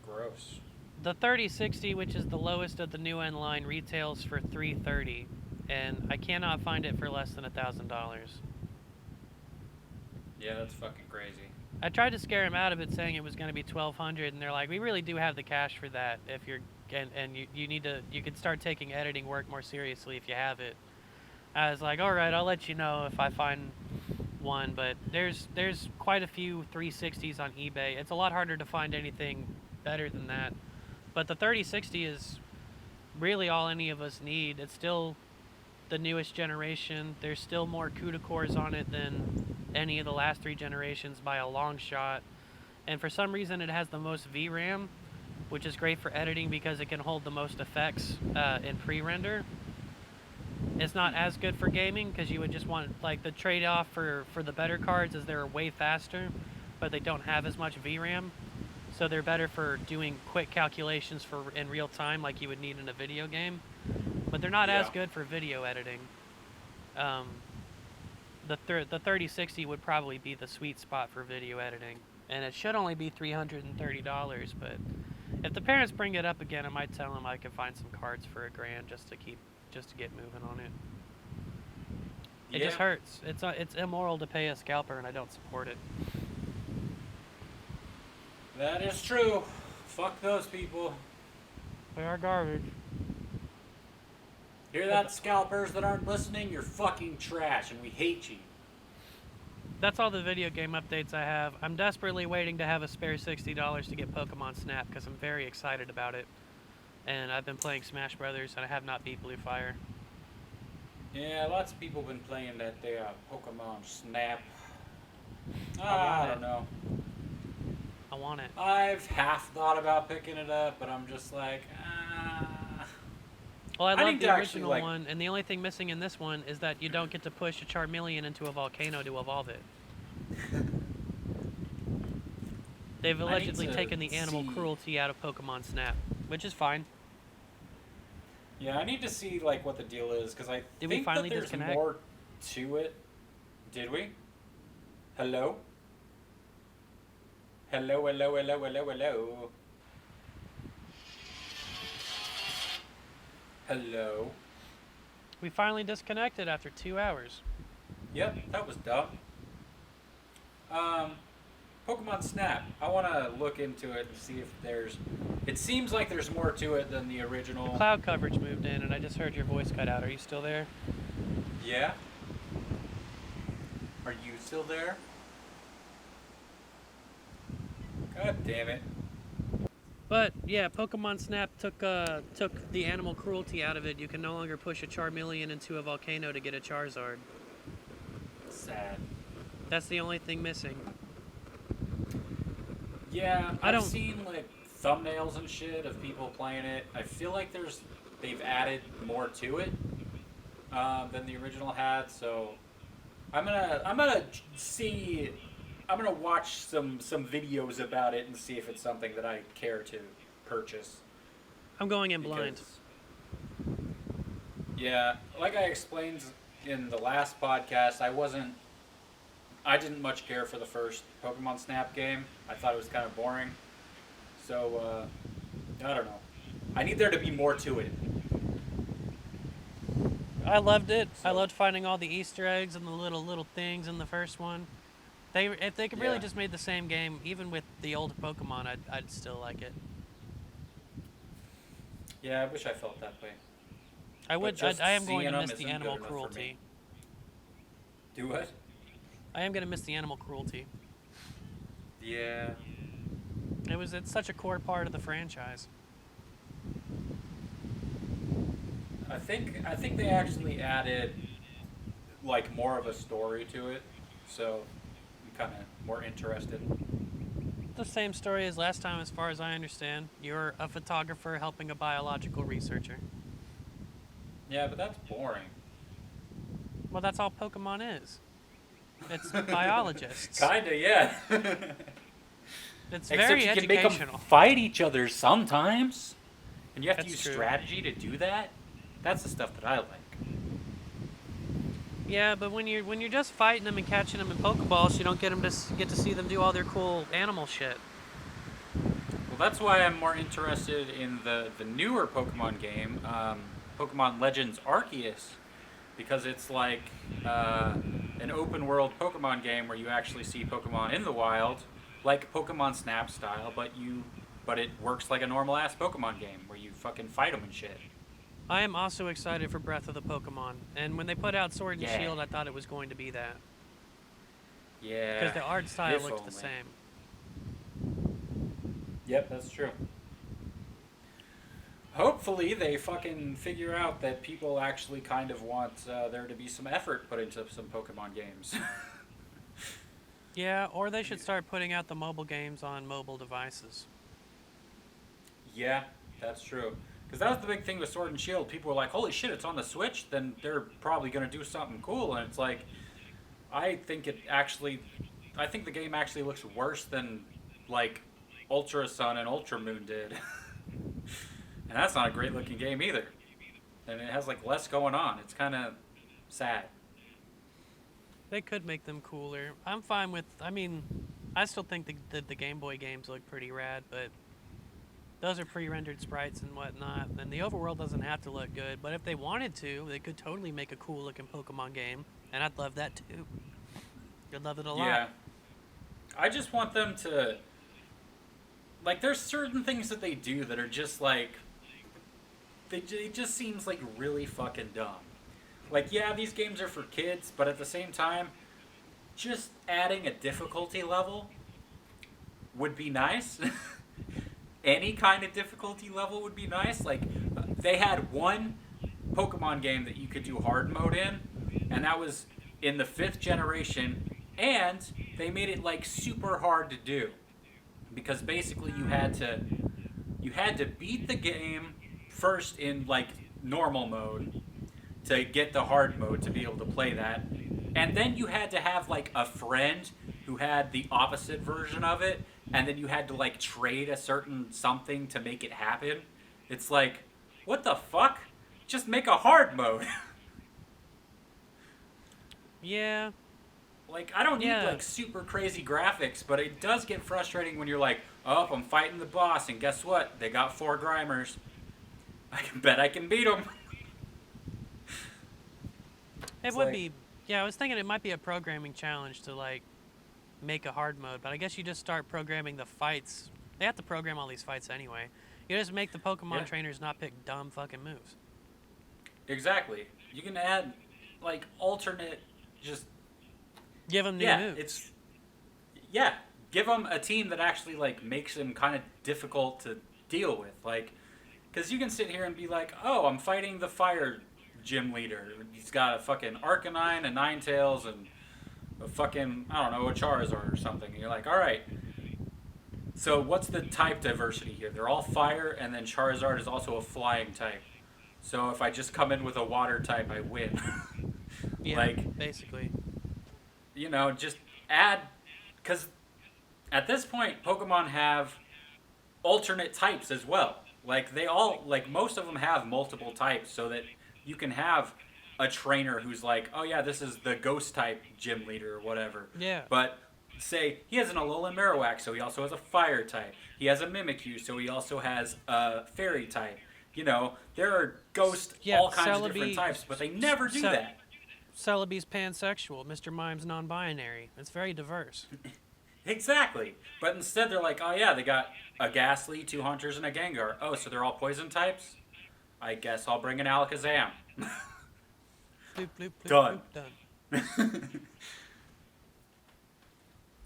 Gross. The 3060, which is the lowest of the new end line, retails for $330, and I cannot find it for less than $1,000. Yeah, that's fucking crazy. I tried to scare him out of it, saying it was going to be $1,200, and they're like, "We really do have the cash for that. If you're and you need to, you could start taking editing work more seriously if you have it." I was like, "All right, I'll let you know if I find one." But there's quite a few 360s on eBay. It's a lot harder to find anything better than that. But the 3060 is really all any of us need. It's still the newest generation. There's still more CUDA cores on it than any of the last 3 generations by a long shot. And for some reason it has the most VRAM, which is great for editing because it can hold the most effects in pre-render. It's not as good for gaming because you would just want, like, the trade-off for the better cards is they're way faster, but they don't have as much VRAM. So they're better for doing quick calculations for in real time like you would need in a video game. But they're not as good for video editing. The 3060 would probably be the sweet spot for video editing. And it should only be $330, but if the parents bring it up again, I might tell them I can find some cards for $1,000 just to get moving on it. It just hurts. It's immoral to pay a scalper, and I don't support it. That is true. Fuck those people. They are garbage. Hear that, scalpers that aren't listening? You're fucking trash, and we hate you. That's all the video game updates I have. I'm desperately waiting to have a spare $60 to get Pokemon Snap because I'm very excited about it. And I've been playing Smash Brothers, and I have not beat Blue Fire. Yeah, lots of people have been playing that Pokemon Snap. I don't know. I want it. I've half thought about picking it up, but I'm just like, Well, I love the original one, and the only thing missing in this one is that you don't get to push a Charmeleon into a volcano to evolve it. They've allegedly taken the animal cruelty out of Pokemon Snap, which is fine. Yeah, I need to see like what the deal is because I Did think we finally that there's disconnect? more to it. Did we? Hello? Hello, hello, hello, hello, hello. Hello. We finally disconnected after 2 hours. Yep, that was dumb. Pokemon Snap. I want to look into it and see if there's... It seems like there's more to it than the original. The cloud coverage moved in, and I just heard your voice cut out. Are you still there? Yeah? Are you still there? God damn it. But yeah, Pokemon Snap took the animal cruelty out of it. You can no longer push a Charmeleon into a volcano to get a Charizard. Sad. That's the only thing missing. Yeah, I've seen like thumbnails and shit of people playing it. I feel like they've added more to it than the original had. So I'm gonna watch some videos about it and see if it's something that I care to purchase. I'm going in blind. Yeah, like I explained in the last podcast, I didn't much care for the first Pokemon Snap game. I thought it was kind of boring. So, I don't know. I need there to be more to it. I loved it. I So loved finding all the Easter eggs and the little things in the first one. If they could really yeah, just made the same game, even with the old Pokemon, I'd still like it. yeah, I wish I felt that way. I But would. just I am going seeing to them miss the isn't good animal enough for me. cruelty. Do what? I am going to miss the animal cruelty. Yeah. It's such a core part of the franchise. I think they actually added like more of a story to it, so I'm kind of more interested. The same story as last time, as far as I understand. You're a photographer helping a biological researcher. Yeah, but that's boring. Well, that's all Pokemon is. It's biologists. Kinda, yeah. It's Except very you can make them educational. fight each other sometimes, and you have to That's use true. strategy to do that. That's the stuff that I like. Yeah, but when you're just fighting them and catching them in Pokeballs, you don't get to see them do all their cool animal shit. Well, that's why I'm more interested in the newer Pokemon game, Pokemon Legends Arceus, because it's like an open world Pokemon game where you actually see Pokemon in the wild, like Pokemon Snap style, but it works like a normal ass Pokemon game where you fucking fight them and shit. I am also excited for Breath of the Pokemon, and when they put out Sword and Yeah. Shield, I thought it was going to be that Yeah. because the art style if looked the only. same. Yep, that's true. Hopefully they fucking figure out that people actually kind of want there to be some effort put into some Pokemon games. Yeah, or they should start putting out the mobile games on mobile devices. Yeah, that's true. Because that was the big thing with Sword and Shield. People were like, holy shit, it's on the Switch? Then they're probably going to do something cool. And it's like, I think the game actually looks worse than, like, Ultra Sun and Ultra Moon did. And that's not a great looking game either. And it has, like, less going on. It's kind of sad. They could make them cooler. I'm fine with. I mean, I still think the Game Boy games look pretty rad, but those are pre-rendered sprites and whatnot. And the overworld doesn't have to look good, but if they wanted to, they could totally make a cool looking Pokemon game, and I'd love that too. I'd love it a lot. Yeah. I just want them to. Like, there's certain things that they do that are just like. It just seems like really fucking dumb. Like, yeah, these games are for kids, but at the same time, just adding a difficulty level would be nice. Any kind of difficulty level would be nice. Like, they had one Pokemon game that you could do hard mode in, and that was in the 5th generation, and they made it, like, super hard to do. Because basically you had to beat the game first in, like, normal mode to get the hard mode to be able to play that. And then you had to have, like, a friend who had the opposite version of it, and then you had to, like, trade a certain something to make it happen. It's like, what the fuck? Just make a hard mode. Yeah. Like, I don't need, Yeah. like, super crazy graphics, but it does get frustrating when you're like, oh, I'm fighting the boss, and guess what? They got 4 Grimers. I bet I can beat them. It would be. Yeah, I was thinking it might be a programming challenge to, like, make a hard mode, but I guess you just start programming the fights. They have to program all these fights anyway. You just make the Pokemon trainers not pick dumb fucking moves. Exactly. You can add, like, alternate, just... Give them new moves. Give them a team that actually, like, makes them kind of difficult to deal with. Like, because you can sit here and be like, oh, I'm fighting the fire gym leader. He's got a fucking Arcanine, a Ninetales, and a fucking, I don't know, a Charizard or something. And you're like, all right. So what's the type diversity here? They're all fire, and then Charizard is also a flying type. So if I just come in with a water type, I win. Yeah, like, basically. you know, just add, because at this point, Pokemon have alternate types as well. Like, they all, like, most of them have multiple types, so that you can have a trainer who's like, oh yeah, this is the ghost type gym leader or whatever. Yeah. But say he has an Alolan Marowak, so he also has a fire type. He has a Mimikyu, so he also has a fairy type. You know, there are ghosts, all kinds of different types, but they never do that. Celebi's pansexual. Mr. Mime's non-binary. It's very diverse. Exactly. But instead they're like, oh yeah, they got a Ghastly, 2 Hunters, and a Gengar. Oh, so they're all poison types? I guess I'll bring an Alakazam. Bloop, bloop, bloop, Done. Bloop, done.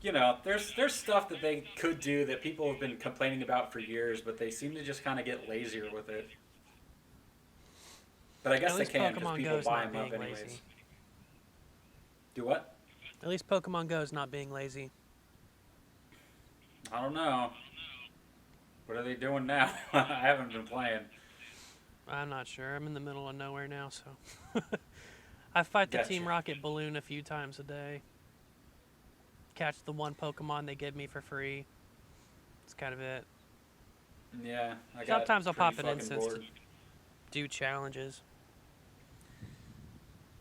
You know, there's stuff that they could do that people have been complaining about for years, but they seem to just kind of get lazier with it. But I guess they can because people buy them up anyways. Lazy. Do what? At least Pokemon Go is not being lazy. I don't know. What are they doing now? I haven't been playing. I'm not sure. I'm in the middle of nowhere now, so... I fight the Team Rocket balloon a few times a day. Catch the one Pokemon they give me for free. That's kind of it. Yeah, sometimes I'll pop an instance to do challenges.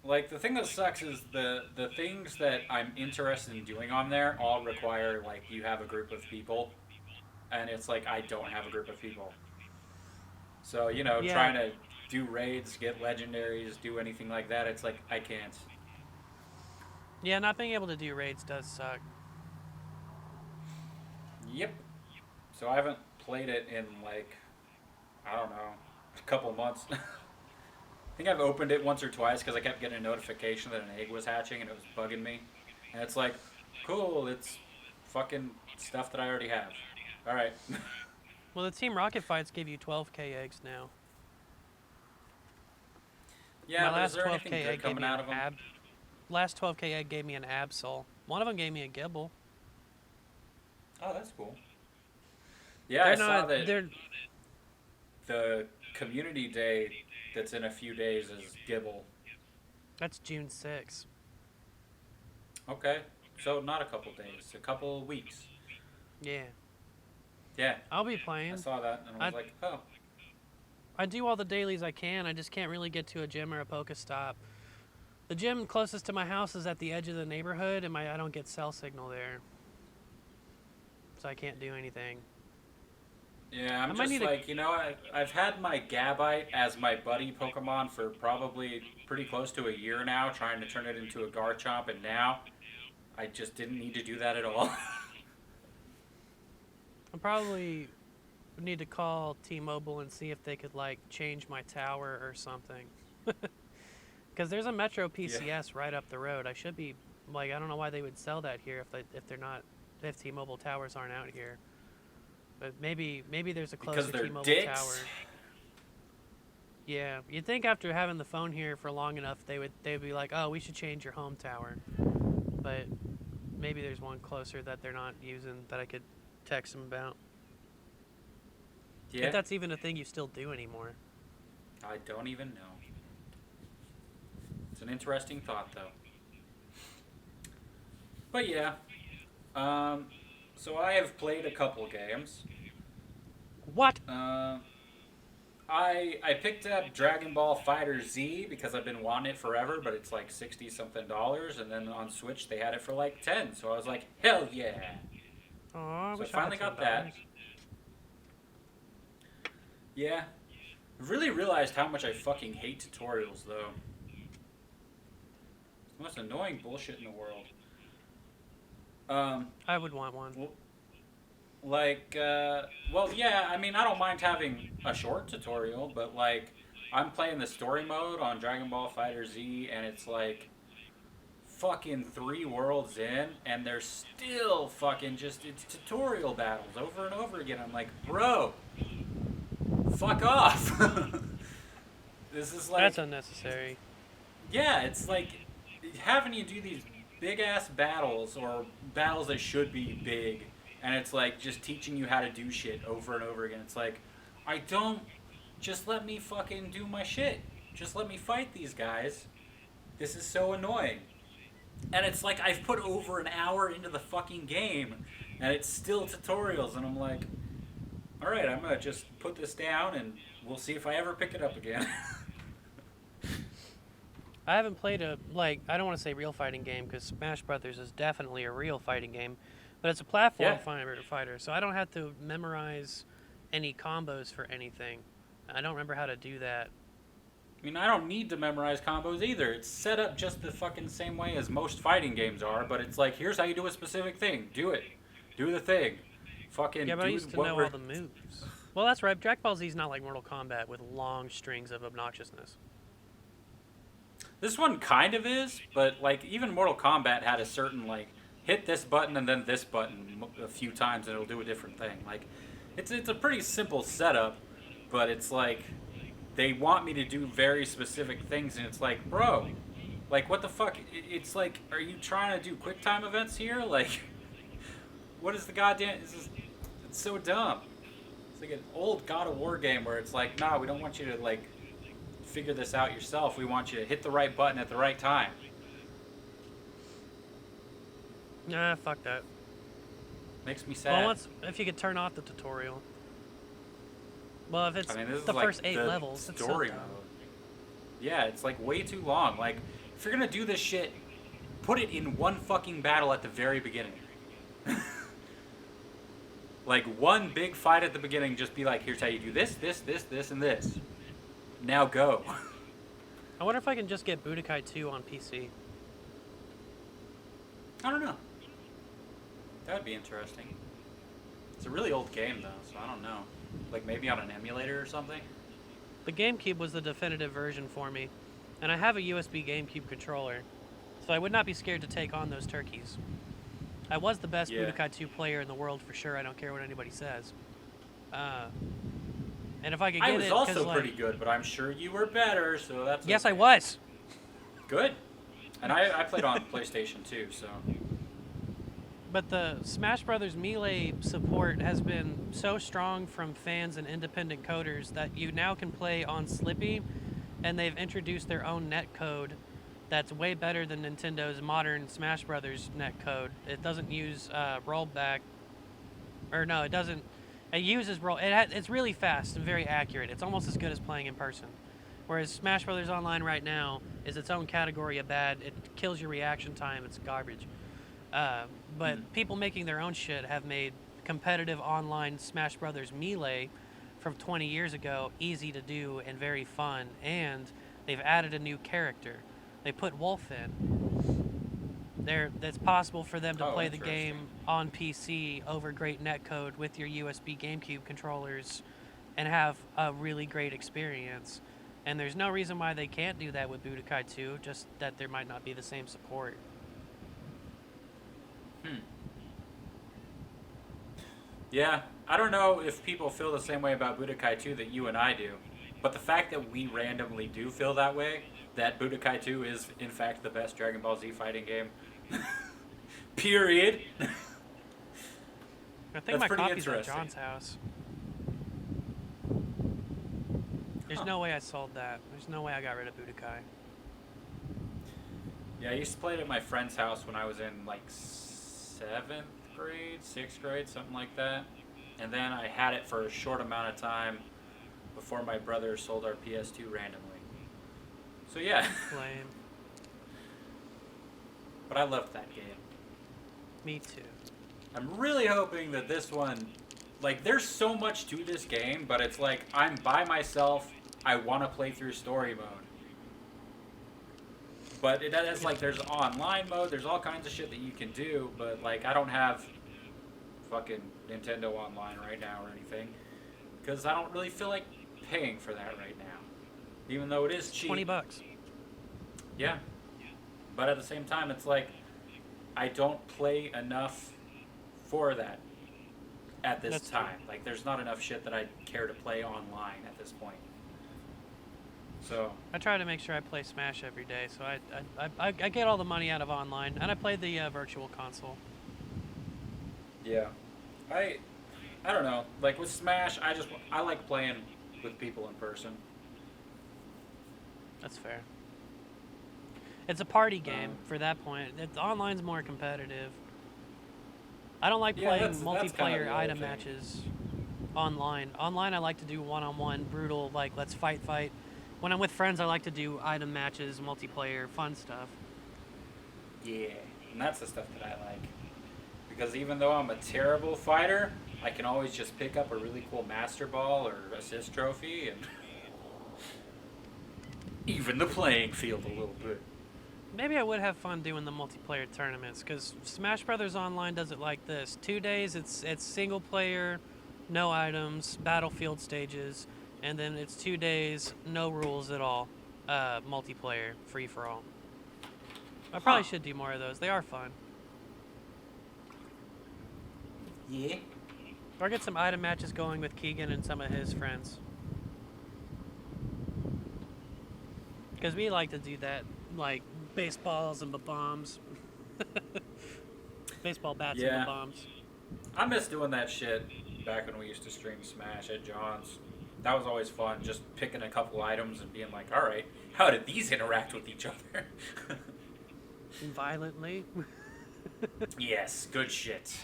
Like, the thing that sucks is the things that I'm interested in doing on there all require, like, you have a group of people. And it's like, I don't have a group of people. So, you know, trying to do raids, get legendaries, do anything like that, it's like, I can't. Yeah, not being able to do raids does suck. Yep. So I haven't played it in, like, I don't know, a couple months. I think I've opened it once or twice because I kept getting a notification that an egg was hatching and it was bugging me. And it's like, cool, it's fucking stuff that I already have. Alright. Well, the Team Rocket fights give you 12k eggs now. Yeah, but is there anything good coming out of them? Last 12k egg gave me an Absol. One of them gave me a Gibble. Oh, that's cool. Yeah, I saw that the community day that's in a few days is Gibble. That's June 6th. Okay, so not a couple days, a couple weeks. Yeah. Yeah. I'll be playing. I saw that and I was like, oh. I do all the dailies I can. I just can't really get to a gym or a Pokestop. The gym closest to my house is at the edge of the neighborhood, and I don't get cell signal there. So I can't do anything. Yeah, I'm just like, you know, I've had my Gabite as my buddy Pokemon for probably pretty close to a year now, trying to turn it into a Garchomp, and now I just didn't need to do that at all. I probably would need to call T-Mobile and see if they could, like, change my tower or something. Because there's a Metro PCS right up the road. I should be, like, I don't know why they would sell that here if T-Mobile towers aren't out here. But maybe there's a closer T-Mobile tower. Yeah, you'd think after having the phone here for long enough, they'd be like, oh, we should change your home tower. But maybe there's one closer that they're not using that I could text them about. Yeah. If that's even a thing you still do anymore. I don't even know. It's an interesting thought, though. But yeah. So I have played a couple games. What? I picked up Dragonball FighterZ because I've been wanting it forever, but it's like $60-something, and then on Switch they had it for like $10, so I was like, hell yeah! Oh, so I finally got that. Yeah. I really realized how much I fucking hate tutorials, though. It's the most annoying bullshit in the world. I would want one. Like, well, yeah, I mean, I don't mind having a short tutorial, but, like, I'm playing the story mode on Dragonball FighterZ, and it's, like, fucking 3 worlds in, and there's still fucking just, it's tutorial battles over and over again. I'm like, bro, fuck off. This is like... That's unnecessary. Yeah, it's like having you do these big-ass battles, or battles that should be big, and it's like just teaching you how to do shit over and over again. It's like, I don't... Just let me fucking do my shit. Just let me fight these guys. This is so annoying. And it's like I've put over an hour into the fucking game, and it's still tutorials, and I'm like, alright, I'm gonna just put this down, and we'll see if I ever pick it up again. I haven't played I don't want to say real fighting game, because Smash Brothers is definitely a real fighting game, but it's a platform fighter, so I don't have to memorize any combos for anything. I don't remember how to do that. I mean, I don't need to memorize combos either. It's set up just the fucking same way as most fighting games are, but it's like, here's how you do a specific thing. Do it. Do the thing. Fucking Yeah, but I used to know all the moves. Well, that's right. Dragon Ball Z is not like Mortal Kombat with long strings of obnoxiousness. This one kind of is, but like even Mortal Kombat had a certain like hit this button and then this button a few times and it'll do a different thing. Like it's a pretty simple setup, but it's like they want me to do very specific things and it's like, bro, like what the fuck? It's like, are you trying to do quick time events here? Like what is the goddamn? It's so dumb. It's like an old God of War game where it's like, nah, we don't want you to like figure this out yourself. We want you to hit the right button at the right time. Nah, fuck that. Makes me sad. Well, if you could turn off the tutorial. Well, if it's this the is like first 8 the levels, story it's so dumb. mode. Yeah, it's like way too long. Like, if you're gonna do this shit, put it in one fucking battle at the very beginning. Like one big fight at the beginning, just be like, here's how you do this, this, this, this, and this. Now go. I wonder if I can just get Budokai 2 on PC. I don't know. That would be interesting. It's a really old game though, so I don't know. Like maybe on an emulator or something? The GameCube was the definitive version for me, and I have a USB GameCube controller, so I would not be scared to take on those turkeys. I was the best Budokai 2 player in the world for sure, I don't care what anybody says. And if I could get it... I was also pretty good, but I'm sure you were better, so that's Yes, okay. I was! Good. And I played on PlayStation too, so... But the Smash Brothers Melee support has been so strong from fans and independent coders that you now can play on Slippy, and they've introduced their own netcode that's way better than Nintendo's modern Smash Brothers netcode. It doesn't use rollback, or no, it doesn't. It uses roll. It's really fast and very accurate. It's almost as good as playing in person. Whereas Smash Brothers Online right now is its own category of bad. It kills your reaction time. It's garbage. But people making their own shit have made competitive online Smash Brothers Melee from 20 years ago easy to do and very fun. And they've added a new character. They put Wolf in. It's possible for them to play the game on PC over great netcode with your USB GameCube controllers and have a really great experience. And there's no reason why they can't do that with Budokai 2, just that there might not be the same support. Yeah, I don't know if people feel the same way about Budokai 2 that you and I do, but the fact that we randomly do feel that way, that Budokai 2 is in fact the best Dragon Ball Z fighting game, period. I think my copy's at John's house. There's no way I sold that. There's no way I got rid of Budokai. Yeah, I used to play it at my friend's house when I was in like 7th grade, 6th grade, something like that. And then I had it for a short amount of time before my brother sold our PS2 randomly. So yeah. Lame. But I loved that game. Me too. I'm really hoping that this one, like, there's so much to this game, but it's like, I'm by myself, I want to play through story mode. But it has, like, there's online mode, there's all kinds of shit that you can do, but, like, I don't have fucking Nintendo Online right now or anything, because I don't really feel like paying for that right now. Even though it is cheap. $20. Yeah. But at the same time, it's like, I don't play enough for that at this time. True. Like, there's not enough shit that I care to play online at this point. So I try to make sure I play Smash every day, so I get all the money out of online, and I play the virtual console. yeah, I don't know. Like with Smash, I like playing with people in person. That's fair. It's a party game for that point. Online's more competitive. I don't like playing that's kind of multiplayer the item thing. matches online. Online, I like to do one-on-one, brutal, like, let's fight. When I'm with friends, I like to do item matches, multiplayer, fun stuff. Yeah, and that's the stuff that I like. Because even though I'm a terrible fighter, I can always just pick up a really cool Master Ball or Assist Trophy and even the playing field a little bit. Maybe I would have fun doing the multiplayer tournaments, because Smash Brothers Online does it like this: 2 days it's single player, no items, battlefield stages, and then it's 2 days no rules at all, multiplayer free for all. I probably should do more of those. They are fun. Yeah. Or get some item matches going with Keegan and some of his friends. Because we like to do that, like baseballs and bombs. Baseball bats and bombs. I miss doing that shit back when we used to stream Smash at John's. That was always fun, just picking a couple items and being like, alright, how did these interact with each other? Violently. Yes, good shit.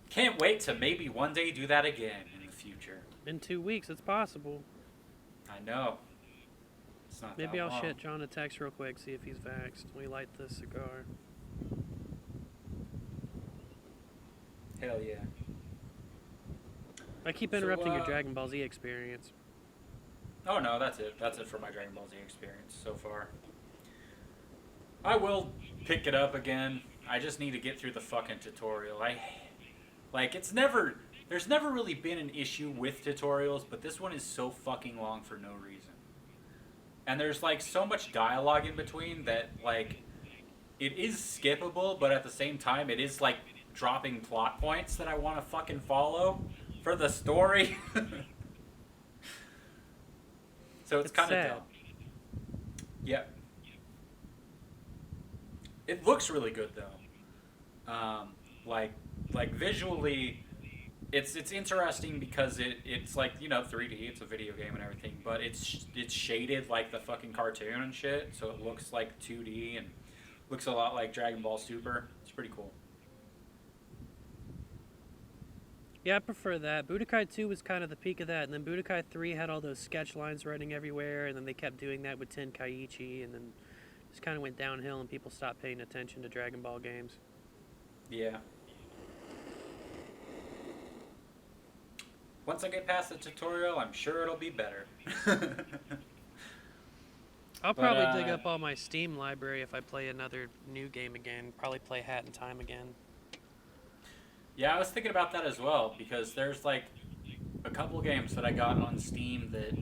Can't wait to maybe one day do that again in the future. In 2 weeks, it's possible. I know. It's not Maybe that I'll long. shit John a text real quick, see if he's vaxxed. We light this cigar. Hell yeah. I keep interrupting your Dragon Ball Z experience. Oh no, that's it. That's it for my Dragon Ball Z experience so far. I will pick it up again. I just need to get through the fucking tutorial. There's never really been an issue with tutorials, but this one is so fucking long for no reason. And there's like so much dialogue in between that like it is skippable, but at the same time it is like dropping plot points that I want to fucking follow for the story. So it's kind of dumb. Yep. It looks really good though. Like visually, it's interesting because it's like, you know, 3D. It's a video game and everything, but it's shaded like the fucking cartoon and shit. So it looks like 2D and looks a lot like Dragon Ball Super. It's pretty cool. Yeah, I prefer that. Budokai 2 was kind of the peak of that, and then Budokai 3 had all those sketch lines running everywhere, and then they kept doing that with Tenkaichi, and then just kind of went downhill, and people stopped paying attention to Dragon Ball games. Yeah. Once I get past the tutorial, I'm sure it'll be better. I'll probably dig up all my Steam library if I play another new game again. Probably play Hat in Time again. Yeah, I was thinking about that as well, because there's like a couple games that I got on Steam that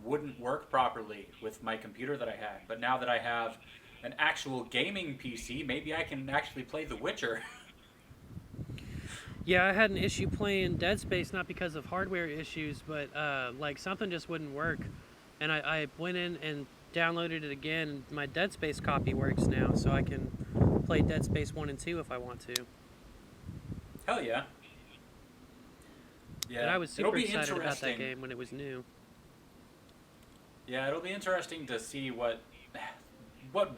wouldn't work properly with my computer that I had. But now that I have an actual gaming PC, maybe I can actually play The Witcher. Yeah, I had an issue playing Dead Space, not because of hardware issues, but like something just wouldn't work. And I went in and downloaded it again, and my Dead Space copy works now, so I can play Dead Space 1 and 2 if I want to. Hell yeah. Yeah, and I was super excited about that game when it was new. Yeah, it'll be interesting to see what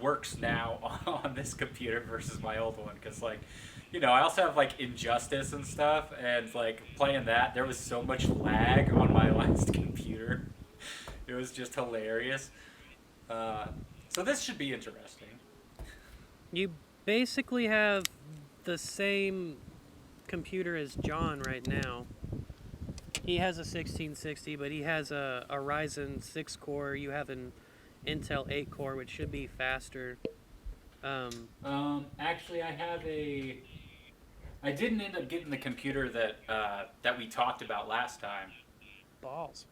works now on this computer versus my old one, because like, you know, I also have like Injustice and stuff, and like playing that, there was so much lag on my last computer. It was just hilarious. So this should be interesting. You basically have the same computer as John right now. He has a 1660, but he has a Ryzen 6 core. You have an Intel 8 core, which should be faster. Actually, I didn't end up getting the computer that we talked about last time. Balls.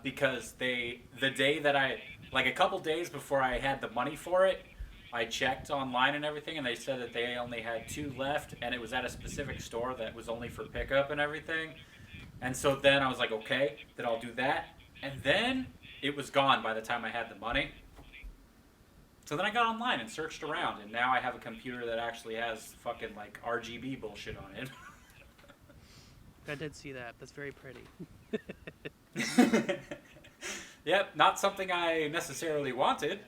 Because the day that like a couple days before I had the money for it, I checked online and everything, and they said that they only had 2 left, and it was at a specific store that was only for pickup and everything. And so then I was like, okay, then I'll do that. And then it was gone by the time I had the money. So then I got online and searched around, and now I have a computer that actually has fucking like RGB bullshit on it. I did see that. That's very pretty. Yep, not something I necessarily wanted.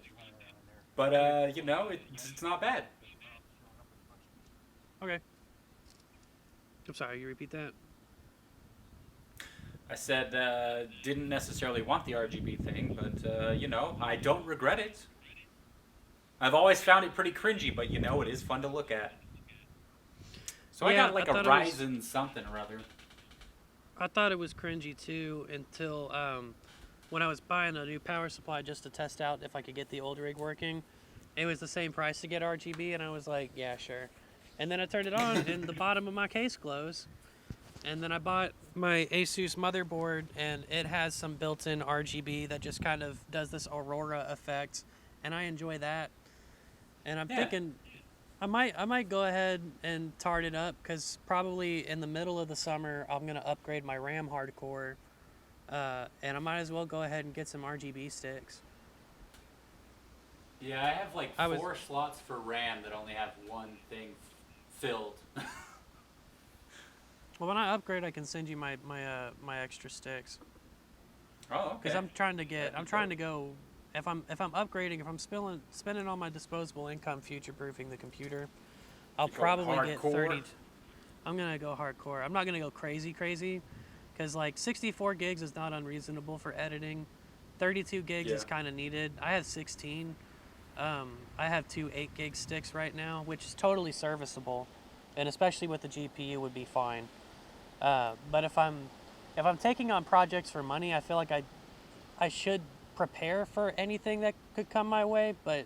But, you know, it's not bad. Okay. I'm sorry, you repeat that? I said, didn't necessarily want the RGB thing, but, you know, I don't regret it. I've always found it pretty cringy, but, you know, it is fun to look at. So yeah, I got, like, a Ryzen something or other. I thought it was cringy, too, until when I was buying a new power supply just to test out if I could get the old rig working, it was the same price to get RGB, and I was like, yeah, sure. And then I turned it on, and the bottom of my case glows. And then I bought my Asus motherboard, and it has some built-in RGB that just kind of does this aurora effect, and I enjoy that. And I'm thinking I might go ahead and tart it up, because probably in the middle of the summer I'm gonna upgrade my RAM hardcore, and I might as well go ahead and get some RGB sticks. Yeah, I have like 4 slots for RAM that only have one thing filled. Well, when I upgrade, I can send you my extra sticks. Oh, okay. Because I'm trying to go. If I'm upgrading, if I'm spending all my disposable income future-proofing the computer, I'll probably get 30. I'm gonna go hardcore. I'm not gonna go crazy, because like 64 gigs is not unreasonable for editing. 32 gigs is kind of needed. I have 16. I have 2 8-gig sticks right now, which is totally serviceable, and especially with the GPU would be fine. But if I'm taking on projects for money, I feel like I should prepare for anything that could come my way, but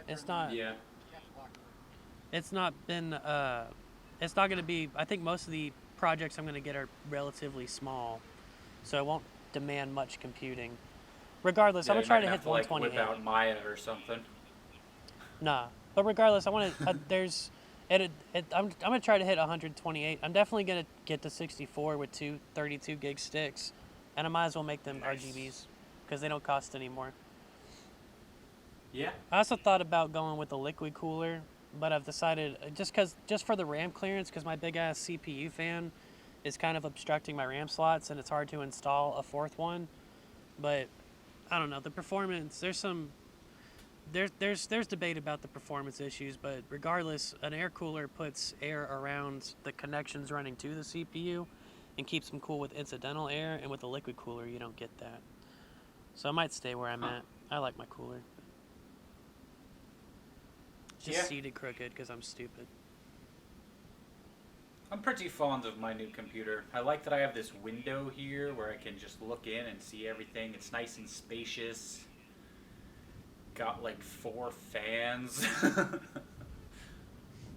it's not. Yeah. It's not been. It's not going to be. I think most of the projects I'm going to get are relatively small, so it won't demand much computing. Regardless, I'm gonna try to hit 128. Like, whip out Maya or something. Nah, but regardless, I want to. I'm gonna try to hit 128. I'm definitely gonna get to 64 with 2 32 gig sticks, and I might as well make them RGBs because they don't cost anymore. Yeah. I also thought about going with the liquid cooler, but I've decided just for the RAM clearance, because my big ass CPU fan is kind of obstructing my RAM slots, and it's hard to install a 4th one. But I don't know, the performance. There's debate about the performance issues, but regardless, an air cooler puts air around the connections running to the CPU and keeps them cool with incidental air, and with a liquid cooler you don't get that. So I might stay where I'm at. I like my cooler. It's just seated crooked because I'm stupid. I'm pretty fond of my new computer. I like that I have this window here where I can just look in and see everything. It's nice and spacious. Got like 4 fans.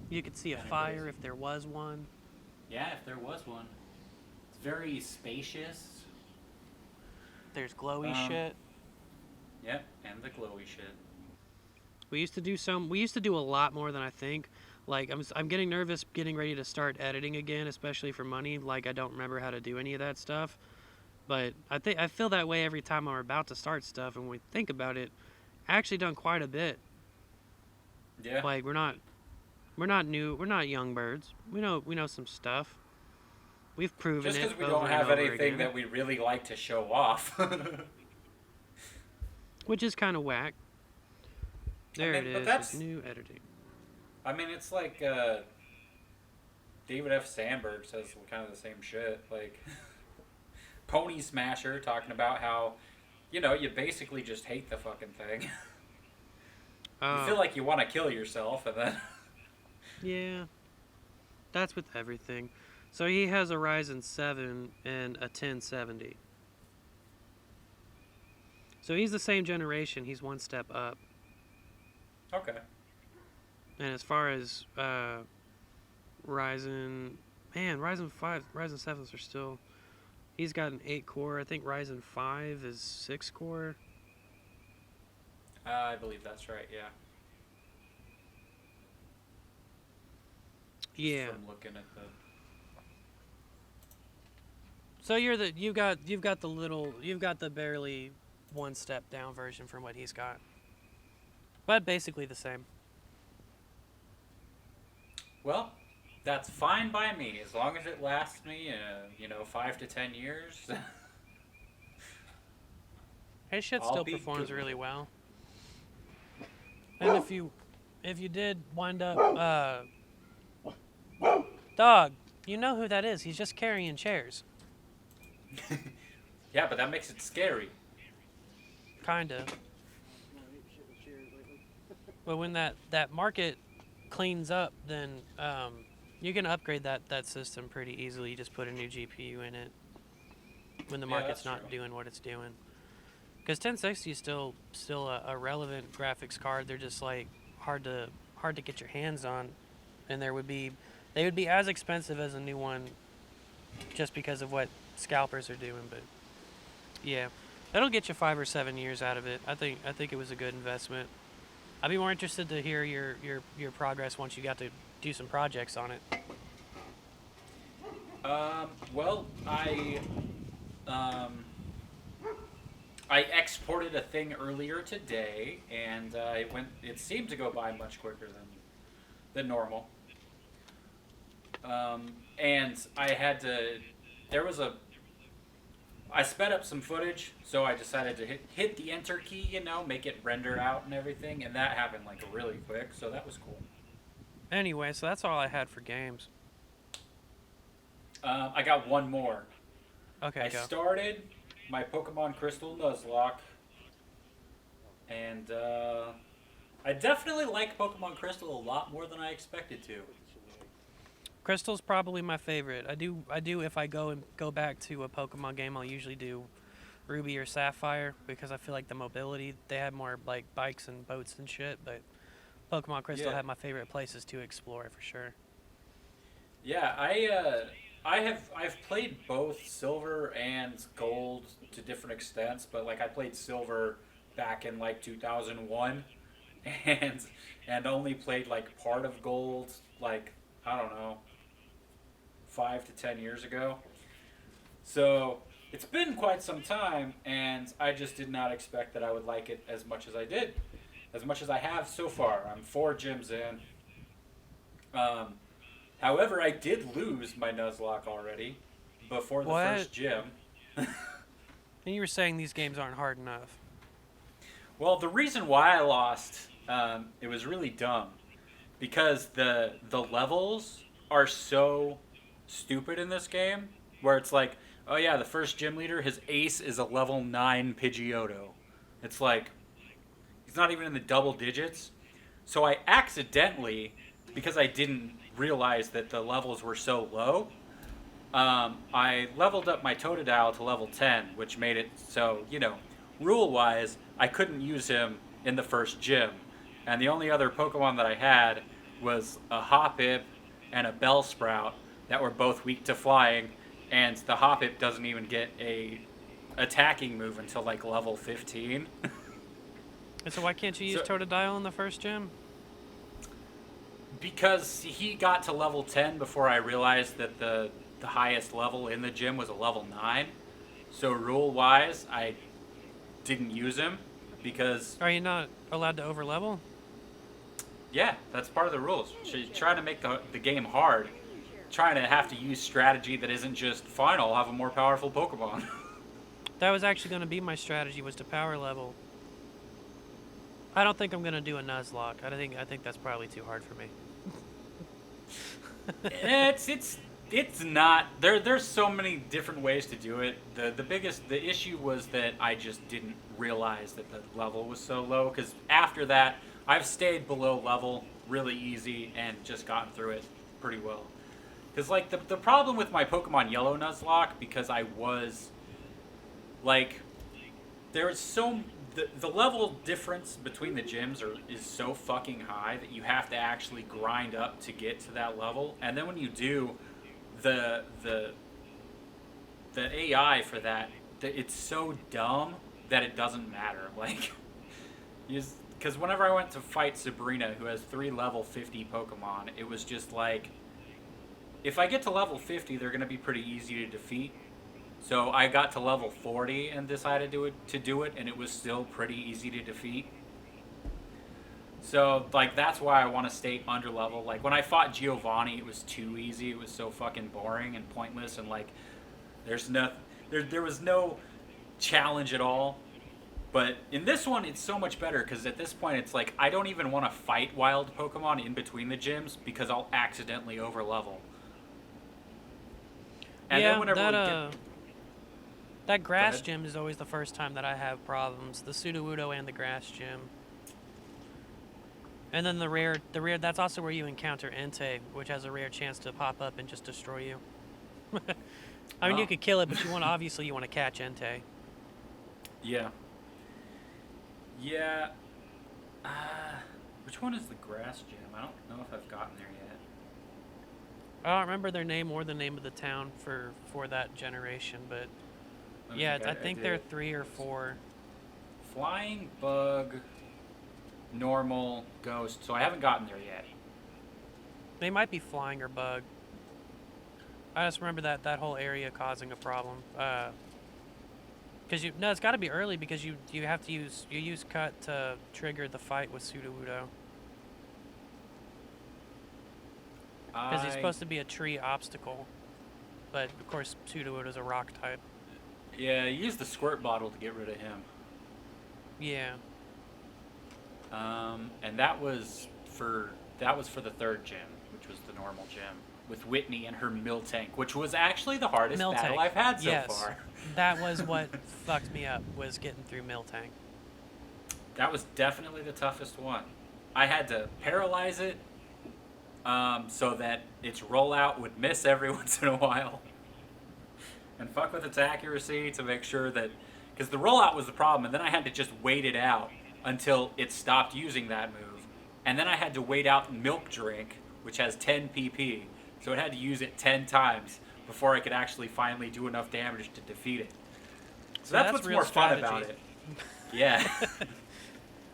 You could see a fire if there was one. Yeah, if there was one. It's very spacious. There's glowy shit. Yep, and the glowy shit. We used to do a lot more than I think. Like I'm getting nervous getting ready to start editing again, especially for money. Like I don't remember how to do any of that stuff. But I feel that way every time I'm about to start stuff, and when we think about it, I actually done quite a bit. Yeah. Like we're not young birds. We know some stuff. We've proven just it. Just because we don't have anything that we really like to show off. Which is kind of whack. There it is. It's new editing. I mean, it's like David F. Sandberg says kind of the same shit. Like Pony Smasher talking about how, you basically just hate the fucking thing. You feel like you want to kill yourself, and then... Yeah. That's with everything. So he has a Ryzen 7 and a 1070. So he's the same generation. He's one step up. Okay. And as far as Ryzen 7s are still... He's got an 8-core. I think Ryzen 5 is 6-core. I believe that's right, yeah. Yeah. Just from looking at the... So you've got the barely one step down version from what he's got. But basically the same. Well, that's fine by me, as long as it lasts me, 5 to 10 years. His shit still performs really well. And if you did wind up, dog, you know who that is? He's just carrying chairs. Yeah, but that makes it scary. Kinda. But when that market cleans up, then you can upgrade that system pretty easily. You just put a new GPU in it when the market's not doing what it's doing. Because 1060 is still a relevant graphics card. They're just like hard to get your hands on, and they would be as expensive as a new one, just because of what scalpers are doing. But yeah, that'll get you 5 or 7 years out of it. I think it was a good investment. I'd be more interested to hear your progress once you got to do some projects on it. Well, I exported a thing earlier today, and it seemed to go by much quicker than normal. And I had to. I sped up some footage, so I decided to hit the enter key, make it render out and everything, and that happened like really quick, so that was cool. Anyway, so that's all I had for games. I got one more. Okay, I go. started my Pokemon Crystal Nuzlocke, and I definitely like Pokemon Crystal a lot more than I expected to. Crystal's probably my favorite. I do if I go back to a Pokemon game, I'll usually do Ruby or Sapphire because I feel like the mobility, they have more like bikes and boats and shit, but Pokemon Crystal had my favorite places to explore for sure. Yeah, I've played both Silver and Gold to different extents, but like I played Silver back in like 2001 and only played like part of Gold like I don't know 5 to 10 years ago. So it's been quite some time, and I just did not expect that I would like it as much as I did, as much as I have so far. I'm 4 gyms in. However, I did lose my Nuzlocke already before the first gym. And you were saying these games aren't hard enough. Well, the reason why I lost, it was really dumb, because the levels are so stupid in this game, where it's like, oh yeah, the first gym leader, his ace is a level 9 Pidgeotto. It's like, he's not even in the double digits. So I accidentally, because I didn't realize that the levels were so low, I leveled up my Totodile to level 10, which made it so, rule-wise, I couldn't use him in the first gym. And the only other Pokemon that I had was a Hoppip and a Bellsprout that were both weak to flying, and the Hoppip doesn't even get a attacking move until like level 15. And so why can't you use Totodile in the first gym? Because he got to level 10 before I realized that the highest level in the gym was a level 9. So rule-wise, I didn't use him because... Are you not allowed to overlevel? Yeah, that's part of the rules. Trying to make the game hard. Trying to have to use strategy that isn't just, fine, I'll have a more powerful Pokemon. That was actually going to be my strategy, was to power level. I don't think I'm going to do a Nuzlocke. I think that's probably too hard for me. It's not. There's so many different ways to do it. The issue was that I just didn't realize that the level was so low, because after that I've stayed below level really easy and just gotten through it pretty well. Because like the problem with my Pokemon Yellow Nuzlocke, because I was like, there's so the level difference between the gyms is so fucking high that you have to actually grind up to get to that level, and then when you do, the AI for that, it's so dumb that it doesn't matter. Like, because whenever I went to fight Sabrina, who has 3 level 50 Pokemon, it was just like, if I get to level 50, they're going to be pretty easy to defeat. So I got to level 40 and decided to do it, and it was still pretty easy to defeat. So, like, that's why I want to stay under level. Like, when I fought Giovanni, it was too easy. It was so fucking boring and pointless, and, like, there was no challenge at all. But in this one, it's so much better, because at this point, it's like, I don't even want to fight wild Pokemon in between the gyms, because I'll accidentally overlevel. And yeah, then whenever that grass gym is always the first time that I have problems. The Sudowoodo and the grass gym. And then the rare, that's also where you encounter Entei, which has a rare chance to pop up and just destroy you. I mean, you could kill it, but obviously you want to catch Entei. Yeah. Yeah. Uh, which one is the grass gym? I don't know if I've gotten there yet. I don't remember their name or the name of the town for that generation, but yeah, I think there are 3 or 4. Flying Bug, Normal, Ghost. So I haven't gotten there yet. They might be Flying or Bug. I just remember that whole area causing a problem. Because it's got to be early because you have to use cut to trigger the fight with Sudowoodo. Because he's supposed to be a tree obstacle, but of course Sudowoodo's a rock type. Yeah, use the squirt bottle to get rid of him. Yeah. And that was for the 3rd gym, which was the normal gym, with Whitney and her Miltank, which was actually the hardest battle I've had so far. That was what fucked me up, was getting through Miltank. That was definitely the toughest one. I had to paralyze it so that its rollout would miss every once in a while. And fuck with its accuracy to make sure that... Because the rollout was the problem, and then I had to just wait it out until it stopped using that move. And then I had to wait out Milk Drink, which has 10 PP, so it had to use it 10 times before I could actually finally do enough damage to defeat it. So that's what's more fun about it. Yeah.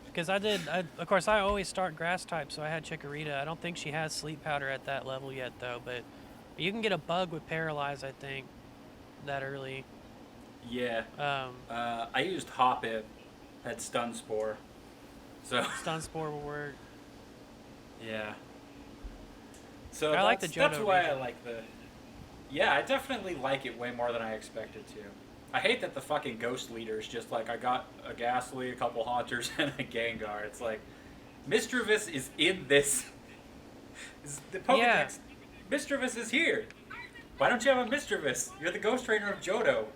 Because of course, I always start grass type, so I had Chikorita. I don't think she has Sleep Powder at that level yet, though, but you can get a bug with Paralyze, I think, that early. Yeah. I used Hoppip, had Stun Spore. So Stun Spore will work. Yeah. So I like the Johto that's why region. I like the... Yeah, I definitely like it way more than I expected to. I hate that the fucking Ghost Leader is just like, I got a Ghastly, a couple Haunters, and a Gengar. It's like, Misdreavus is in this... The Pokedex... Yeah. Misdreavus is here. Why don't you have a Misdreavus? You're the Ghost Trainer of Johto.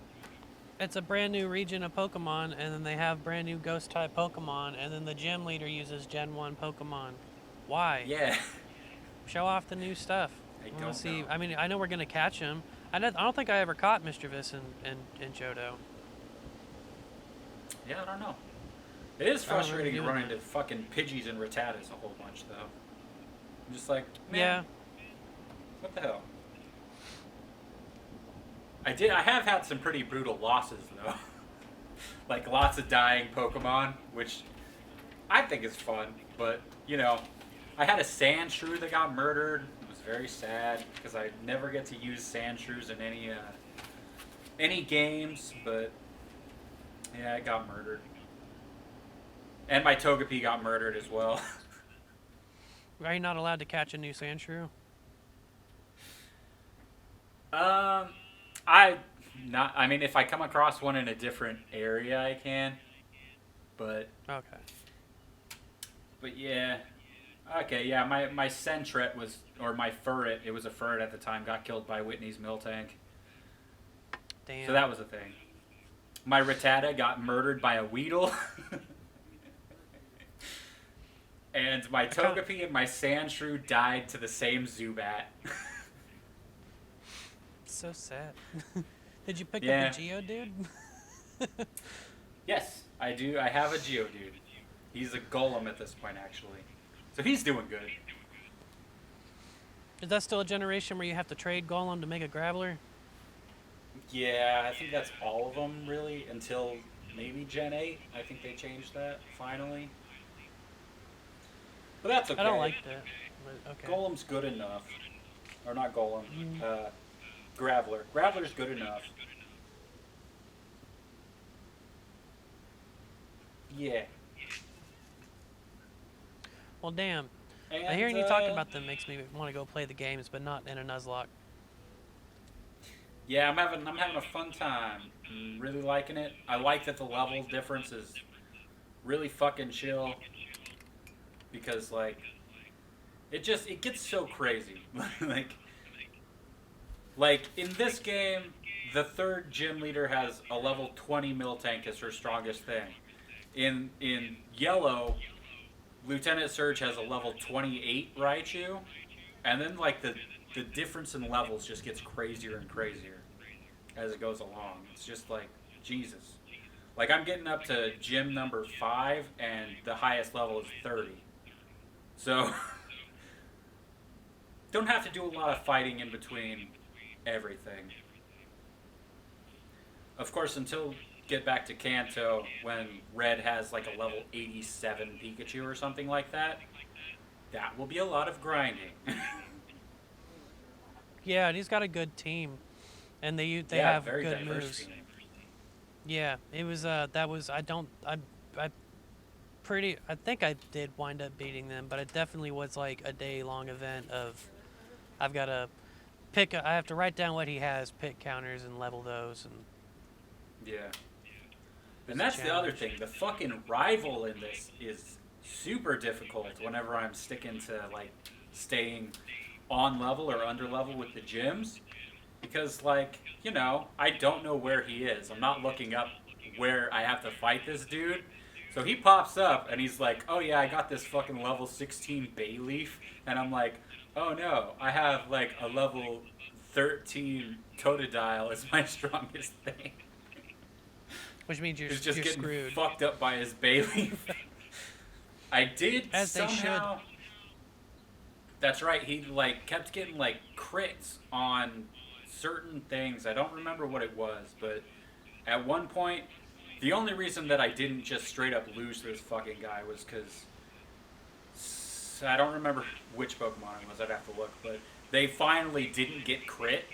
It's a brand new region of Pokemon, and then they have brand new Ghost type Pokemon, and then the Gym Leader uses Gen 1 Pokemon. Why? Yeah. Show off the new stuff. I don't know. I mean, I know we're gonna catch him. I don't think I ever caught Misdreavus in Johto. Yeah, I don't know. It is frustrating to run into fucking Pidgeys and Rattatas a whole bunch, though. I'm just like, man, yeah. What the hell? I have had some pretty brutal losses, though. Like, lots of dying Pokemon, which I think is fun, but, you know, I had a Sandshrew that got murdered. It was very sad, because I never get to use Sandshrews in any games, but, yeah, it got murdered. And my Togepi got murdered as well. Are you not allowed to catch a new Sandshrew? I mean, if I come across one in a different area, I can. But... Okay. But yeah. Okay, yeah, my Sentret was... Or my Furret, it was a Furret at the time, got killed by Whitney's Miltank. Damn. So that was a thing. My Rattata got murdered by a Weedle. And my Togepi and my Sandshrew died to the same Zubat. So sad. Did you pick up a Geodude? Yes, I do. I have a Geodude. He's a Golem at this point, actually. So he's doing good. Is that still a generation where you have to trade Golem to make a Graveler? Yeah, I think that's all of them, really, until maybe Gen 8. I think they changed that, finally. But that's okay. I don't like that. But okay. Golem's good enough. Or not Golem. Graveler. Graveler's good enough. Yeah. Well, damn. And, hearing you talk about them makes me want to go play the games, but not in a Nuzlocke. Yeah, I'm having a fun time. I'm really liking it. I like that the level difference is really fucking chill. Because, like, it gets so crazy. Like, in this game, the 3rd gym leader has a level 20 Miltank as her strongest thing. In yellow, Lieutenant Surge has a level 28 Raichu. And then, like, the difference in levels just gets crazier and crazier as it goes along. It's just like, Jesus. Like, I'm getting up to gym number 5, and the highest level is 30. So, don't have to do a lot of fighting in between everything. Of course, until get back to Kanto, when Red has like a level 87 Pikachu or something like that, that will be a lot of grinding. Yeah, and he's got a good team, and they Yeah, have very good diverse moves. team. Yeah, it was that was I think I did wind up beating them, but it definitely was like a day-long event of I've got to I have to write down what he has, pick counters, and level those, and Yeah. it's And a that's the other challenge. thing. The fucking rival in this is super difficult whenever I'm sticking to like staying on level or under level with the gyms. Because, like, I don't know where he is. I'm not looking up where I have to fight this dude. So he pops up and he's like, oh yeah, I got this fucking level 16 Bayleaf. And I'm like, oh no, I have like a level 13 Totodile as my strongest thing. Which means He's just you're getting screwed. fucked up by his Bayleaf. I did As they somehow. That's right. He like kept getting like crits on certain things. I don't remember what it was, but at one point, the only reason that I didn't just straight up lose this fucking guy was because I don't remember which Pokemon it was. I'd have to look, but they finally didn't get crit,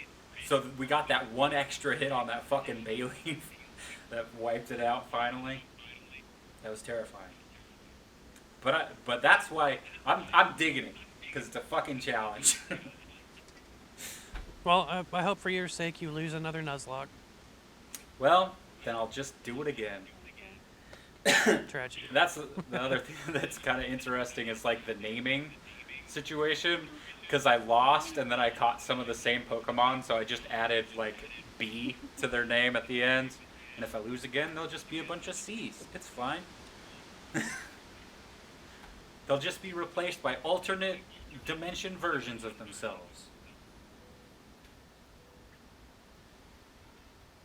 so we got that one extra hit on that fucking Bayleaf that wiped it out finally. That was terrifying. But that's why I'm digging it because it's a fucking challenge. Well, I hope for your sake you lose another Nuzlocke. Well, then I'll just do it again. Tragedy. That's the other thing that's kind of interesting is like the naming situation because I lost and then I caught some of the same Pokemon, so I just added like B to their name at the end. And if I lose again, they'll just be a bunch of C's. It's fine. They'll just be replaced by alternate dimension versions of themselves.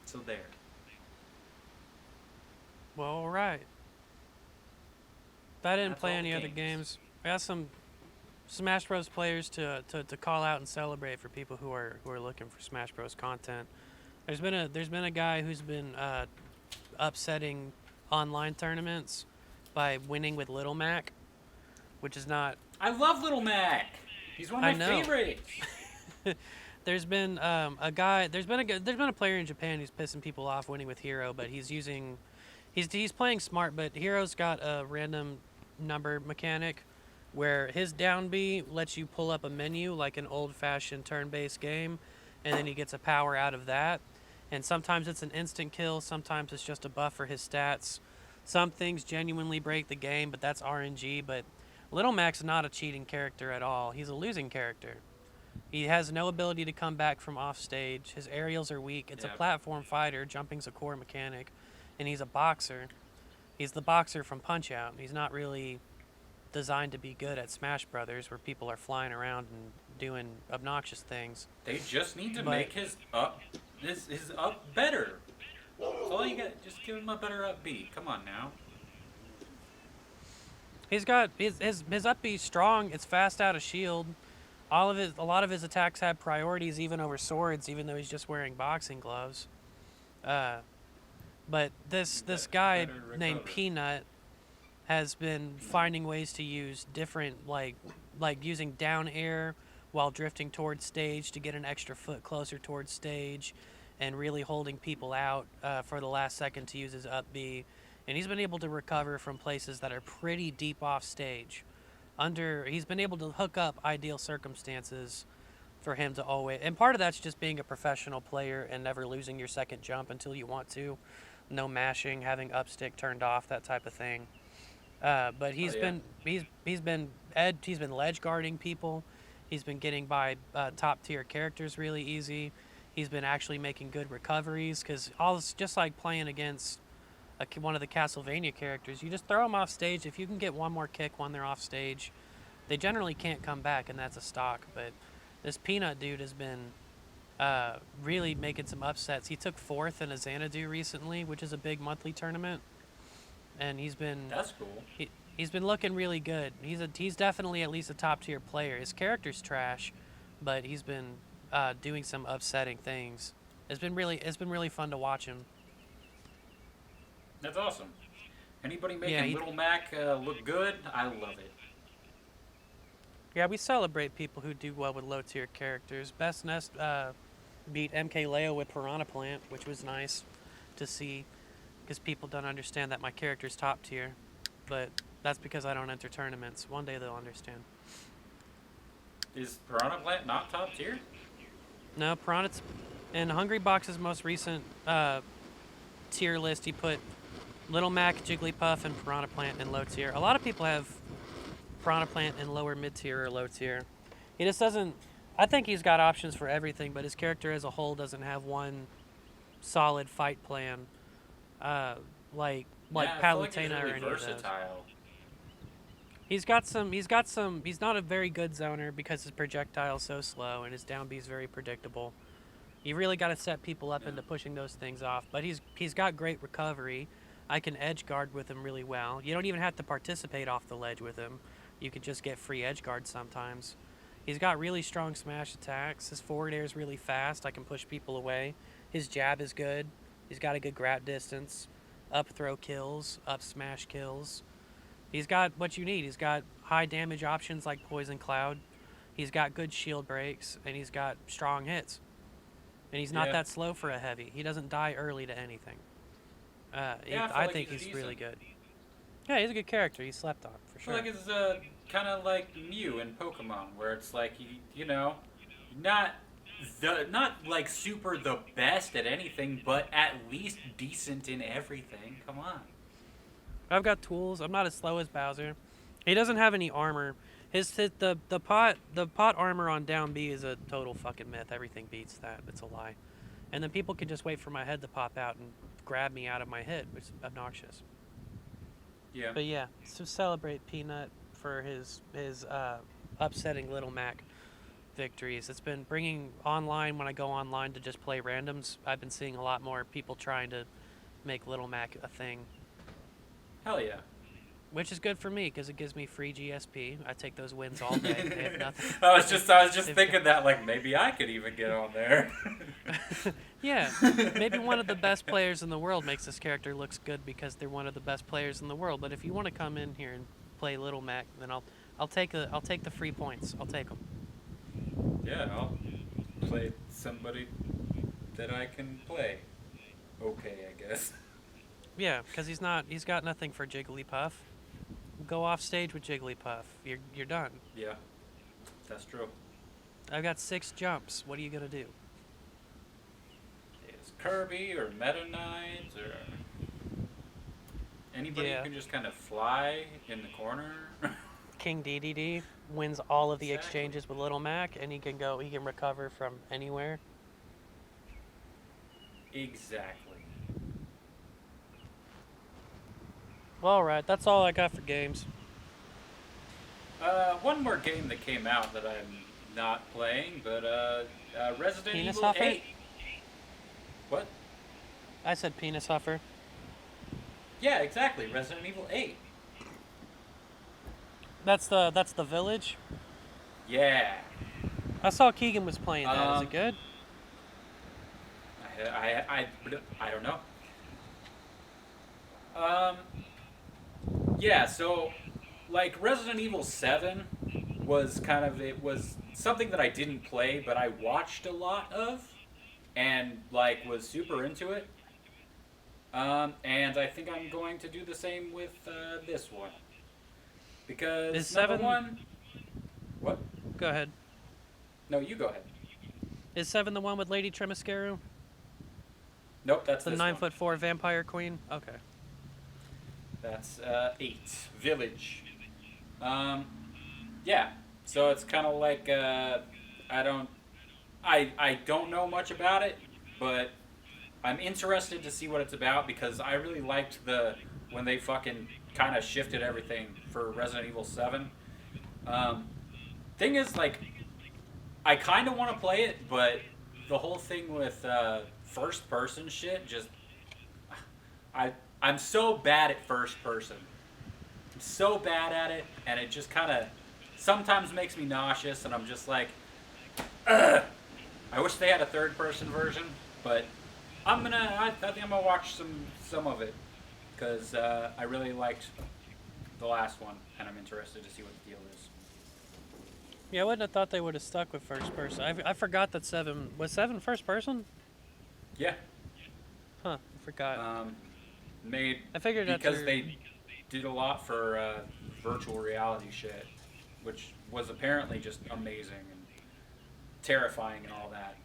So there. Well, all right. If I didn't That's play all any the other games. games, I got some Smash Bros. Players to call out and celebrate for people who are looking for Smash Bros. Content. There's been a guy who's been upsetting online tournaments by winning with Little Mac, which is not. I love Little Mac. He's one of I my know. favorites. There's been a guy. There's been a player in Japan who's pissing people off winning with Hero, but he's playing smart. But Hero's got a random number mechanic where his down B lets you pull up a menu like an old-fashioned turn-based game, and then he gets a power out of that. And sometimes it's an instant kill, sometimes it's just a buff for his stats. Some things genuinely break the game, but that's RNG. But Little Mac's not a cheating character at all. He's a losing character. He has no ability to come back from off stage. His aerials are weak. It's a platform fighter. Jumping's a core mechanic. And he's a boxer. He's the boxer from Punch-Out! He's not really designed to be good at Smash Brothers, where people are flying around and doing obnoxious things. They just need to make his up better. That's all you got. Just give him a better up B. Come on now. He's got his up B's strong. It's fast out of shield. A lot of his attacks have priorities even over swords, even though he's just wearing boxing gloves. But this guy named Peanut has been finding ways to use different like using down air while drifting towards stage to get an extra foot closer towards stage, and really holding people out for the last second to use his up B. And he's been able to recover from places that are pretty deep off stage. He's been able to hook up ideal circumstances for him to always, and part of that's just being a professional player and never losing your second jump until you want to. No mashing, having up stick turned off, that type of thing. But he's been ledge guarding people. He's been getting by top tier characters really easy. He's been actually making good recoveries because it's just like playing against one of the Castlevania characters. You just throw them off stage. If you can get one more kick when they're off stage, they generally can't come back, and that's a stock. But this Peanut dude has been really making some upsets. He took 4th in a Xanadu recently, which is a big monthly tournament, and That's cool. he's been looking really good. He's definitely at least a top tier player. His character's trash, but he's been doing some upsetting things. It's been really fun to watch him. That's awesome. Anybody making Little Mac look good? I love it. Yeah, we celebrate people who do well with low tier characters. Best Nest beat MK Leo with Piranha Plant, which was nice to see, because people don't understand that my character's top tier, but that's because I don't enter tournaments. One day they'll understand. Is Piranha Plant not top tier? No, Piranha's in Hungry Box's most recent tier list. He put Little Mac, Jigglypuff, and Piranha Plant in low tier. A lot of people have Piranha Plant in lower mid tier or low tier. He just doesn't. I think he's got options for everything, but his character as a whole doesn't have one solid fight plan, like Palutena or any of those. He's got some. He's not a very good zoner because his projectile's so slow and his down B is very predictable. You really got to set people up into pushing those things off. But he's got great recovery. I can edge guard with him really well. You don't even have to participate off the ledge with him. You could just get free edge guard sometimes. He's got really strong smash attacks. His forward air is really fast. I can push people away. His jab is good. He's got a good grab distance. Up throw kills. Up smash kills. He's got what you need. He's got high damage options like Poison Cloud. He's got good shield breaks. And he's got strong hits. And he's not that slow for a heavy. He doesn't die early to anything. I think he's really good. Yeah, he's a good character. He's slept on, for sure. I feel like it's kind of like Mew in Pokemon, where it's like, not like super the best at anything, but at least decent in everything. Come on. I've got tools. I'm not as slow as Bowser. He doesn't have any armor. The pot armor on down B is a total fucking myth. Everything beats that. It's a lie. And then people can just wait for my head to pop out and grab me out of my hit, which is obnoxious. Yeah. But yeah, so celebrate Peanut for his upsetting Little Mac victories. It's been bringing online, when I go online to just play randoms, I've been seeing a lot more people trying to make Little Mac a thing. Hell yeah. Which is good for me because it gives me free GSP. I take those wins all day. They have nothing. I was just thinking that, like, maybe I could even get on there. Yeah, maybe one of the best players in the world makes this character looks good because they're one of the best players in the world. But if you want to come in here and play Little Mac, then I'll take the free points. I'll take them. Yeah, I'll play somebody that I can play. Okay, I guess. Yeah, because he's got nothing for Jigglypuff. Go off stage with Jigglypuff. You're done. Yeah, that's true. I've got 6 jumps. What are you gonna do? Is Kirby or Meta Knight or anybody who can just kind of fly in the corner? King DDD wins all of the exchanges with Little Mac, and he can recover from anywhere. Exactly. Well, all right, that's all I got for games. One more game that came out that I'm not playing, but Resident Penis Evil Huffer? 8. What? I said Penis Huffer. Yeah, exactly. Resident Evil 8. That's the village? Yeah. I saw Keegan was playing that. Is it good? I don't know. Yeah, so, like, Resident Evil 7 was it was something that I didn't play, but I watched a lot of, and, like, was super into it. And I think I'm going to do the same with this one. Because, is number 7... one... What? Go ahead. No, you go ahead. Is 7 the one with Lady Tremascaru? Nope, that's the this 9'4" vampire queen? Okay. That's 8. Village. Yeah. So it's kind of like I don't know much about it, but I'm interested to see what it's about because I really liked when they fucking kind of shifted everything for Resident Evil 7. Thing is, like, I kind of want to play it, but the whole thing with first person shit just I'm so bad at first person. I'm so bad at it, and it just kind of sometimes makes me nauseous, and I'm just like, ugh. I wish they had a third person version, but I think I'm gonna watch some of it because I really liked the last one, and I'm interested to see what the deal is. Yeah, I wouldn't have thought they would have stuck with first person. I forgot that 7 was 7 first person. Yeah. Huh? I forgot. Made I figured because they did a lot for virtual reality shit, which was apparently just amazing and terrifying and all that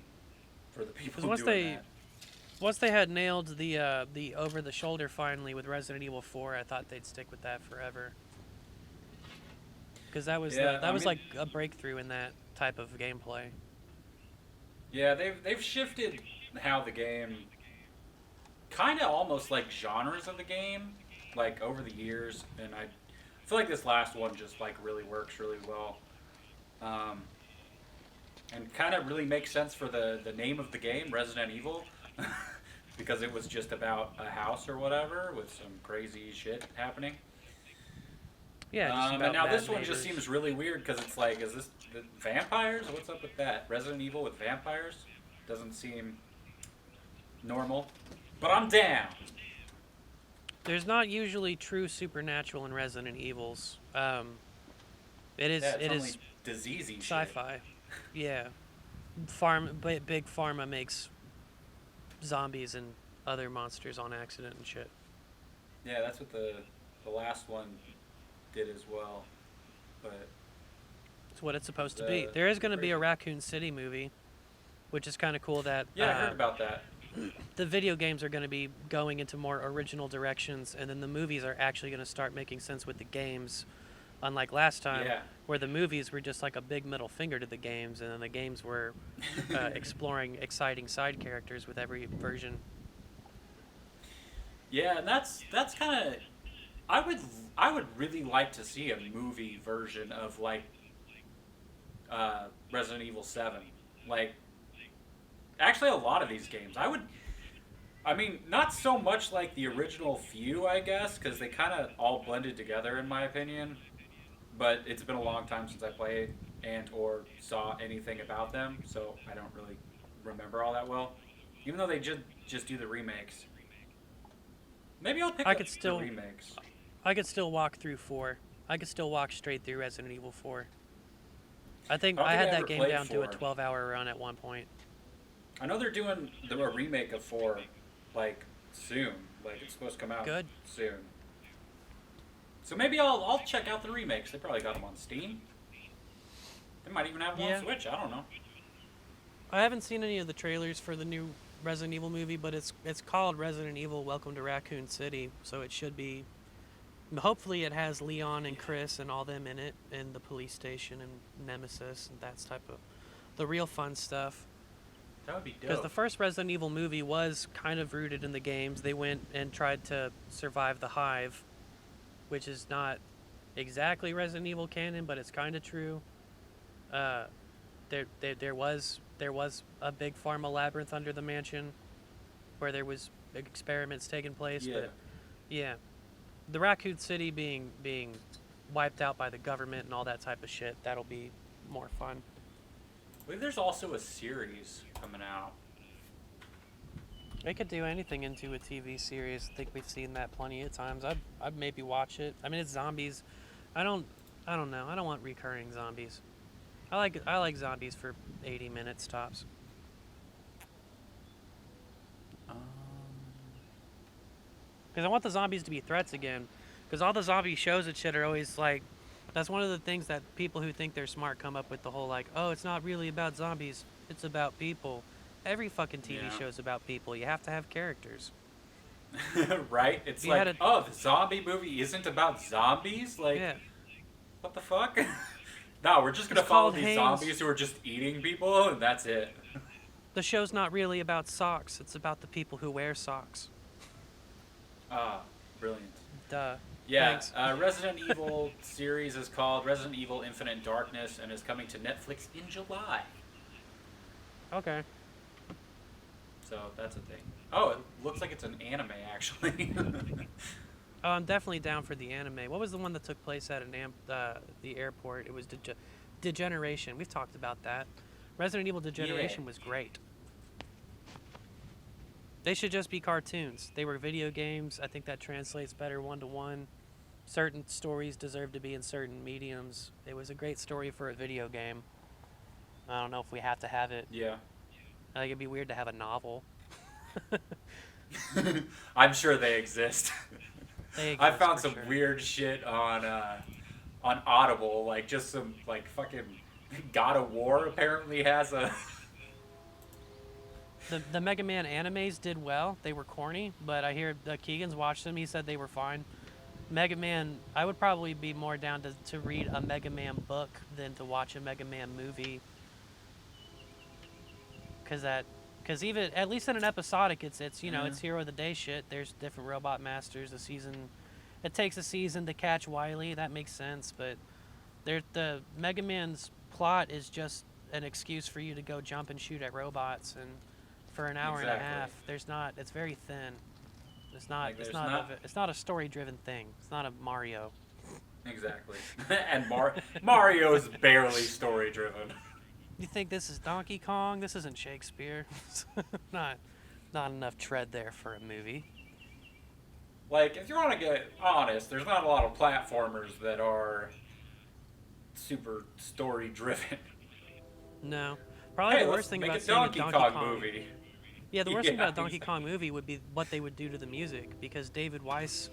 for the people doing that. Once they had nailed the over the shoulder finally with Resident Evil 4, I thought they'd stick with that forever. Because that was like a breakthrough in that type of gameplay. Yeah, they've shifted how the game, kind of almost like genres of the game, like over the years, and I feel like this last one just like really works really well, and kind of really makes sense for the name of the game, Resident Evil, because it was just about a house or whatever with some crazy shit happening. Yeah, and now this one just seems really weird because it's like, is this the vampires? What's up with that? Resident Evil with vampires? Doesn't seem normal. But I'm down. There's not usually true supernatural in Resident Evils. It is diseasey sci-fi. Shit. Yeah. Big Pharma makes zombies and other monsters on accident and shit. Yeah, that's what the last one did as well. But it's what it's supposed to be. There is going to be a Raccoon City movie, which is kind of cool that... Yeah, I heard about that. The video games are going to be going into more original directions, and then the movies are actually going to start making sense with the games, unlike last time, where the movies were just like a big middle finger to the games, and then the games were exploring exciting side characters with every version. Yeah, and that's kind of... I would really like to see a movie version of like Resident Evil 7. Like, actually, a lot of these games. I mean, not so much like the original few, I guess, because they kind of all blended together, in my opinion. But it's been a long time since I played and or saw anything about them, so I don't really remember all that well. Even though they just do the remakes. Maybe I'll pick up the remakes. I could still walk through 4. I could still walk straight through Resident Evil 4. I think I had that game down to a 12-hour run at one point. I know they're doing a remake of 4, like, soon. Like, it's supposed to come out soon. So maybe I'll check out the remakes. They probably got them on Steam. They might even have them on Switch. I don't know. I haven't seen any of the trailers for the new Resident Evil movie, but it's called Resident Evil Welcome to Raccoon City, so it should be... Hopefully it has Leon and Chris and all them in it, and the police station and Nemesis and that type of... the real fun stuff. That would be dope. Because the first Resident Evil movie was kind of rooted in the games. They went and tried to survive the Hive, which is not exactly Resident Evil canon, but it's kind of true. There was a big pharma labyrinth under the mansion where there was experiments taking place. Yeah. But yeah, the Raccoon City being wiped out by the government and all that type of shit, that'll be more fun. I believe there's also a series coming out. They could do anything into a TV series. I think we've seen that plenty of times. I'd maybe watch it. I mean, it's zombies. I don't know. I don't want recurring zombies. I like zombies for 80 minutes tops. Because I want the zombies to be threats again. Because all the zombie shows and shit are always like, that's one of the things that people who think they're smart come up with, the whole like, oh, it's not really about zombies, it's about people. Every fucking TV show's about people. You have to have characters. Right? It's like, the zombie movie isn't about zombies? Like, what the fuck? No, we're just going to follow these zombies who are just eating people, and that's it. The show's not really about socks. It's about the people who wear socks. Ah, brilliant. Duh. Yeah, Resident Evil series is called Resident Evil Infinite Darkness and is coming to Netflix in July. Okay. So that's a thing. Oh, it looks like it's an anime actually. Oh, I'm definitely down for the anime. What was the one that took place at the airport? It was Degeneration. We've talked about that. Resident Evil Degeneration was great. They should just be cartoons. They were video games. I think that translates better one-to-one. Certain stories deserve to be in certain mediums. It was a great story for a video game. I don't know if we have to have it. Yeah. I think it'd be weird to have a novel. I'm sure they exist. I found some sure. weird shit on Audible, like just some like fucking God of War apparently has a. The Mega Man animes did well. They were corny, but I hear Keegan's watched them. He said they were fine. Mega Man, I would probably be more down to read a Mega Man book than to watch a Mega Man movie. Because even at least in an episodic, it's it's hero of the day shit. There's different robot masters. It takes a season to catch Wily. That makes sense, but the Mega Man's plot is just an excuse for you to go jump and shoot at robots, and for an hour and a half, it's very thin. It's not a story-driven thing. It's not a Mario. Exactly. And Mario's barely story-driven. You think this is Donkey Kong? This isn't Shakespeare. not enough tread there for a movie. Like, if you want to get honest, there's not a lot of platformers that are super story-driven. No. Probably the worst thing about seeing a Donkey Kong movie. Yeah, the worst thing about a Donkey Kong movie would be what they would do to the music, because David Weiss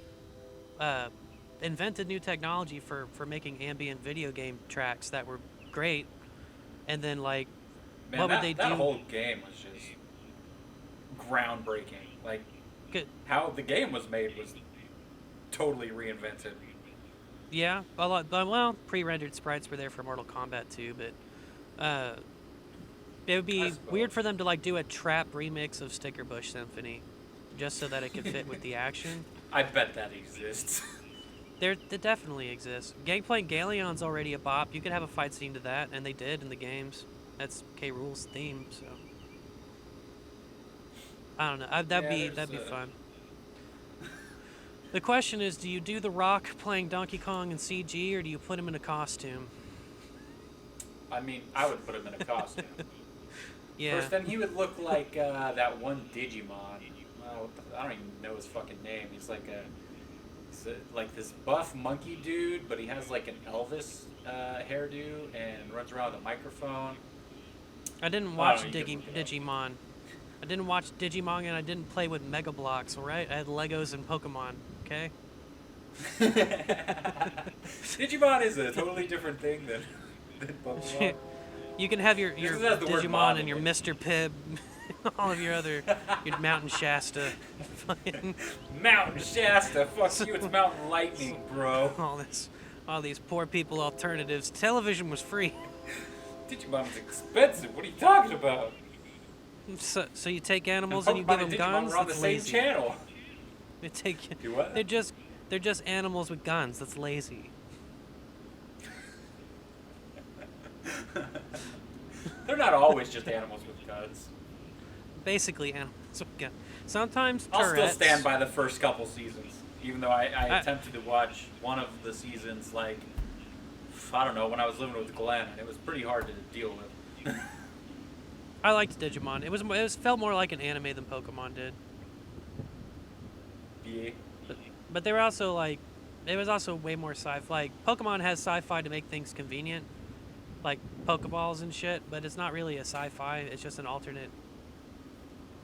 invented new technology for making ambient video game tracks that were great, and then what would they do? That whole game was just groundbreaking. Like, good. How the game was made was totally reinvented. Yeah, pre-rendered sprites were there for Mortal Kombat too, but it would be weird for them to do a trap remix of Sticker Bush Symphony, just so that it could fit with the action. I bet that exists. It definitely exists. Gangplank Galeon's already a bop. You could have a fight scene to that, and they did in the games. That's K. Rool's theme, so I don't know. That'd be fun. The question is, do you do The Rock playing Donkey Kong in CG, or do you put him in a costume? I mean, I would put him in a costume. Yeah. First, then he would look like that one Digimon. I don't even know his fucking name. He's like this buff monkey dude, but he has like an Elvis hairdo and runs around with a microphone. I didn't watch Digimon. I didn't watch Digimon, and I didn't play with Mega Bloks, alright? I had Legos and Pokemon, okay? Digimon is a totally different thing than Pokemon. You can have your Digimon and your Mr. Pibb, all of your Mountain Shasta. Mountain Shasta, fuck you, it's Mountain Lightning, bro. All these poor people alternatives. Television was free. Digimon is expensive, what are you talking about? So you take animals and you give them guns? Are on the same channel. Do what? They're just animals with guns. That's lazy. They're not always just animals with guns. Basically animals with guns. Sometimes I'll turrets. still stand by the first couple seasons, even though I attempted to watch one of the seasons, I don't know, when I was living with Glenn, and it was pretty hard to deal with. I liked Digimon. It felt more like an anime than Pokemon did. Yeah. But they were also it was also way more sci-fi. Pokemon has sci-fi to make things convenient, like Pokeballs and shit. But it's not really a sci-fi. It's just an alternate.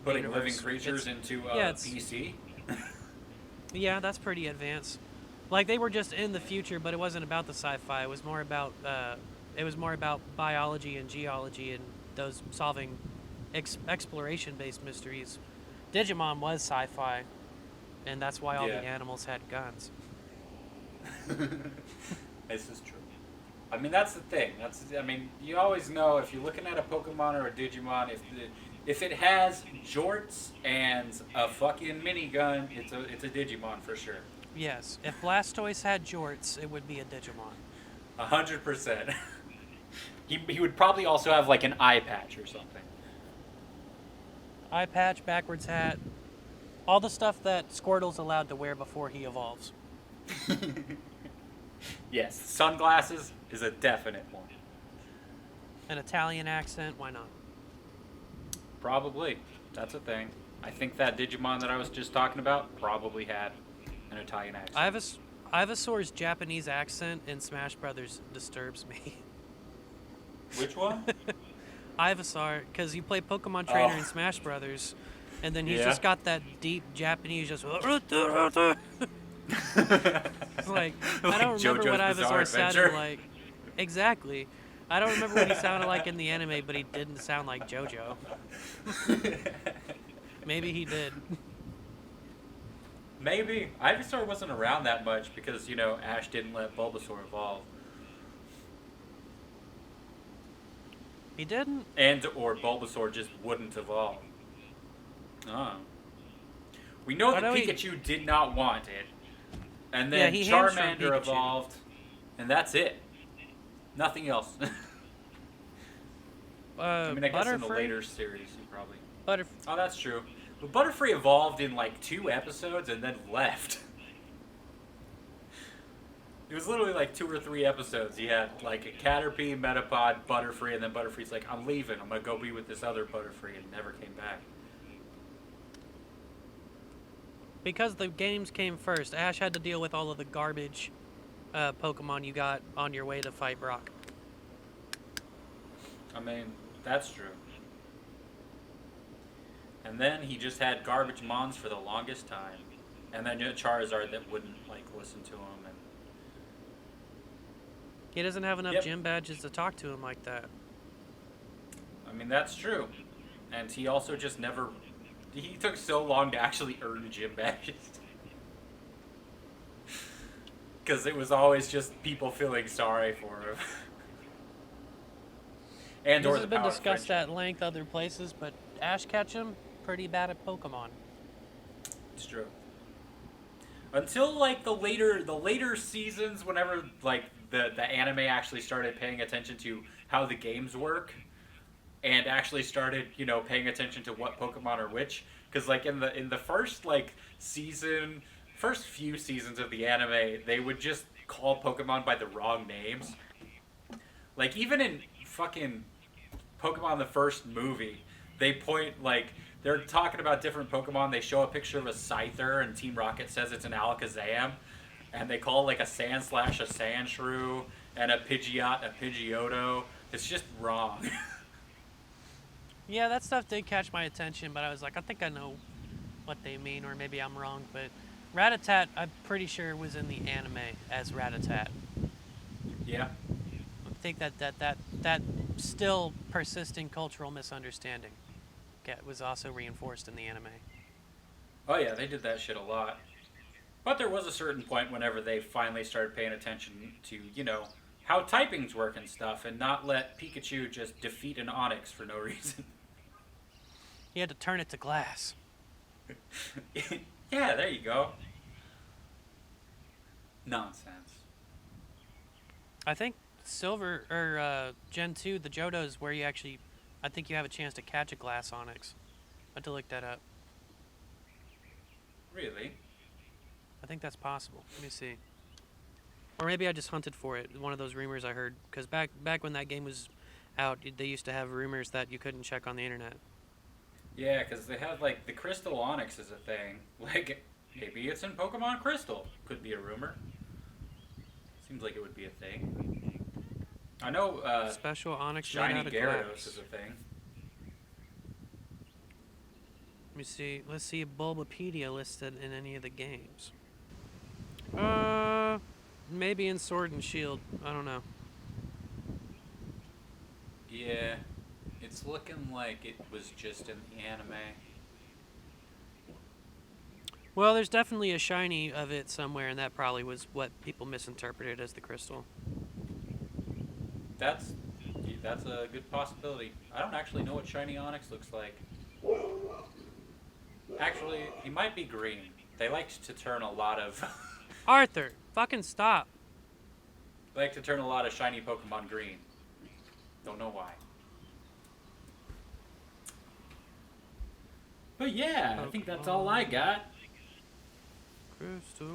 Putting universe. living creatures into PC. Yeah, that's pretty advanced. They were just in the future, but it wasn't about the sci-fi. It was more about biology and geology and those solving exploration-based mysteries. Digimon was sci-fi, and that's why all the animals had guns. This is true. I mean, that's the thing. You always know if you're looking at a Pokemon or a Digimon, if it has jorts and a fucking minigun, it's a Digimon for sure. Yes, if Blastoise had jorts, it would be a Digimon. 100%. He would probably also have an eye patch or something. eye patch, backwards hat, all the stuff that Squirtle's allowed to wear before he evolves. Yes, sunglasses is a definite one. An Italian accent, why not? Probably. That's a thing. I think that Digimon that I was just talking about probably had an Italian accent. Ivysaur's Japanese accent in Smash Brothers disturbs me. Which one? Ivysaur, because you play Pokemon Trainer in Smash Brothers, and then he's just got that deep Japanese, just... It's like, I don't remember what Ivysaur sounded like. Exactly. I don't remember what he sounded like in the anime, but he didn't sound like JoJo. Maybe he did. Maybe. Ivysaur wasn't around that much because, you know, Ash didn't let Bulbasaur evolve. He didn't? Or Bulbasaur just wouldn't evolve. Oh. We know that Pikachu did not want it. And then Charmander evolved. And that's it. Nothing else. I mean, I guess in the later series, you probably... Oh, that's true. But Butterfree evolved in like 2 episodes and then left. It was literally like 2 or 3 episodes. He had like a Caterpie, Metapod, Butterfree, and then Butterfree's like, I'm leaving. I'm going to go be with this other Butterfree, and never came back. Because the games came first, Ash had to deal with all of the garbage Pokemon you got on your way to fight Brock. I mean, that's true. And then he just had garbage mons for the longest time. And then Charizard that wouldn't, like, listen to him. And he doesn't have enough gym badges to talk to him like that. I mean, that's true. And he also just never... He took so long to actually earn gym badges. Because it was always just people feeling sorry for him. And this has been discussed at length other places, but Ash Ketchum, pretty bad at Pokemon. It's true. Until like the later seasons, whenever like the anime actually started paying attention to how the games work, and actually started, you know, paying attention to what Pokemon are which. Because like in the first like first few seasons of the anime, they would just call Pokemon by the wrong names. Like even in fucking Pokemon the first movie, they point like they're talking about different Pokemon. They show a picture of a Scyther, and Team Rocket says it's an Alakazam, and they call like a Sandslash a Sandshrew, and a Pidgeot a Pidgeotto. It's just wrong. Yeah, that stuff did catch my attention, but I was like, I think I know what they mean, or maybe I'm wrong. But Rattata, I'm pretty sure was in the anime as Rattata. Yeah. I think that still persisting cultural misunderstanding was also reinforced in the anime. Oh yeah, they did that shit a lot. But there was a certain point whenever they finally started paying attention to, you know, how typings work and stuff, and not let Pikachu just defeat an Onix for no reason. He had to turn it to glass. Yeah, there you go. Nonsense. I think Silver, or Gen 2, the Johto is where you actually, I think you have a chance to catch a glass Onix. I had to look that up. Really? I think that's possible. Let me see. Or maybe I just hunted for it. One of those rumors I heard. Because back when that game was out, they used to have rumors that you couldn't check on the internet. Yeah, because they have, like, the Crystal Onix is a thing. Like, maybe it's in Pokemon Crystal. Could be a rumor. Seems like it would be a thing. I know, Special Onix Shiny Gyarados is a thing. Let me see. Let's see if Bulbapedia listed in any of the games. Maybe in Sword and Shield. I don't know. Yeah, it's looking like it was just in the anime. Well, there's definitely a shiny of it somewhere, and that probably was what people misinterpreted as the crystal. That's a good possibility. I don't actually know what shiny Onix looks like. Actually, he might be green. They like to turn a lot of... Arthur, fucking stop. They like to turn a lot of shiny Pokemon green. Don't know why. Yeah, I think that's all I got. Crystal.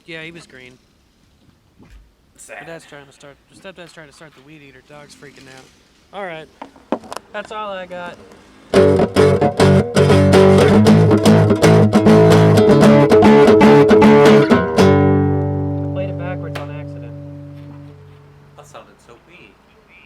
Yeah, he was green. Sad. My dad's trying to start. Stepdad's trying to start the weed eater. Dog's freaking out. All right, that's all I got.